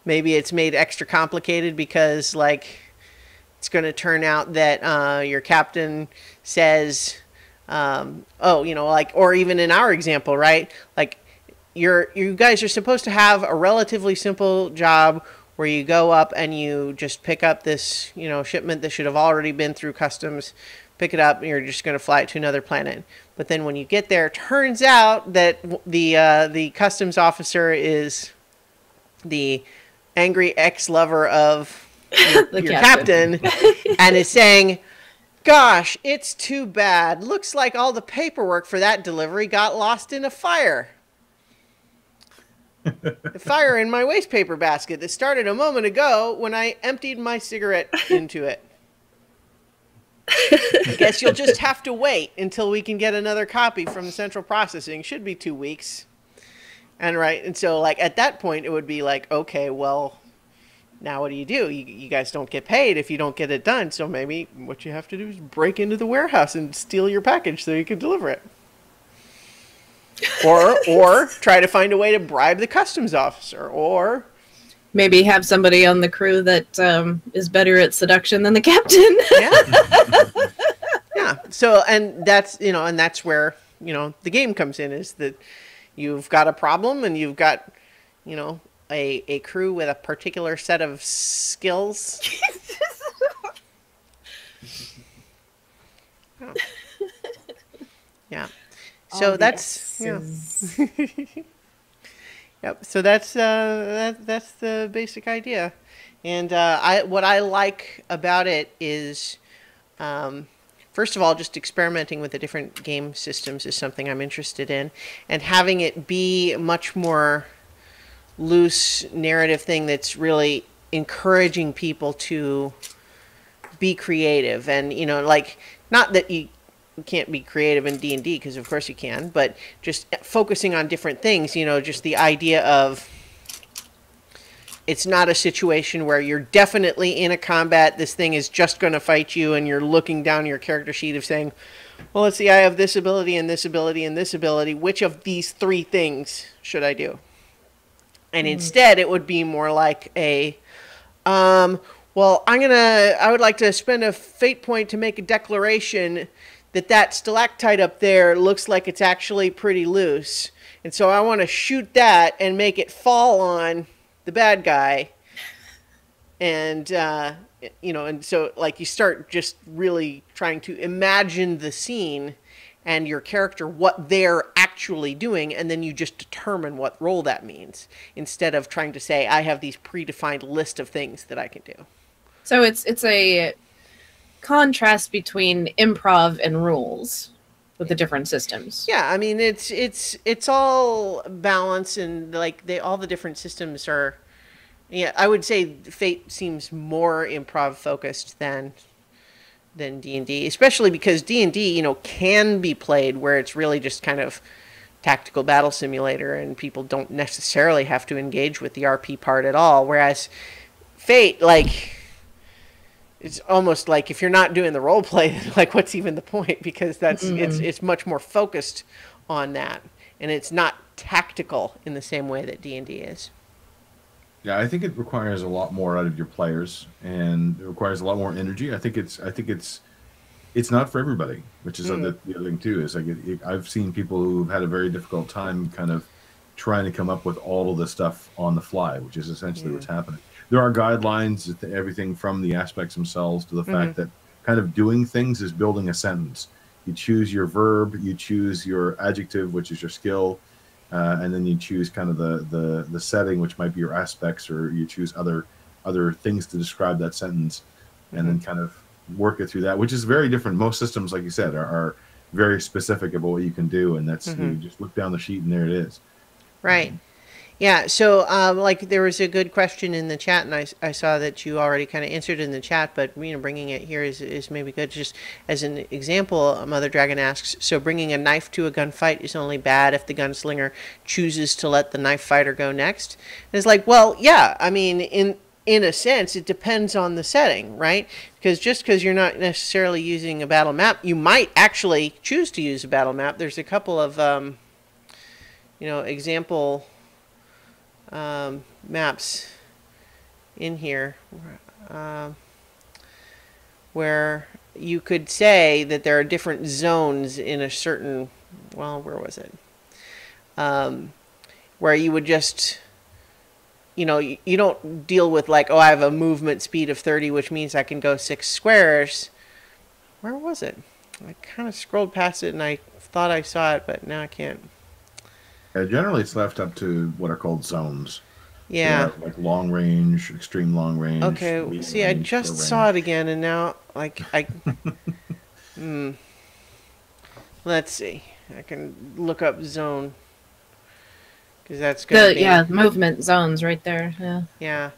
maybe it's made extra complicated because, it's going to turn out that your captain says, or even in our example, right? You guys are supposed to have a relatively simple job where you go up and you just pick up this, shipment that should have already been through customs, pick it up, and you're just going to fly it to another planet. But then when you get there, it turns out that the customs officer is the angry ex-lover of your captain, and is saying, Gosh, it's too bad. Looks like all the paperwork for that delivery got lost in a fire. The fire in my waste paper basket that started a moment ago when I emptied my cigarette into it. I guess you'll just have to wait until we can get another copy from the central processing. Should be 2 weeks. And so like at that point it would be like, okay, well, now what do? You guys don't get paid if you don't get it done. So maybe what you have to do is break into the warehouse and steal your package so you can deliver it. Or try to find a way to bribe the customs officer, or maybe have somebody on the crew that is better at seduction than the captain. Yeah. Yeah. So, and that's where, the game comes in, is that you've got a problem and you've got, a crew with a particular set of skills. Oh. Yeah. So that's, yeah. Yep. So that's the basic idea. And what I like about it is, first of all, just experimenting with the different game systems is something I'm interested in, and having it be much more loose narrative thing that's really encouraging people to be creative. And like, not that you can't be creative in D&D, because of course you can, but just focusing on different things, just the idea of, it's not a situation where you're definitely in a combat, this thing is just going to fight you, and you're looking down your character sheet of saying, well, let's see, I have this ability and this ability and this ability, which of these 3 things should I do? And instead it would be more like a, well, I would like to spend a fate point to make a declaration that stalactite up there looks like it's actually pretty loose. And so I want to shoot that and make it fall on the bad guy. And, and so like you start just really trying to imagine the scene and your character, what they're actually doing, and then you just determine what role that means, instead of trying to say, I have these predefined list of things that I can do. So it's a contrast between improv and rules with the different systems. Yeah, I mean it's all balance, and like all the different systems are. Yeah, I would say Fate seems more improv focused than D&D, especially because D&D can be played where it's really just kind of tactical battle simulator, and people don't necessarily have to engage with the RP part at all. Whereas Fate, like, it's almost like if you're not doing the role play, like what's even the point? Because it's much more focused on that, and it's not tactical in the same way that D&D is. Yeah, I think it requires a lot more out of your players, and it requires a lot more energy. I think it's not for everybody, which is the other thing too. Is like I've seen people who've had a very difficult time kind of trying to come up with all of the stuff on the fly, which is essentially what's happening. There are guidelines, everything from the aspects themselves to the fact that kind of doing things is building a sentence. You choose your verb, you choose your adjective, which is your skill, and then you choose kind of the setting, which might be your aspects, or you choose other things to describe that sentence, and then kind of work it through that, which is very different. Most systems, like you said, are very specific about what you can do, and that's you just look down the sheet and there it is. Right. Yeah, so like there was a good question in the chat, and I saw that you already kind of answered in the chat, but bringing it here is maybe good. Just as an example, Mother Dragon asks, so bringing a knife to a gunfight is only bad if the gunslinger chooses to let the knife fighter go next? And it's like, well, yeah, I mean, in a sense, it depends on the setting, right? Because just because you're not necessarily using a battle map, you might actually choose to use a battle map. There's a couple of, example maps in here where you could say that there are different zones in a certain, well, where was it? Where you would just, you don't deal with like, oh, I have a movement speed of 30, which means I can go 6 squares. Where was it? I kind of scrolled past it and I thought I saw it, but now I can't. Generally, it's left up to what are called zones. Yeah. Like long range, extreme long range. Okay. See, I just saw it again, and now, like, Let's see. I can look up zone. Because that's going to be... Yeah, movement zones right there. Yeah.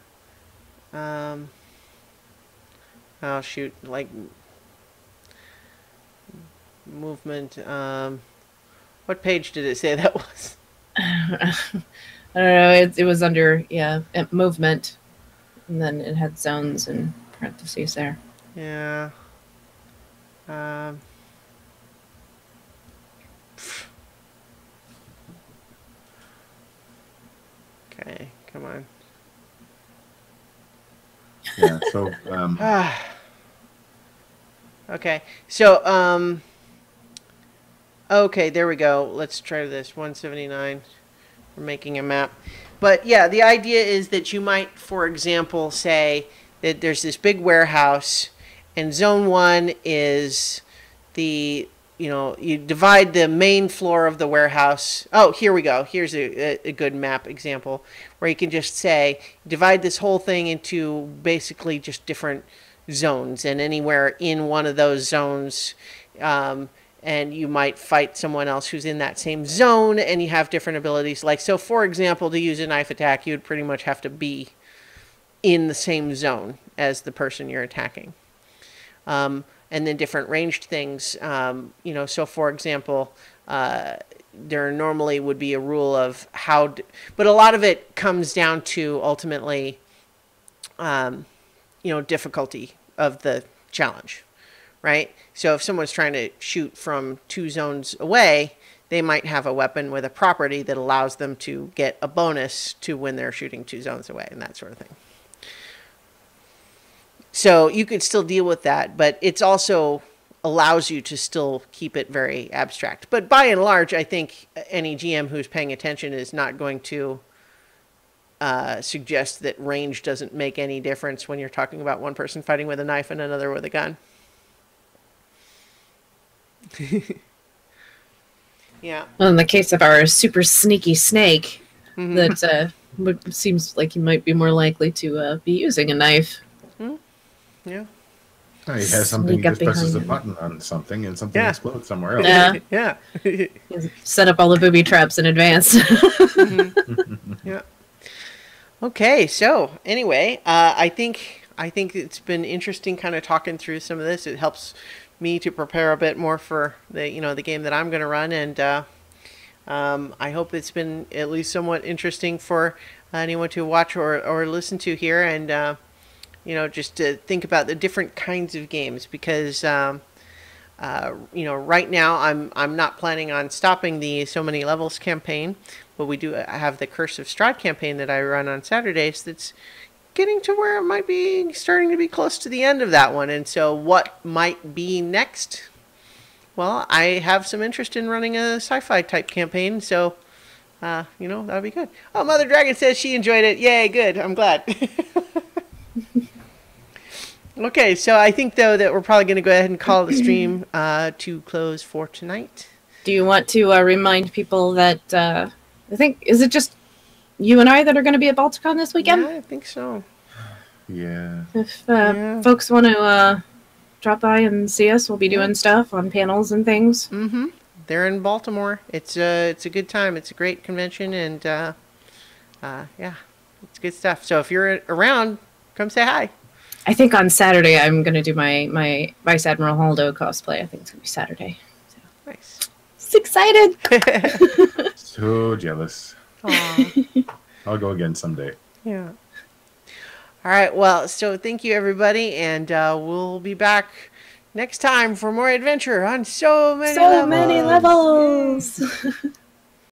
Yeah. Oh, shoot. Like... Movement. What page did it say that was? I don't know. It was under, movement. And then it had zones and parentheses there. Yeah. Okay, come on. Yeah, so okay. So okay, there we go. Let's try this. 179. We're making a map. But yeah, the idea is that you might, for example, say that there's this big warehouse and zone 1 is the, you divide the main floor of the warehouse. Oh, here we go. Here's a good map example where you can just say, divide this whole thing into basically just different zones, and anywhere in one of those zones, and you might fight someone else who's in that same zone, and you have different abilities. Like, so for example, to use a knife attack, you would pretty much have to be in the same zone as the person you're attacking. And then different ranged things, so for example, there normally would be a rule of how, but a lot of it comes down to ultimately, difficulty of the challenge, right? So if someone's trying to shoot from 2 zones away, they might have a weapon with a property that allows them to get a bonus to when they're shooting 2 zones away and that sort of thing. So you could still deal with that, but it's also allows you to still keep it very abstract. But by and large, I think any GM who's paying attention is not going to suggest that range doesn't make any difference when you're talking about one person fighting with a knife and another with a gun. Yeah. Well, in the case of our super sneaky snake, that seems like he might be more likely to be using a knife. Yeah. Oh, he has something, he just presses a button on something and something explodes somewhere else. Yeah. Yeah. Set up all the booby traps in advance. Yeah. Okay, so anyway, I think it's been interesting kind of talking through some of this. It helps me to prepare a bit more for the game that I'm going to run, and I hope it's been at least somewhat interesting for anyone to watch or listen to here, and just to think about the different kinds of games, because right now I'm not planning on stopping the So Many Levels campaign, but we do have the Curse of Strahd campaign that I run on Saturdays that's getting to where it might be starting to be close to the end of that one. And so what might be next? Well, I have some interest in running a sci-fi type campaign, so that'd be good. Oh, Mother Dragon says she enjoyed it. Yay, good. I'm glad. Okay, so I think, though, that we're probably going to go ahead and call the stream to close for tonight. Do you want to remind people that, I think, is it just you and I that are going to be at Balticon this weekend? Yeah, I think so. Yeah. If folks want to drop by and see us, we'll be doing stuff on panels and things. Mm-hmm. They're in Baltimore. It's a good time. It's a great convention, and it's good stuff. So if you're around, come say hi. I think on Saturday I'm going to do my Vice Admiral Holdo cosplay. I think it's going to be Saturday. So. Nice. Just excited. So jealous. Aww. I'll go again someday. Yeah. All right. Well, so thank you, everybody, and we'll be back next time for more adventure on So Many Levels. So Many Levels.